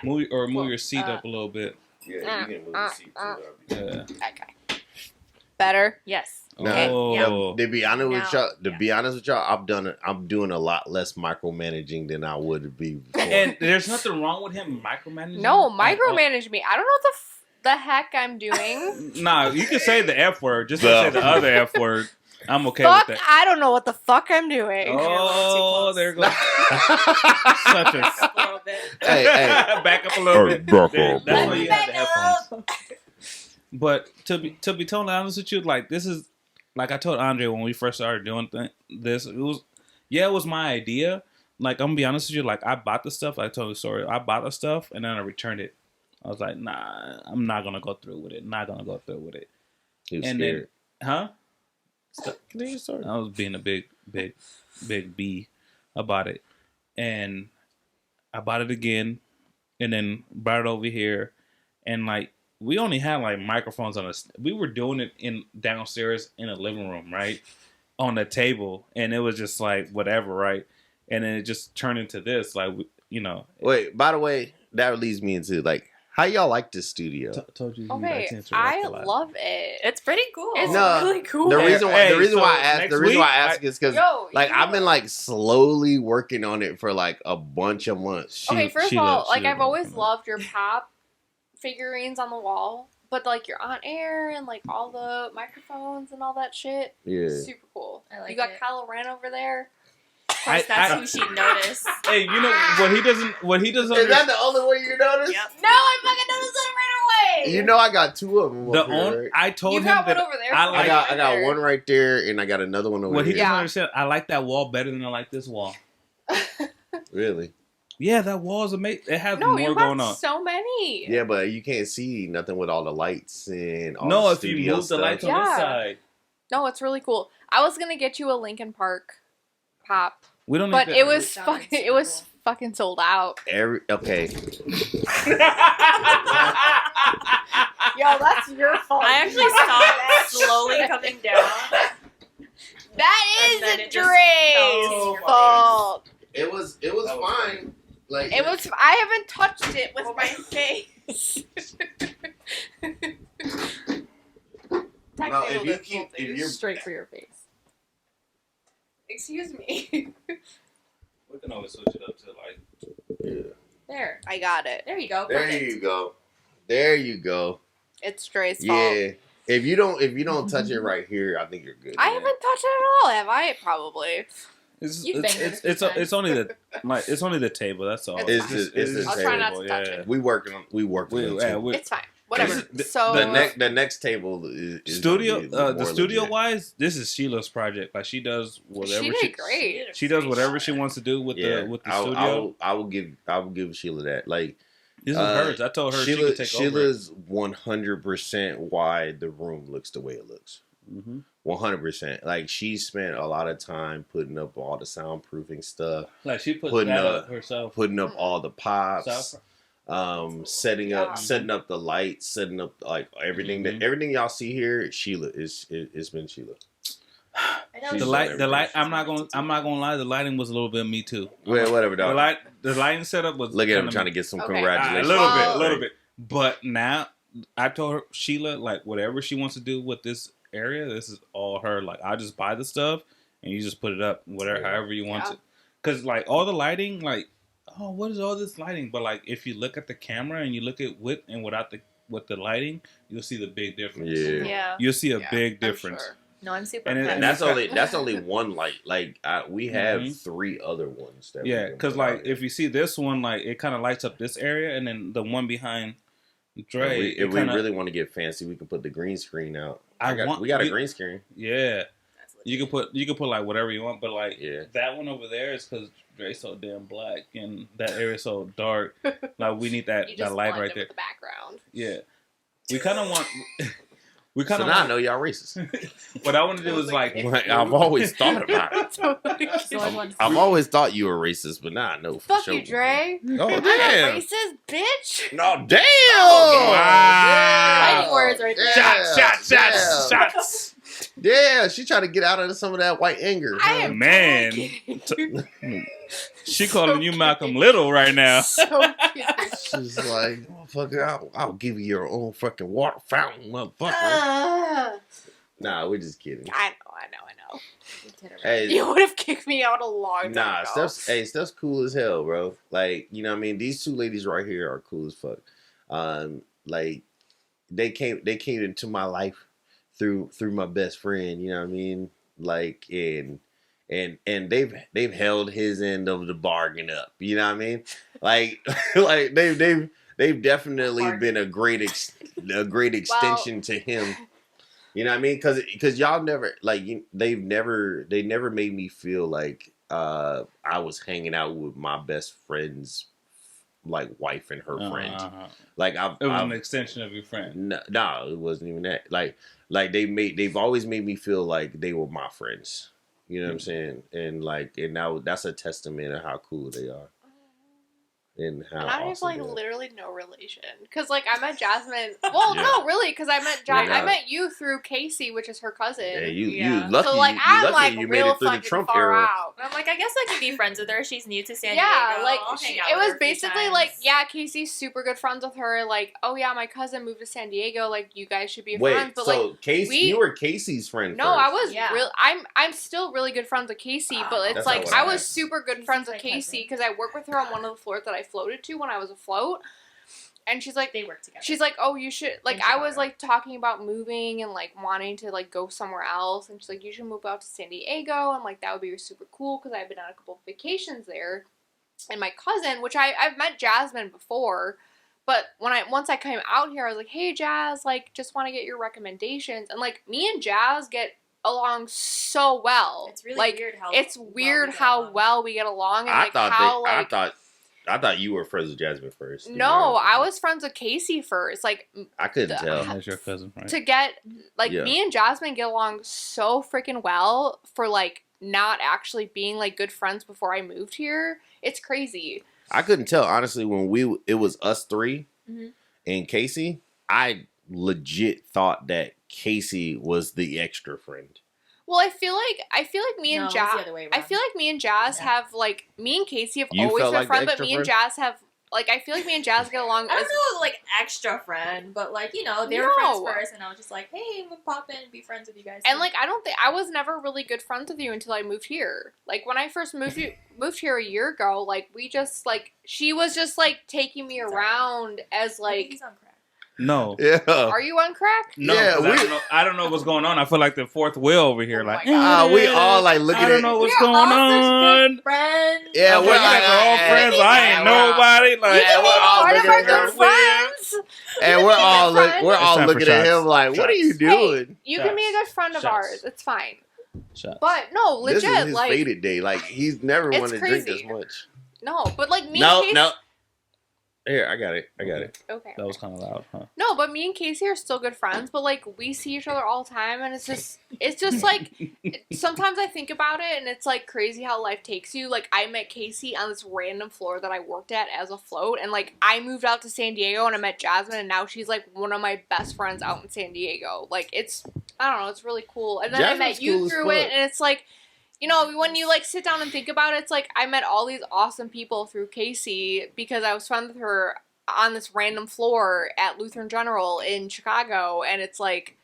[SPEAKER 1] Move
[SPEAKER 5] Well,
[SPEAKER 1] your seat up a little bit.
[SPEAKER 2] Yeah, you can move the seat too.
[SPEAKER 1] Yeah.
[SPEAKER 4] Okay. Better?
[SPEAKER 5] Yes.
[SPEAKER 4] Okay,
[SPEAKER 1] Oh.
[SPEAKER 2] To be honest with
[SPEAKER 5] Now,
[SPEAKER 2] y'all, I'm doing a lot less micromanaging than I would be before.
[SPEAKER 1] And there's nothing wrong with him micromanaging.
[SPEAKER 4] No,
[SPEAKER 1] at all.
[SPEAKER 4] micromanage me. I don't know what the heck I'm doing.
[SPEAKER 1] Nah, you can say the F word. Just don't say the
[SPEAKER 2] The-
[SPEAKER 1] other F word. I'm okay
[SPEAKER 4] Fuck,
[SPEAKER 1] with that.
[SPEAKER 4] I don't know what the fuck I'm doing.
[SPEAKER 1] Oh, there goes such a
[SPEAKER 5] A little bit.
[SPEAKER 2] Hey,
[SPEAKER 1] back up a little bit.
[SPEAKER 2] back
[SPEAKER 1] There-
[SPEAKER 2] up.
[SPEAKER 1] That's
[SPEAKER 2] Let
[SPEAKER 1] why
[SPEAKER 2] me
[SPEAKER 1] you have the
[SPEAKER 4] back
[SPEAKER 1] headphones. But to be totally honest with you, like this is like I told Andre when we first started doing this. It was my idea. Like I'm gonna be honest with you, like I bought the stuff. I told the story. I bought the stuff and then I returned it. I was like, nah, I'm not gonna go through with it. Not gonna go through with it.
[SPEAKER 2] He was
[SPEAKER 1] And
[SPEAKER 2] scared.
[SPEAKER 1] then, huh?
[SPEAKER 2] Continue your story.
[SPEAKER 1] I was being a big B about it. And I bought it again and then brought it over here. And like, we only had like microphones on us. We were doing it in downstairs in a living room, right? On the table. And it was just like, whatever, right? And then it just turned into this, like, you know.
[SPEAKER 2] Wait, by the way, that leads me into like, How y'all like this studio?
[SPEAKER 1] Told you. You
[SPEAKER 4] Okay,
[SPEAKER 1] like to interrupt
[SPEAKER 4] I
[SPEAKER 1] a lot.
[SPEAKER 4] love it.
[SPEAKER 5] It's pretty cool.
[SPEAKER 4] It's
[SPEAKER 2] No,
[SPEAKER 4] really cool.
[SPEAKER 2] The reason why
[SPEAKER 1] so
[SPEAKER 2] I asked
[SPEAKER 1] next
[SPEAKER 2] the reason why I
[SPEAKER 1] week,
[SPEAKER 2] ask is because
[SPEAKER 4] Yo,
[SPEAKER 2] like
[SPEAKER 4] you
[SPEAKER 2] I've been
[SPEAKER 4] know-
[SPEAKER 2] like slowly working on it for like a bunch of months.
[SPEAKER 4] Okay, first of all, like I've always
[SPEAKER 1] loved.
[SPEAKER 4] loved your pop figurines on the wall, but like you're on air and like all the microphones and all that shit.
[SPEAKER 2] Yeah.
[SPEAKER 4] Super cool.
[SPEAKER 5] I like
[SPEAKER 4] you got
[SPEAKER 5] it.
[SPEAKER 4] Kylo Ren over there.
[SPEAKER 5] Of course, that's who she noticed.
[SPEAKER 1] Hey, you know what he doesn't? What he doesn't?
[SPEAKER 2] Is that the only one you noticed?
[SPEAKER 5] Yep.
[SPEAKER 4] No, I fucking noticed it right away.
[SPEAKER 2] You know I got two of them.
[SPEAKER 1] The
[SPEAKER 2] up here,
[SPEAKER 1] on,
[SPEAKER 2] right?
[SPEAKER 1] I told
[SPEAKER 4] You
[SPEAKER 1] him
[SPEAKER 4] got
[SPEAKER 1] that
[SPEAKER 4] one over there.
[SPEAKER 1] I
[SPEAKER 4] for
[SPEAKER 1] like-
[SPEAKER 4] me
[SPEAKER 2] I got
[SPEAKER 4] there.
[SPEAKER 2] one right there, and I got another one over
[SPEAKER 1] what he
[SPEAKER 2] here.
[SPEAKER 1] doesn't
[SPEAKER 4] Yeah.
[SPEAKER 1] understand. I like that wall better than I like this wall.
[SPEAKER 2] Really?
[SPEAKER 1] Yeah, that wall is amazing. It has
[SPEAKER 4] No,
[SPEAKER 1] more
[SPEAKER 4] you
[SPEAKER 1] going
[SPEAKER 4] have
[SPEAKER 1] on.
[SPEAKER 4] so many.
[SPEAKER 2] Yeah, but you can't see nothing with all the lights and all
[SPEAKER 1] No,
[SPEAKER 2] the
[SPEAKER 1] if you
[SPEAKER 2] studio
[SPEAKER 1] move the
[SPEAKER 2] stuff.
[SPEAKER 1] lights on this
[SPEAKER 4] Yeah.
[SPEAKER 1] side,
[SPEAKER 4] No, it's really cool. I was gonna get you a Lincoln Park pop,
[SPEAKER 1] we don't.
[SPEAKER 4] but
[SPEAKER 1] need
[SPEAKER 4] it
[SPEAKER 1] that.
[SPEAKER 4] was
[SPEAKER 5] That one's
[SPEAKER 4] fucking
[SPEAKER 5] super
[SPEAKER 4] fucking sold out.
[SPEAKER 2] Okay.
[SPEAKER 4] Yo, that's your fault.
[SPEAKER 5] I actually saw it slowly coming down.
[SPEAKER 4] That
[SPEAKER 5] And then
[SPEAKER 4] is
[SPEAKER 5] it just
[SPEAKER 4] Dre's
[SPEAKER 5] fell in your
[SPEAKER 4] fault.
[SPEAKER 2] It was
[SPEAKER 1] That was
[SPEAKER 2] fine. Like
[SPEAKER 4] It was. I haven't touched it with my face.
[SPEAKER 2] No, if you're
[SPEAKER 5] Straight for your face.
[SPEAKER 4] Excuse me.
[SPEAKER 1] We can always switch it up to like.
[SPEAKER 2] yeah.
[SPEAKER 5] There.
[SPEAKER 4] I got it.
[SPEAKER 5] There you go.
[SPEAKER 2] There
[SPEAKER 5] Perfect.
[SPEAKER 2] you go. There you go.
[SPEAKER 4] It's Dre's fault.
[SPEAKER 2] Yeah. If you don't touch it right here, I think you're good.
[SPEAKER 4] I haven't touched it at all, have I? Probably.
[SPEAKER 1] It's
[SPEAKER 5] You've banged it a few
[SPEAKER 1] it's
[SPEAKER 5] times.
[SPEAKER 1] only the it's only the table. That's all.
[SPEAKER 4] It's
[SPEAKER 2] just-
[SPEAKER 4] I'll try not to touch it.
[SPEAKER 2] We working on
[SPEAKER 1] We,
[SPEAKER 2] it.
[SPEAKER 1] yeah,
[SPEAKER 2] too.
[SPEAKER 1] we,
[SPEAKER 4] It's fine. Whatever.
[SPEAKER 1] This is-
[SPEAKER 4] So
[SPEAKER 2] The next table is
[SPEAKER 1] studio
[SPEAKER 2] gonna be
[SPEAKER 1] the
[SPEAKER 2] more
[SPEAKER 1] studio
[SPEAKER 2] legit.
[SPEAKER 1] wise, this is Sheila's project. Like she does whatever
[SPEAKER 4] she did great.
[SPEAKER 1] she does whatever she wants to do with
[SPEAKER 2] Yeah,
[SPEAKER 1] the
[SPEAKER 2] I
[SPEAKER 1] studio.
[SPEAKER 2] will give Sheila that. Like
[SPEAKER 1] This is hers. I told her she could take over.
[SPEAKER 2] Sheila's 100% why the room looks the way it looks.
[SPEAKER 1] Mm-hmm.
[SPEAKER 2] 100%. Like she spent a lot of time putting up all the soundproofing stuff,
[SPEAKER 1] Like she put
[SPEAKER 2] Putting
[SPEAKER 1] that
[SPEAKER 2] up-
[SPEAKER 1] up herself.
[SPEAKER 2] putting up all the pops, setting
[SPEAKER 4] Yeah.
[SPEAKER 2] up the lights, setting up like everything
[SPEAKER 1] Mhm.
[SPEAKER 2] everything y'all see here. Sheila it's been Sheila.
[SPEAKER 5] I know
[SPEAKER 2] She's
[SPEAKER 1] The
[SPEAKER 2] done
[SPEAKER 1] light,
[SPEAKER 2] everything.
[SPEAKER 1] I'm not gonna lie. The lighting was a little bit me too.
[SPEAKER 2] Well, whatever,
[SPEAKER 1] The
[SPEAKER 2] dog.
[SPEAKER 1] lighting setup was.
[SPEAKER 2] Look at him
[SPEAKER 1] kinda
[SPEAKER 2] trying
[SPEAKER 1] me.
[SPEAKER 2] to get some
[SPEAKER 4] Okay.
[SPEAKER 1] A
[SPEAKER 2] congratulations.
[SPEAKER 1] little bit. But now I told her Sheila, like whatever she wants to do with this area, this is all her. Like I just buy the stuff and you just put it up, whatever,
[SPEAKER 2] Yeah.
[SPEAKER 1] however you want
[SPEAKER 4] Yeah.
[SPEAKER 1] it. Because like all the lighting, like oh, what is all this lighting? But like if you look at the camera and you look at with and without the lighting, you'll see the big difference.
[SPEAKER 2] Yeah.
[SPEAKER 5] Yeah.
[SPEAKER 1] You'll see a
[SPEAKER 4] Yeah,
[SPEAKER 1] big
[SPEAKER 4] I'm
[SPEAKER 1] difference.
[SPEAKER 4] sure.
[SPEAKER 5] No, I'm super
[SPEAKER 1] And it-
[SPEAKER 5] impressed.
[SPEAKER 2] And that's only one light. Like we have
[SPEAKER 1] Mhm.
[SPEAKER 2] 3 other ones. That we
[SPEAKER 1] Yeah,
[SPEAKER 2] can
[SPEAKER 1] because
[SPEAKER 2] put out
[SPEAKER 1] like
[SPEAKER 2] here.
[SPEAKER 1] if you see this one, like it kind of lights up this area, and then the one behind Dre.
[SPEAKER 2] if we
[SPEAKER 1] kinda-
[SPEAKER 2] really want to get fancy, we can put the green screen out. We got a
[SPEAKER 1] you-
[SPEAKER 2] green screen.
[SPEAKER 1] Yeah,
[SPEAKER 5] That's
[SPEAKER 1] you can put like whatever you want, but like
[SPEAKER 2] Yeah.
[SPEAKER 1] that one over there is because Dre's so damn black and that area so dark. Like we need that
[SPEAKER 4] You just
[SPEAKER 1] light
[SPEAKER 4] blend
[SPEAKER 1] right
[SPEAKER 4] it
[SPEAKER 1] there.
[SPEAKER 4] with the background.
[SPEAKER 1] Yeah, we kind of want. We
[SPEAKER 2] So
[SPEAKER 1] kind of
[SPEAKER 2] now I
[SPEAKER 1] want.
[SPEAKER 2] know y'all racist.
[SPEAKER 1] What I want to do is like.
[SPEAKER 2] Like, I've always thought about it.
[SPEAKER 5] So everyone's-
[SPEAKER 2] I've always thought you were racist, but now I know for
[SPEAKER 4] Fuck
[SPEAKER 2] sure.
[SPEAKER 4] you, Dre.
[SPEAKER 2] Oh
[SPEAKER 4] I'm
[SPEAKER 2] damn!
[SPEAKER 4] not racist, bitch.
[SPEAKER 2] No damn!
[SPEAKER 1] Wow.
[SPEAKER 5] Fighting words right there.
[SPEAKER 1] Shots.
[SPEAKER 2] Yeah, she trying to get out of some of that white anger.
[SPEAKER 4] I am
[SPEAKER 1] Man.
[SPEAKER 4] totally kidding.
[SPEAKER 1] She calling you Malcolm Little right now.
[SPEAKER 4] So kidding.
[SPEAKER 2] She's like, motherfucker, I'll give you your own fucking water fountain, motherfucker. Nah, we're just kidding.
[SPEAKER 4] I know.
[SPEAKER 2] Hey,
[SPEAKER 4] You would have kicked me out a long time
[SPEAKER 2] nah,
[SPEAKER 4] ago.
[SPEAKER 2] Steph's cool as hell, bro. Like, you know what I mean? These 2 ladies right here are cool as fuck. Like they came into my life through my best friend, you know what I mean? Like and they've held his end of the bargain up, you know what I mean? Like like they've definitely been a great extension to him. You know what I mean? Because y'all never they never made me feel like I was hanging out with my best friend's like wife and her friend. Like
[SPEAKER 1] It was an extension of your friend.
[SPEAKER 2] No, it wasn't even that. Like they've always made me feel like they were my friends. You know what I'm saying? And now that's a testament of how cool they are. and how
[SPEAKER 4] And I have
[SPEAKER 2] awesome
[SPEAKER 4] like
[SPEAKER 2] they are.
[SPEAKER 4] literally no relation because like I met Jazmine. Well,
[SPEAKER 1] Yeah.
[SPEAKER 4] no, really, because I met
[SPEAKER 2] Yeah.
[SPEAKER 4] I met you through Casey, which is her cousin.
[SPEAKER 2] Yeah, you
[SPEAKER 5] Yeah.
[SPEAKER 2] lucky.
[SPEAKER 4] So like
[SPEAKER 2] you
[SPEAKER 4] I'm
[SPEAKER 2] lucky
[SPEAKER 4] like
[SPEAKER 2] you made
[SPEAKER 4] real
[SPEAKER 2] it through the
[SPEAKER 4] fucking
[SPEAKER 2] Trump
[SPEAKER 4] far
[SPEAKER 2] era.
[SPEAKER 4] out.
[SPEAKER 5] I'm like, I guess I could be friends with her. She's new to San Diego.
[SPEAKER 4] Yeah, like
[SPEAKER 5] I'll hang out
[SPEAKER 4] it
[SPEAKER 5] with
[SPEAKER 4] was
[SPEAKER 5] her a few
[SPEAKER 4] basically
[SPEAKER 5] times.
[SPEAKER 4] like, yeah, Casey's super good friends with her. Like, oh yeah, my cousin moved to San Diego. Like, you guys should be
[SPEAKER 2] Wait,
[SPEAKER 4] friends. But
[SPEAKER 2] so
[SPEAKER 4] like,
[SPEAKER 2] Casey, you were Casey's friend
[SPEAKER 4] no,
[SPEAKER 2] first.
[SPEAKER 4] I was
[SPEAKER 5] Yeah.
[SPEAKER 4] real. I'm still really good friends with Casey, but it's
[SPEAKER 2] That's
[SPEAKER 4] like
[SPEAKER 2] not what
[SPEAKER 4] I
[SPEAKER 2] I
[SPEAKER 4] was
[SPEAKER 2] asked.
[SPEAKER 4] super good
[SPEAKER 5] Casey's
[SPEAKER 4] friends with
[SPEAKER 5] my
[SPEAKER 4] Casey
[SPEAKER 5] cousin.
[SPEAKER 4] because I worked with her on one of the floors that I floated to when I was afloat, and she's like.
[SPEAKER 5] They work together.
[SPEAKER 4] She's like, oh, you should, like,
[SPEAKER 5] In
[SPEAKER 4] I was,
[SPEAKER 5] Chicago.
[SPEAKER 4] like, talking about moving and, like, wanting to, like, go somewhere else, and she's like, you should move out to San Diego, and, like, that would be super cool, because I've been on a couple of vacations there, and my cousin, which I've met Jazmine before, but once I came out here, I was like, hey, Jazz, like, just want to get your recommendations, and, like, me and Jazz get along so well.
[SPEAKER 5] It's really
[SPEAKER 4] like,
[SPEAKER 5] weird how
[SPEAKER 4] it's
[SPEAKER 5] well
[SPEAKER 4] weird
[SPEAKER 5] we get
[SPEAKER 4] how
[SPEAKER 5] along.
[SPEAKER 4] well we get along, and,
[SPEAKER 2] I
[SPEAKER 4] like,
[SPEAKER 2] thought
[SPEAKER 4] how,
[SPEAKER 2] they,
[SPEAKER 4] like...
[SPEAKER 2] I thought you were friends with Jazmine first. to be
[SPEAKER 4] No,
[SPEAKER 2] honest with
[SPEAKER 4] I
[SPEAKER 2] you.
[SPEAKER 4] was friends with Casey first. Like,
[SPEAKER 2] I couldn't tell.
[SPEAKER 1] That's your cousin, right?
[SPEAKER 4] to get, like,
[SPEAKER 2] Yeah.
[SPEAKER 4] me and Jazmine get along so freaking well for, like, not actually being, like, good friends before I moved here. It's crazy.
[SPEAKER 2] I couldn't tell honestly when it was us three
[SPEAKER 4] Mhm.
[SPEAKER 2] and Casey. I legit thought that Casey was the extra friend.
[SPEAKER 4] Well, I feel like me
[SPEAKER 5] No,
[SPEAKER 4] and
[SPEAKER 5] it's
[SPEAKER 4] Jazz,
[SPEAKER 5] the other way
[SPEAKER 4] I
[SPEAKER 5] around.
[SPEAKER 4] feel like me and Jazz
[SPEAKER 5] Yeah.
[SPEAKER 4] have, like, me and Casey have
[SPEAKER 2] You
[SPEAKER 4] always
[SPEAKER 2] felt
[SPEAKER 4] been
[SPEAKER 2] like the
[SPEAKER 4] friends, but
[SPEAKER 2] extra
[SPEAKER 4] me and
[SPEAKER 2] friend?
[SPEAKER 4] Jazz have, like, I feel like me and Jazz get along
[SPEAKER 5] I
[SPEAKER 4] as,
[SPEAKER 5] don't know, like, extra friend, but, like, you know, they were friends
[SPEAKER 4] No.
[SPEAKER 5] first, and I was just like, hey, I'm gonna pop in and be friends with you guys.
[SPEAKER 4] and,
[SPEAKER 5] too.
[SPEAKER 4] like, I was never really good friends with you until I moved here. Like, when I first moved here a year ago, like, we just, like, she was just, like, taking me
[SPEAKER 5] Sorry.
[SPEAKER 4] around as,
[SPEAKER 5] I think
[SPEAKER 4] like,
[SPEAKER 5] he's on crack.
[SPEAKER 1] No.
[SPEAKER 2] Yeah.
[SPEAKER 4] are you on crack?
[SPEAKER 1] No,
[SPEAKER 2] Yeah,
[SPEAKER 1] 'cause I don't know what's going on. I feel like the fourth wheel over here.
[SPEAKER 4] Oh
[SPEAKER 1] Like,
[SPEAKER 4] my God.
[SPEAKER 2] We all like looking
[SPEAKER 1] I don't
[SPEAKER 2] at.
[SPEAKER 1] know what's
[SPEAKER 5] We're
[SPEAKER 1] going
[SPEAKER 5] all
[SPEAKER 1] on.
[SPEAKER 5] such good friends.
[SPEAKER 2] Yeah,
[SPEAKER 1] I feel
[SPEAKER 2] we're
[SPEAKER 1] like we're all friends. I ain't nobody. Like,
[SPEAKER 4] You can
[SPEAKER 2] we're
[SPEAKER 4] be
[SPEAKER 2] all
[SPEAKER 4] part of
[SPEAKER 2] looking
[SPEAKER 4] our
[SPEAKER 2] at
[SPEAKER 4] good
[SPEAKER 2] her.
[SPEAKER 4] friends.
[SPEAKER 2] And we're all
[SPEAKER 4] friends.
[SPEAKER 2] we're
[SPEAKER 1] It's
[SPEAKER 2] all
[SPEAKER 1] time for
[SPEAKER 2] looking at
[SPEAKER 1] shots.
[SPEAKER 2] him like, what are you
[SPEAKER 1] Shots.
[SPEAKER 2] doing?
[SPEAKER 4] You can be a good friend of
[SPEAKER 1] Shots.
[SPEAKER 4] ours. It's fine.
[SPEAKER 1] Shots.
[SPEAKER 4] But no,
[SPEAKER 2] This
[SPEAKER 4] legit,
[SPEAKER 2] is his
[SPEAKER 4] like
[SPEAKER 2] faded day. Like he's never
[SPEAKER 4] It's
[SPEAKER 2] wanted to drink
[SPEAKER 4] crazy.
[SPEAKER 2] this much.
[SPEAKER 4] no, but like me
[SPEAKER 2] No,
[SPEAKER 4] and Casey.
[SPEAKER 2] no. Here, I got it.
[SPEAKER 4] Okay.
[SPEAKER 1] That was kind of loud, huh?
[SPEAKER 4] No, but me and Casey are still good friends. But like we see each other all the time, and it's just like sometimes I think about it, and it's like crazy how life takes you. Like I met Casey on this random floor that I worked at as a float, and like I moved out to San Diego, and I met Jazmine, and now she's like one of my best friends out in San Diego. Like I don't know, it's really cool. And then I
[SPEAKER 2] Jazmine's
[SPEAKER 4] met you
[SPEAKER 2] cool as
[SPEAKER 4] through it,
[SPEAKER 2] fuck.
[SPEAKER 4] and it's like. You know, when you, like, sit down and think about it, it's like I met all these awesome people through Casey because I was friends with her on this random floor at Lutheran General in Chicago, and it's like,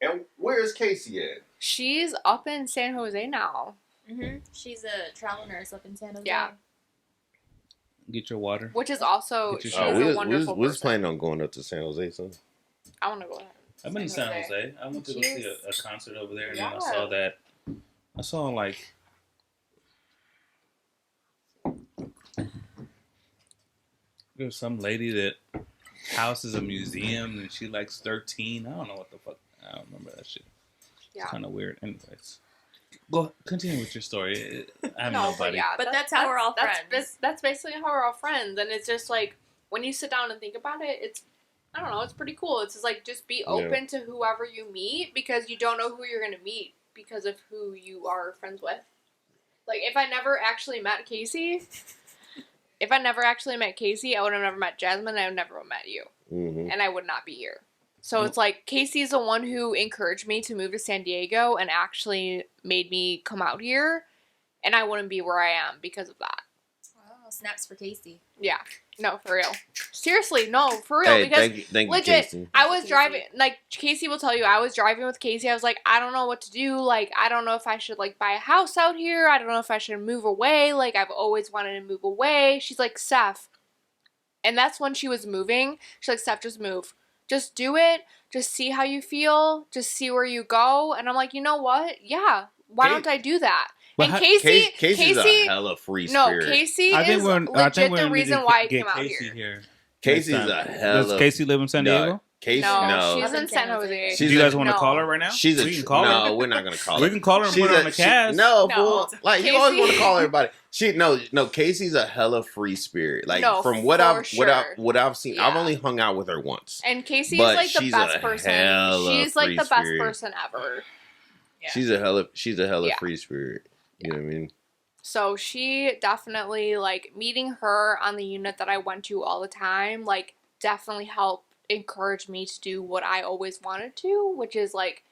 [SPEAKER 2] And where's Casey at?
[SPEAKER 4] she's up in San Jose now,
[SPEAKER 5] Mm-hmm. She's a travel nurse up in San Jose.
[SPEAKER 4] Yeah.
[SPEAKER 1] Get your water.
[SPEAKER 4] which is also,
[SPEAKER 1] Get your
[SPEAKER 4] she's
[SPEAKER 1] shot.
[SPEAKER 4] a wonderful
[SPEAKER 2] we was
[SPEAKER 4] person.
[SPEAKER 2] planning on going up to San Jose soon.
[SPEAKER 4] I want to go ahead.
[SPEAKER 1] I've been in San Jose. I went to go see a concert over there, and then I saw that. I saw like. There's some lady that house is a museum and she likes 13. I don't know what the fuck. I don't remember that shit.
[SPEAKER 4] Yeah.
[SPEAKER 1] It's kind of weird. Anyways, go continue with your story. I'm
[SPEAKER 4] No,
[SPEAKER 1] nobody.
[SPEAKER 4] but yeah,
[SPEAKER 5] But that's how we're all friends.
[SPEAKER 4] That's basically how we're all friends, and it's just like when you sit down and think about it, it's I don't know, it's pretty cool. It's just like just be open to whoever you meet because you don't know who you're gonna meet because of who you are friends with. Like if I never actually met Casey, I would have never met Jazmine, and I would never have met you,
[SPEAKER 2] Mm-hmm.
[SPEAKER 4] and I would not be here. So it's like Casey's the one who encouraged me to move to San Diego and actually made me come out here, and I wouldn't be where I am because of that.
[SPEAKER 5] Wow, snaps for Casey.
[SPEAKER 4] Yeah. No, for real. Seriously, no, for real.
[SPEAKER 2] Hey,
[SPEAKER 4] because
[SPEAKER 2] thank you,
[SPEAKER 4] legit,
[SPEAKER 2] Casey.
[SPEAKER 4] I was
[SPEAKER 5] Casey.
[SPEAKER 4] driving, like, Casey will tell you, I was driving with Casey. I was like, I don't know what to do. Like, I don't know if I should, like, buy a house out here. I don't know if I should move away. Like, I've always wanted to move away. She's like, Steph. And that's when she was moving. She's like, Steph, just move. Just do it. Just see how you feel. Just see where you go. And I'm like, you know what? Yeah. Why don't I do that?
[SPEAKER 1] But
[SPEAKER 4] and Casey,
[SPEAKER 2] Casey's a hella free spirit.
[SPEAKER 4] no, Casey
[SPEAKER 1] I think
[SPEAKER 4] is
[SPEAKER 1] we're. I
[SPEAKER 4] legit
[SPEAKER 1] think we're
[SPEAKER 4] the
[SPEAKER 1] gonna need
[SPEAKER 4] reason
[SPEAKER 1] to
[SPEAKER 4] why I
[SPEAKER 1] get
[SPEAKER 4] came out
[SPEAKER 1] Casey
[SPEAKER 4] here.
[SPEAKER 1] here.
[SPEAKER 2] Casey's
[SPEAKER 1] next
[SPEAKER 2] a
[SPEAKER 1] time.
[SPEAKER 2] hella.
[SPEAKER 1] Does Casey live in San
[SPEAKER 2] No,
[SPEAKER 1] Diego?
[SPEAKER 2] Casey,
[SPEAKER 4] No,
[SPEAKER 2] no.
[SPEAKER 4] she's in San Jose.
[SPEAKER 2] She's
[SPEAKER 1] Do you guys
[SPEAKER 2] a-
[SPEAKER 1] want to
[SPEAKER 4] no.
[SPEAKER 1] call her right now?
[SPEAKER 2] She's
[SPEAKER 1] we can call
[SPEAKER 2] no,
[SPEAKER 1] her.
[SPEAKER 2] we're not gonna call her.
[SPEAKER 1] We can call her and put her on the cast.
[SPEAKER 2] No,
[SPEAKER 4] No.
[SPEAKER 2] fool. Like you always
[SPEAKER 4] Casey-
[SPEAKER 2] want to call everybody. No. Casey's a hella free spirit. Like
[SPEAKER 4] No,
[SPEAKER 2] from what
[SPEAKER 4] for
[SPEAKER 2] I've
[SPEAKER 4] sure.
[SPEAKER 2] what I've seen, I've
[SPEAKER 4] Yeah.
[SPEAKER 2] only hung out with her once.
[SPEAKER 4] And Casey
[SPEAKER 2] But
[SPEAKER 4] is like the
[SPEAKER 2] she's
[SPEAKER 4] best
[SPEAKER 2] a
[SPEAKER 4] person.
[SPEAKER 2] hella
[SPEAKER 4] She's like
[SPEAKER 2] free
[SPEAKER 4] the best
[SPEAKER 2] spirit.
[SPEAKER 4] person ever.
[SPEAKER 5] Yeah.
[SPEAKER 2] She's a hella
[SPEAKER 4] Yeah.
[SPEAKER 2] free spirit. You know what I mean?
[SPEAKER 4] So she definitely, like, meeting her on the unit that I went to all the time, like, definitely helped encourage me to do what I always wanted to, which is, like,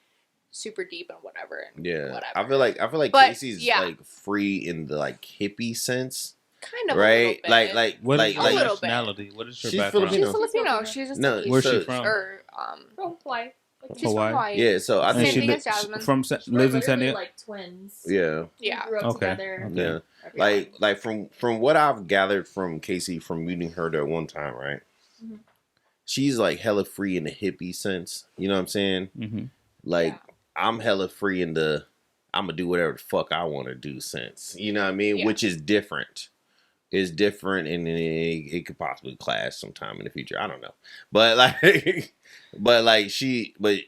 [SPEAKER 4] super deep and whatever. And
[SPEAKER 2] Yeah,
[SPEAKER 4] whatever.
[SPEAKER 2] I feel like
[SPEAKER 4] But,
[SPEAKER 2] Casey's
[SPEAKER 4] yeah.
[SPEAKER 2] like free in the like hippie sense,
[SPEAKER 4] Kind of
[SPEAKER 2] right?
[SPEAKER 4] a little bit.
[SPEAKER 1] What is
[SPEAKER 2] like
[SPEAKER 1] your
[SPEAKER 4] a little bit.
[SPEAKER 1] nationality? What is your
[SPEAKER 2] She's
[SPEAKER 1] background?
[SPEAKER 2] Filipino.
[SPEAKER 4] She's Filipino. She's just
[SPEAKER 2] No,
[SPEAKER 4] like
[SPEAKER 1] Where's
[SPEAKER 2] so-
[SPEAKER 1] she from?
[SPEAKER 4] Or,
[SPEAKER 5] From Hawaii.
[SPEAKER 4] she's
[SPEAKER 1] Hawaii?
[SPEAKER 4] from Hawaii.
[SPEAKER 2] Yeah, so I
[SPEAKER 4] Same
[SPEAKER 2] think
[SPEAKER 4] thing
[SPEAKER 1] li-
[SPEAKER 4] as Jazmine.
[SPEAKER 1] lives in San
[SPEAKER 5] Literally,
[SPEAKER 1] Diego.
[SPEAKER 5] like twins.
[SPEAKER 2] yeah,
[SPEAKER 4] Yeah.
[SPEAKER 5] We grew up
[SPEAKER 1] Okay.
[SPEAKER 5] together.
[SPEAKER 1] Okay.
[SPEAKER 2] yeah.
[SPEAKER 5] everyone.
[SPEAKER 2] Like from what I've gathered from Casey from meeting her there one time, right?
[SPEAKER 5] Mhm.
[SPEAKER 2] She's like hella free in the hippie sense. You know what I'm saying?
[SPEAKER 1] Mm-hmm.
[SPEAKER 2] Like
[SPEAKER 4] Yeah.
[SPEAKER 2] I'm hella free in the I'm gonna do whatever the fuck I want to do sense. You know what I mean?
[SPEAKER 4] Yeah.
[SPEAKER 2] Which is different. It's different, and it could possibly clash sometime in the future. I don't know, but like, she's a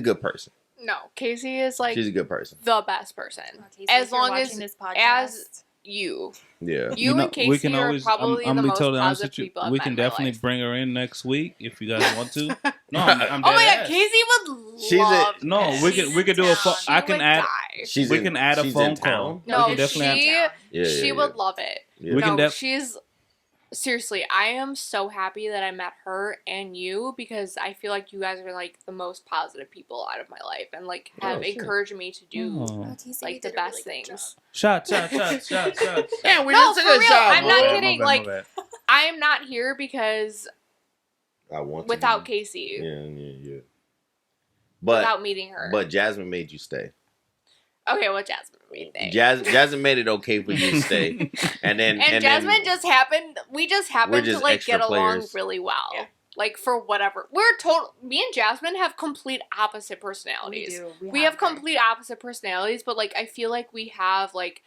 [SPEAKER 2] good person.
[SPEAKER 4] No, Casey is, like,
[SPEAKER 2] She's a good person.
[SPEAKER 4] the best person.
[SPEAKER 5] Casey,
[SPEAKER 4] As
[SPEAKER 5] if you're
[SPEAKER 4] long
[SPEAKER 5] watching
[SPEAKER 4] as-
[SPEAKER 5] this podcast,
[SPEAKER 4] as You.
[SPEAKER 2] Yeah.
[SPEAKER 4] You and Casey are probably
[SPEAKER 1] I'm
[SPEAKER 4] the
[SPEAKER 1] gonna be
[SPEAKER 4] most
[SPEAKER 1] totally honest
[SPEAKER 4] positive
[SPEAKER 1] with you.
[SPEAKER 4] people I've
[SPEAKER 1] We
[SPEAKER 4] met
[SPEAKER 1] can
[SPEAKER 4] in my
[SPEAKER 1] definitely
[SPEAKER 4] life.
[SPEAKER 1] bring her in next week if you guys want to. No, I'm
[SPEAKER 4] Oh my
[SPEAKER 1] dead
[SPEAKER 4] god,
[SPEAKER 1] ass.
[SPEAKER 4] Casey would
[SPEAKER 2] She's a-
[SPEAKER 4] love
[SPEAKER 1] No,
[SPEAKER 4] this.
[SPEAKER 1] we can do a phone.
[SPEAKER 4] She
[SPEAKER 1] I can
[SPEAKER 4] would
[SPEAKER 1] add.
[SPEAKER 4] die.
[SPEAKER 2] She's
[SPEAKER 1] We
[SPEAKER 2] in-
[SPEAKER 1] can add a
[SPEAKER 2] she's
[SPEAKER 1] phone
[SPEAKER 2] in
[SPEAKER 1] call.
[SPEAKER 2] town?
[SPEAKER 1] We
[SPEAKER 4] No,
[SPEAKER 1] can definitely
[SPEAKER 4] she-
[SPEAKER 1] have,
[SPEAKER 2] Yeah,
[SPEAKER 4] she
[SPEAKER 2] yeah,
[SPEAKER 4] would
[SPEAKER 2] yeah.
[SPEAKER 4] love it.
[SPEAKER 2] Yeah.
[SPEAKER 1] We can
[SPEAKER 4] No,
[SPEAKER 1] def-
[SPEAKER 4] she's seriously. I am so happy that I met her and you because I feel like you guys are like the most positive people out of my life and like have
[SPEAKER 2] Oh, shit.
[SPEAKER 4] encouraged me to do
[SPEAKER 1] Oh.
[SPEAKER 4] like the best things.
[SPEAKER 1] Shot.
[SPEAKER 2] Yeah, we
[SPEAKER 4] No,
[SPEAKER 2] just took
[SPEAKER 4] for
[SPEAKER 2] a
[SPEAKER 4] real,
[SPEAKER 2] shot.
[SPEAKER 4] I'm
[SPEAKER 2] bro.
[SPEAKER 4] not
[SPEAKER 1] My bad,
[SPEAKER 4] kidding,
[SPEAKER 1] my
[SPEAKER 4] like-
[SPEAKER 1] bad.
[SPEAKER 4] I am not here because
[SPEAKER 2] I want to
[SPEAKER 4] without
[SPEAKER 2] be-
[SPEAKER 4] Casey,
[SPEAKER 2] Yeah. But
[SPEAKER 4] without meeting her.
[SPEAKER 2] Jazmine made you stay.
[SPEAKER 4] Okay, well, Jazmine made things.
[SPEAKER 2] Jasmine made it okay for you to stay, and then
[SPEAKER 4] And Jazmine
[SPEAKER 2] then,
[SPEAKER 4] just happened. We just happened
[SPEAKER 2] just
[SPEAKER 4] to like
[SPEAKER 2] extra
[SPEAKER 4] get along
[SPEAKER 2] players.
[SPEAKER 4] really well.
[SPEAKER 5] Yeah.
[SPEAKER 4] Like for whatever. We're total. Me and Jazmine have complete opposite personalities. We have complete opposite personalities, but like I feel like we have like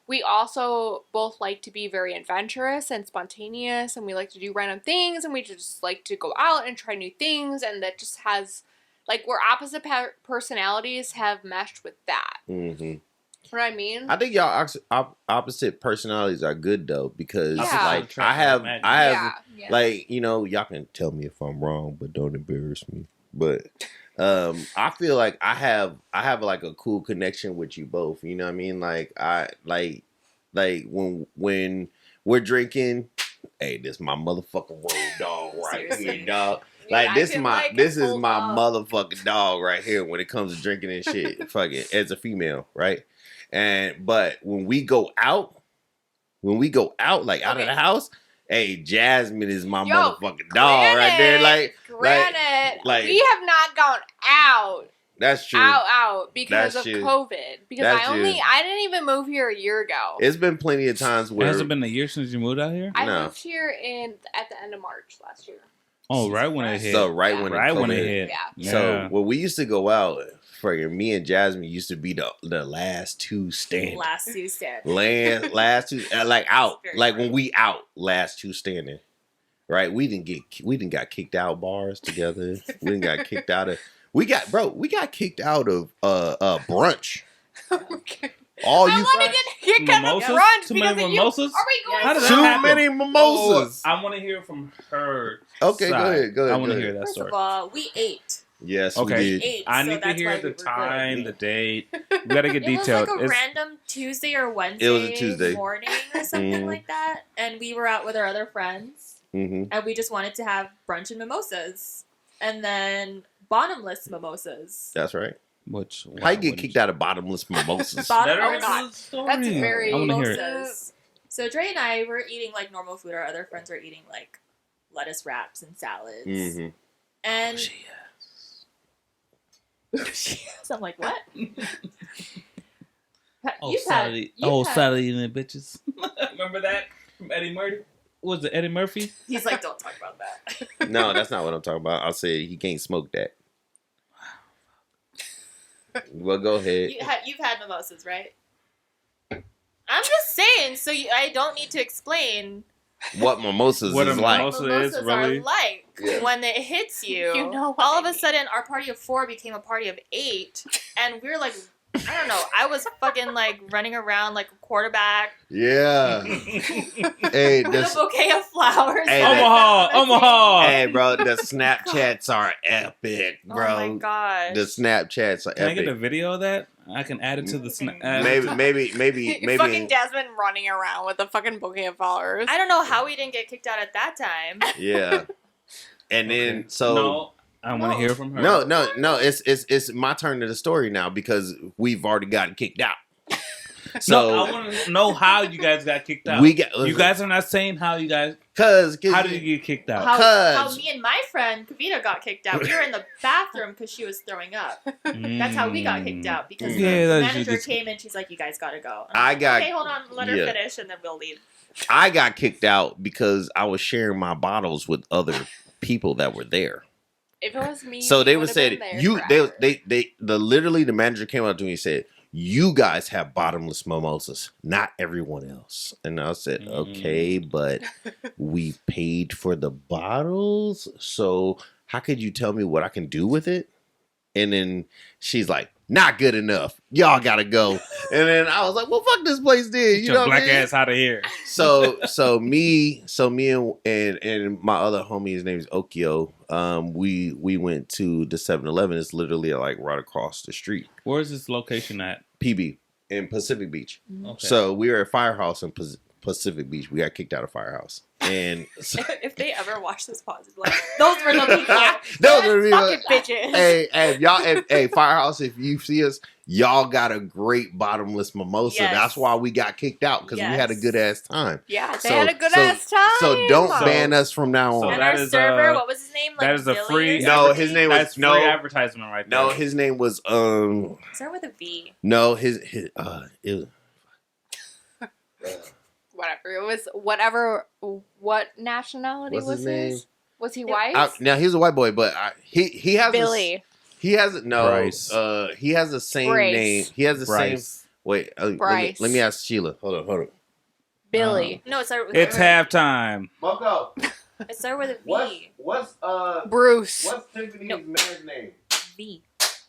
[SPEAKER 4] we also both like to be very adventurous and spontaneous, and we like to do random things, and we just like to go out and try new things, and that just has like we're opposite personalities have meshed with that.
[SPEAKER 2] Mhm.
[SPEAKER 4] You know what I mean?
[SPEAKER 2] I think y'all opposite personalities are good though because
[SPEAKER 4] Yeah.
[SPEAKER 2] like I have
[SPEAKER 4] yeah.
[SPEAKER 2] like y'all can tell me if I'm wrong, but don't embarrass me. But I feel like I have like a cool connection with you both. You know what I mean? Like I like when we're drinking, hey, this my motherfucking road dog right
[SPEAKER 5] Seriously.
[SPEAKER 2] here, dog.
[SPEAKER 4] Yeah,
[SPEAKER 2] Like
[SPEAKER 4] I
[SPEAKER 2] this
[SPEAKER 4] can,
[SPEAKER 2] my
[SPEAKER 4] like,
[SPEAKER 2] this is
[SPEAKER 4] hold
[SPEAKER 2] my
[SPEAKER 4] up.
[SPEAKER 2] motherfucking dog right here when it comes to drinking and shit. Fuck it, as a female, right? But when we go out like out of the
[SPEAKER 4] Okay.
[SPEAKER 2] house, hey, Jazmine is my
[SPEAKER 4] Yo,
[SPEAKER 2] motherfucking dog right there.
[SPEAKER 4] Granted,
[SPEAKER 2] like-
[SPEAKER 4] we have not gone out.
[SPEAKER 2] That's true.
[SPEAKER 4] Out because
[SPEAKER 2] That's
[SPEAKER 4] of
[SPEAKER 2] true.
[SPEAKER 4] COVID. Because
[SPEAKER 2] That's
[SPEAKER 4] I
[SPEAKER 2] true.
[SPEAKER 4] didn't even move here a year ago.
[SPEAKER 2] It's been plenty of times where
[SPEAKER 1] Has it been a year since you moved out here?
[SPEAKER 4] I
[SPEAKER 2] No.
[SPEAKER 4] moved here at the end of March last year.
[SPEAKER 1] Oh, right when it hit.
[SPEAKER 2] so right
[SPEAKER 4] Yeah.
[SPEAKER 2] when
[SPEAKER 1] right when
[SPEAKER 2] COVID
[SPEAKER 1] it
[SPEAKER 2] hit.
[SPEAKER 1] hit.
[SPEAKER 4] Yeah.
[SPEAKER 2] So when we used to go out, me and Jasmine used to be the last two standing.
[SPEAKER 5] Last two stand.
[SPEAKER 2] Last two like out.
[SPEAKER 5] Very
[SPEAKER 2] Like
[SPEAKER 5] funny.
[SPEAKER 2] when we out, last two standing. Right? We didn't got kicked out bars together. We didn't got kicked out of we got kicked out of brunch.
[SPEAKER 4] Okay.
[SPEAKER 2] All
[SPEAKER 4] I
[SPEAKER 2] you
[SPEAKER 4] want to get kicked out of
[SPEAKER 1] Mimosas?
[SPEAKER 4] brunch
[SPEAKER 1] Too
[SPEAKER 4] because
[SPEAKER 1] many
[SPEAKER 4] of you.
[SPEAKER 1] mimosas?
[SPEAKER 4] Are we going
[SPEAKER 1] How did
[SPEAKER 4] to
[SPEAKER 1] that
[SPEAKER 2] too
[SPEAKER 1] happen?
[SPEAKER 2] many mimosas.
[SPEAKER 1] I want to hear from her.
[SPEAKER 2] Okay,
[SPEAKER 1] side.
[SPEAKER 2] go ahead.
[SPEAKER 1] I want to
[SPEAKER 2] go
[SPEAKER 1] hear
[SPEAKER 2] ahead.
[SPEAKER 1] that
[SPEAKER 5] First
[SPEAKER 1] story.
[SPEAKER 5] of all, we ate.
[SPEAKER 2] Yes,
[SPEAKER 1] Okay.
[SPEAKER 2] we did.
[SPEAKER 5] Ate.
[SPEAKER 1] I
[SPEAKER 5] so
[SPEAKER 1] need to
[SPEAKER 5] that's
[SPEAKER 1] hear
[SPEAKER 5] why
[SPEAKER 1] the
[SPEAKER 5] we were good.
[SPEAKER 1] time, the date. We gotta get
[SPEAKER 5] It was
[SPEAKER 1] detailed.
[SPEAKER 5] like a
[SPEAKER 1] It's-
[SPEAKER 5] random Tuesday or Wednesday.
[SPEAKER 2] It was a Tuesday.
[SPEAKER 5] morning or something
[SPEAKER 2] Mhm.
[SPEAKER 5] like that, and we were out with our other friends,
[SPEAKER 2] Mm-hmm.
[SPEAKER 5] and we just wanted to have brunch and mimosas, and then bottomless mimosas.
[SPEAKER 2] That's right.
[SPEAKER 1] Which
[SPEAKER 2] How you get kicked out of bottomless mimosas?
[SPEAKER 5] Bottom-
[SPEAKER 1] That
[SPEAKER 5] Oh,
[SPEAKER 1] already
[SPEAKER 5] God.
[SPEAKER 1] was a story.
[SPEAKER 4] That's very-
[SPEAKER 1] I want to hear it.
[SPEAKER 5] Mimosas. So Dre and I were eating like normal food. Our other friends were eating like lettuce wraps and salads.
[SPEAKER 2] Mm-hmm.
[SPEAKER 5] And so I'm like, what?
[SPEAKER 1] Oh,
[SPEAKER 5] You've had-
[SPEAKER 1] Saturday.
[SPEAKER 5] you've
[SPEAKER 1] Oh,
[SPEAKER 5] had-
[SPEAKER 1] Saturday and the bitches. Remember that from Eddie Murphy? Was it Eddie Murphy?
[SPEAKER 5] He's like, don't talk about that.
[SPEAKER 2] No, that's not what I'm talking about. I'll say he can't smoke that. Well, go ahead.
[SPEAKER 5] You've had mimosas, right? I'm just saying, so I don't need to explain
[SPEAKER 2] What mimosas
[SPEAKER 1] What a
[SPEAKER 2] is like.
[SPEAKER 1] mimosa-
[SPEAKER 5] what
[SPEAKER 1] is,
[SPEAKER 5] mimosas
[SPEAKER 1] really?
[SPEAKER 5] are like
[SPEAKER 2] Yeah.
[SPEAKER 5] when it hits you.
[SPEAKER 4] You know what
[SPEAKER 5] all
[SPEAKER 4] I
[SPEAKER 5] of a
[SPEAKER 4] mean.
[SPEAKER 5] sudden, our party of 4 became a party of 8, and we were like I don't know. I was fucking like running around like a quarterback
[SPEAKER 2] Yeah. Hey,
[SPEAKER 5] with a bouquet of flowers.
[SPEAKER 2] Hey,
[SPEAKER 5] that I
[SPEAKER 1] Omaha,
[SPEAKER 5] found on the
[SPEAKER 1] Omaha.
[SPEAKER 2] hey, bro, the Snapchats are epic,
[SPEAKER 5] table.
[SPEAKER 2] bro.
[SPEAKER 5] Oh my gosh.
[SPEAKER 2] The Snapchats are
[SPEAKER 1] Can I
[SPEAKER 2] epic.
[SPEAKER 1] get a video of that? I can add it to the snap.
[SPEAKER 2] Maybe.
[SPEAKER 4] Fucking Jazmine running around with a fucking bouquet of flowers.
[SPEAKER 5] I don't know how we didn't get kicked out at that time.
[SPEAKER 2] Yeah. And then so
[SPEAKER 1] No, I want to hear from her.
[SPEAKER 2] no. It's my turn to the story now because we've already gotten kicked out.
[SPEAKER 1] No,
[SPEAKER 2] So
[SPEAKER 1] I want to know how you guys got kicked out.
[SPEAKER 2] we got
[SPEAKER 1] You guys are not saying how you guys.
[SPEAKER 2] cause
[SPEAKER 1] How did you get kicked out?
[SPEAKER 5] How me and my friend Kavita got kicked out. We were in the bathroom because she was throwing up. That's how we got kicked out because
[SPEAKER 1] Yeah,
[SPEAKER 5] the
[SPEAKER 1] that's
[SPEAKER 5] manager
[SPEAKER 1] just-
[SPEAKER 5] came in. She's like, "You guys gotta go." And
[SPEAKER 2] I
[SPEAKER 5] I'm like,
[SPEAKER 2] got-
[SPEAKER 5] okay. Hold on, let her
[SPEAKER 2] yeah.
[SPEAKER 5] finish, and then we'll leave.
[SPEAKER 2] I got kicked out because I was sharing my bottles with other people that were there.
[SPEAKER 4] If it was me,
[SPEAKER 2] So they
[SPEAKER 4] you
[SPEAKER 2] would
[SPEAKER 4] would've
[SPEAKER 2] say
[SPEAKER 4] been there
[SPEAKER 2] you
[SPEAKER 4] forever.
[SPEAKER 2] literally the manager came up to me and said, "You guys have bottomless mimosas, not everyone else." And I said, "Okay, but we paid for the bottles, so how could you tell me what I can do with it?" And then she's like, "Not good enough. Y'all gotta go." And then I was like, "Well, fuck this place, then."
[SPEAKER 1] Get
[SPEAKER 2] You know
[SPEAKER 1] your
[SPEAKER 2] what
[SPEAKER 1] black
[SPEAKER 2] I mean?
[SPEAKER 1] ass out of here.
[SPEAKER 2] So me and my other homie, his name is Okio. We went to the 7-Eleven. It's literally like right across the street.
[SPEAKER 1] Where's this location at?
[SPEAKER 2] PB in Pacific Beach.
[SPEAKER 1] Okay.
[SPEAKER 2] So we were at Firehouse in Pacific Beach. We got kicked out of Firehouse, and so,
[SPEAKER 5] If they ever watch this podcast, like those were the people.
[SPEAKER 2] those are the
[SPEAKER 4] Fucking
[SPEAKER 2] people.
[SPEAKER 4] bitches.
[SPEAKER 2] Hey, if y'all, hey, Firehouse, if you see us, y'all got a great bottomless mimosa.
[SPEAKER 5] Yes.
[SPEAKER 2] That's why we got kicked out because we had a
[SPEAKER 5] Yes.
[SPEAKER 2] good ass time.
[SPEAKER 4] Yeah, they
[SPEAKER 2] So-
[SPEAKER 4] had a good ass time.
[SPEAKER 2] So don't
[SPEAKER 1] So-
[SPEAKER 2] ban us from now
[SPEAKER 1] so
[SPEAKER 2] on.
[SPEAKER 5] And
[SPEAKER 1] that
[SPEAKER 5] our
[SPEAKER 1] is,
[SPEAKER 5] server, what was his name? Like
[SPEAKER 1] that is a
[SPEAKER 5] Billy
[SPEAKER 1] free.
[SPEAKER 5] or
[SPEAKER 2] No,
[SPEAKER 5] something?
[SPEAKER 2] his name was-
[SPEAKER 1] That's free
[SPEAKER 2] no.
[SPEAKER 1] advertisement right there.
[SPEAKER 2] No, his name was
[SPEAKER 5] Start with a V.
[SPEAKER 2] no his it,
[SPEAKER 4] Whatever. It was whatever. What nationality
[SPEAKER 2] What's
[SPEAKER 4] was
[SPEAKER 2] his name?
[SPEAKER 4] his? Was he white?
[SPEAKER 2] now he's a white boy, but he has
[SPEAKER 4] Billy.
[SPEAKER 2] he has no
[SPEAKER 1] Bryce.
[SPEAKER 2] he has the same
[SPEAKER 4] Bryce.
[SPEAKER 2] name. He has the same.
[SPEAKER 1] Bryce.
[SPEAKER 2] Wait,
[SPEAKER 4] Bryce.
[SPEAKER 2] let me ask Sheila. Hold on.
[SPEAKER 4] Billy.
[SPEAKER 5] No, it started with
[SPEAKER 1] It's
[SPEAKER 5] a
[SPEAKER 1] halftime.
[SPEAKER 2] Bucko,
[SPEAKER 5] It started with a V.
[SPEAKER 2] what's
[SPEAKER 4] Bruce.
[SPEAKER 2] Tiffany's
[SPEAKER 5] No.
[SPEAKER 2] marriage name?
[SPEAKER 5] V.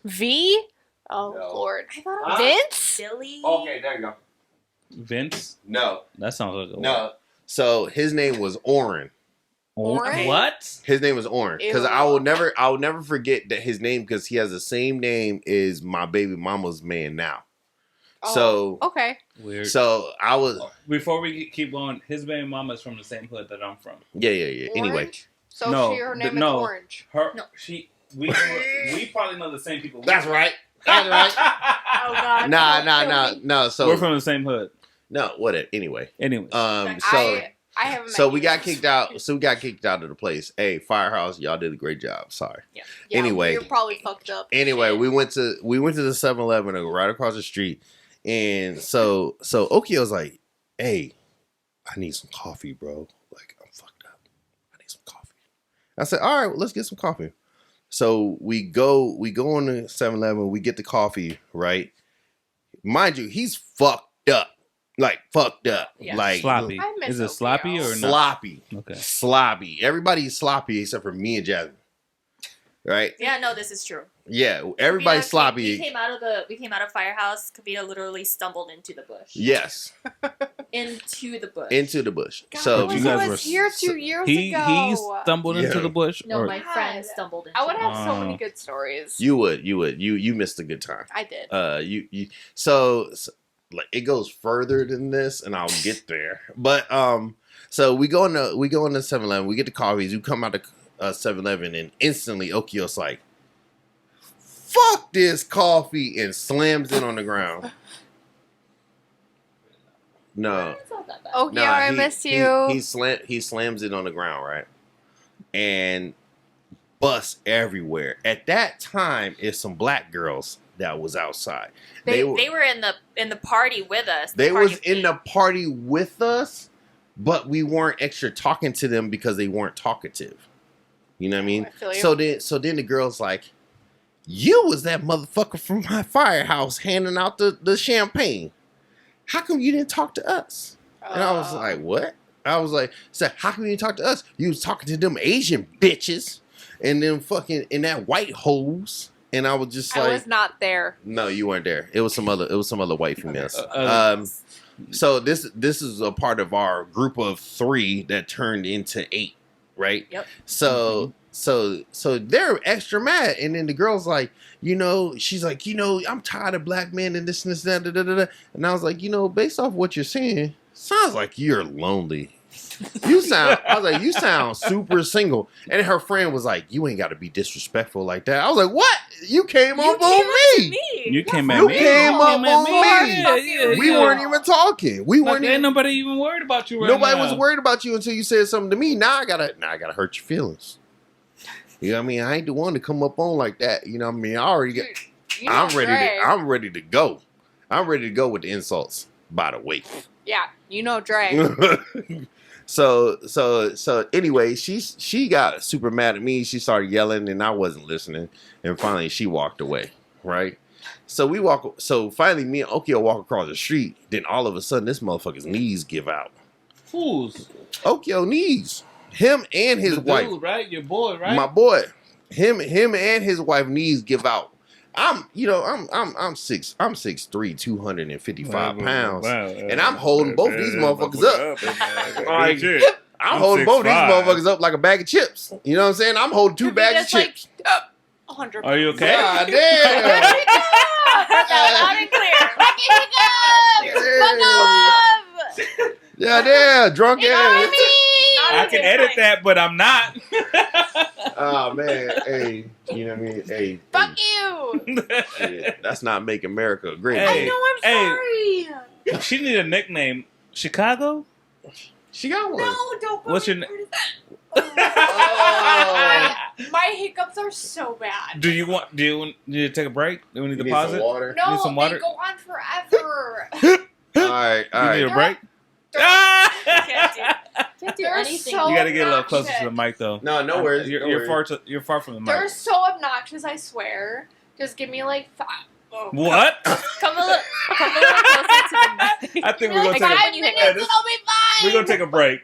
[SPEAKER 4] V? Oh,
[SPEAKER 2] No.
[SPEAKER 4] Lord.
[SPEAKER 5] I thought it
[SPEAKER 2] Huh?
[SPEAKER 5] was
[SPEAKER 4] Vince?
[SPEAKER 5] Billy.
[SPEAKER 2] There you go.
[SPEAKER 1] Vince.
[SPEAKER 2] No,
[SPEAKER 1] That sounds like a
[SPEAKER 2] no. So his name was Oren.
[SPEAKER 4] Orange?
[SPEAKER 1] What?
[SPEAKER 2] His name was Oren because
[SPEAKER 4] Ew.
[SPEAKER 2] I will never forget that his name because he has the same name as my baby mama's man now.
[SPEAKER 4] Oh,
[SPEAKER 2] So
[SPEAKER 4] okay.
[SPEAKER 1] Weird.
[SPEAKER 2] so I was
[SPEAKER 1] Before we keep going, his baby mama's from the same hood that I'm from.
[SPEAKER 2] yeah. Anyway,
[SPEAKER 4] Orange? So
[SPEAKER 1] No,
[SPEAKER 4] her name is
[SPEAKER 1] no.
[SPEAKER 4] Orange.
[SPEAKER 1] Her,
[SPEAKER 5] No.
[SPEAKER 1] we probably know the same people.
[SPEAKER 2] that's right. That's right.
[SPEAKER 5] Oh God.
[SPEAKER 2] No. So
[SPEAKER 1] We're from the same hood.
[SPEAKER 2] no, whatever. Anyway,
[SPEAKER 1] Anyway,
[SPEAKER 2] so
[SPEAKER 4] I haven't met
[SPEAKER 2] so
[SPEAKER 4] you
[SPEAKER 2] we got
[SPEAKER 4] guys.
[SPEAKER 2] kicked out. So we got kicked out of the place. Hey, Firehouse, y'all did a great job. Sorry.
[SPEAKER 4] Yeah,
[SPEAKER 2] anyway.
[SPEAKER 4] You're probably fucked up.
[SPEAKER 2] Anyway, we went to the 7-Eleven right across the street, and so Okio's like, "Hey, I need some coffee, bro. Like I'm fucked up. I need some coffee." I said, "All right, well, let's get some coffee." So we go on to 7-Eleven. We get the coffee, right? Mind you, he's fucked up, like fucked up,
[SPEAKER 5] Yeah.
[SPEAKER 2] like
[SPEAKER 1] sloppy.
[SPEAKER 4] I miss
[SPEAKER 1] Is it
[SPEAKER 4] Okio.
[SPEAKER 1] sloppy or not?
[SPEAKER 2] sloppy,
[SPEAKER 1] Okay.
[SPEAKER 2] sloppy. Everybody's sloppy except for me and Jazmine, right?
[SPEAKER 5] Yeah, no, this is true.
[SPEAKER 2] Yeah, everybody's
[SPEAKER 5] Kavita
[SPEAKER 2] sloppy.
[SPEAKER 5] We came out of Firehouse. Kavita literally stumbled into the bush.
[SPEAKER 2] Yes,
[SPEAKER 5] Into the bush.
[SPEAKER 2] into the bush.
[SPEAKER 4] God,
[SPEAKER 2] So
[SPEAKER 4] I
[SPEAKER 1] you
[SPEAKER 4] was,
[SPEAKER 1] guys
[SPEAKER 4] I
[SPEAKER 1] were
[SPEAKER 4] was here
[SPEAKER 2] so-
[SPEAKER 4] 2 years
[SPEAKER 1] He
[SPEAKER 4] ago.
[SPEAKER 1] stumbled into
[SPEAKER 2] Yeah.
[SPEAKER 1] the bush.
[SPEAKER 5] No,
[SPEAKER 1] or-
[SPEAKER 5] my friend stumbled into
[SPEAKER 4] I would
[SPEAKER 5] it.
[SPEAKER 4] have so many
[SPEAKER 1] Oh.
[SPEAKER 4] good stories.
[SPEAKER 2] you missed a good time.
[SPEAKER 4] I did.
[SPEAKER 2] So like it goes further than this, and I'll get there. But so we go into 7-Eleven. We get the coffees. We come out to 7-Eleven, and instantly Okio's like, "Fuck this coffee," and slams it on the ground. No,
[SPEAKER 5] It's not that bad.
[SPEAKER 4] Oh,
[SPEAKER 2] no,
[SPEAKER 4] yeah, I miss you.
[SPEAKER 2] He slams it on the ground, right, and busts everywhere. At that time, it's some black girls that was outside.
[SPEAKER 5] They were in the party with us.
[SPEAKER 2] They
[SPEAKER 5] party
[SPEAKER 2] was in the party with us, but we weren't extra talking to them because they weren't talkative. You know what I mean?
[SPEAKER 4] I feel you.
[SPEAKER 2] So then the girl's like, "You was that motherfucker from my firehouse handing out the champagne. How come you didn't talk to us?" And I was like, "What?" I was like, "How come you didn't talk to us? You was talking to them Asian bitches and them fucking and that white hoes." and I was just
[SPEAKER 4] I
[SPEAKER 2] like,
[SPEAKER 4] was not there.
[SPEAKER 2] no, you weren't there. It was some other white females.
[SPEAKER 1] Okay.
[SPEAKER 2] So this is a part of our group of 3 that turned into 8, right?
[SPEAKER 5] Yep.
[SPEAKER 2] So they're extra mad, and then the girl's like, she's like, I'm tired of black men and this and this and that, and I was like, based off what you're saying, sounds like you're lonely. I was like, you sound super single. And her friend was like, you ain't got to be disrespectful like that. I was like, what? You came up on me.
[SPEAKER 1] You came at
[SPEAKER 2] You
[SPEAKER 1] me.
[SPEAKER 2] came up on me.
[SPEAKER 1] Yeah,
[SPEAKER 2] We weren't even talking. We weren't.
[SPEAKER 1] Ain't
[SPEAKER 2] Even,
[SPEAKER 1] nobody even worried about you right
[SPEAKER 2] nobody
[SPEAKER 1] now.
[SPEAKER 2] was worried about you until you said something to me. Now I gotta hurt your feelings. You know what I mean? I ain't the one to come up on like that. You know what I mean? I already get.
[SPEAKER 4] You know
[SPEAKER 2] I'm ready
[SPEAKER 4] Dre.
[SPEAKER 2] to. I'm ready to go. I'm ready to go with the insults. By the way.
[SPEAKER 4] Yeah, you know Dre.
[SPEAKER 2] So anyway, she got super mad at me. She started yelling, and I wasn't listening. And finally, she walked away. Right. So finally, me and Okio walk across the street. Then all of a sudden, this motherfucker's knees give out.
[SPEAKER 1] Who's?
[SPEAKER 2] Okio knees. Him and his
[SPEAKER 1] The
[SPEAKER 2] wife.
[SPEAKER 1] dude, right? Your boy, right?
[SPEAKER 2] My boy. Him and his wife knees give out. I'm 6'3", 255 pounds. And I'm holding both these motherfuckers up. Like, I'm holding both these motherfuckers up like a bag of chips. You know what I'm saying? I'm holding 2 bags of chips.
[SPEAKER 4] 100.
[SPEAKER 1] Are you okay?
[SPEAKER 2] God damn.
[SPEAKER 5] Loud and clear.
[SPEAKER 2] Yeah, damn. Drunk ass.
[SPEAKER 1] I can edit that, but I'm not.
[SPEAKER 2] Oh, man. Hey, you know what I mean? Hey.
[SPEAKER 4] Fuck you.
[SPEAKER 2] Yeah, that's not make America great.
[SPEAKER 1] Hey.
[SPEAKER 4] I know. I'm sorry.
[SPEAKER 1] She need a nickname. Chicago?
[SPEAKER 2] She got one.
[SPEAKER 4] No, don't.
[SPEAKER 1] What's your name?
[SPEAKER 4] My hiccups are so bad.
[SPEAKER 1] Do you need to take a break? Do we need
[SPEAKER 2] You
[SPEAKER 1] to
[SPEAKER 2] need
[SPEAKER 1] pause
[SPEAKER 2] some
[SPEAKER 1] it?
[SPEAKER 2] water?
[SPEAKER 4] No,
[SPEAKER 1] Need some water?
[SPEAKER 4] they go on forever.
[SPEAKER 2] All right.
[SPEAKER 1] You need a break?
[SPEAKER 5] Can't do
[SPEAKER 4] They're
[SPEAKER 5] anything.
[SPEAKER 4] so
[SPEAKER 1] You got to get a little
[SPEAKER 4] obnoxious.
[SPEAKER 1] closer to the mic, though.
[SPEAKER 2] No worries.
[SPEAKER 1] You're far from the mic.
[SPEAKER 4] They're so obnoxious, I swear. Just give me like 5. Oh.
[SPEAKER 1] What?
[SPEAKER 5] Come a little closer to the mic.
[SPEAKER 1] I think
[SPEAKER 4] Give me
[SPEAKER 1] we're
[SPEAKER 4] like
[SPEAKER 1] gonna take
[SPEAKER 4] 5
[SPEAKER 1] a
[SPEAKER 4] minutes
[SPEAKER 1] Hey,
[SPEAKER 4] and I'll be fine.
[SPEAKER 1] we're gonna take a break.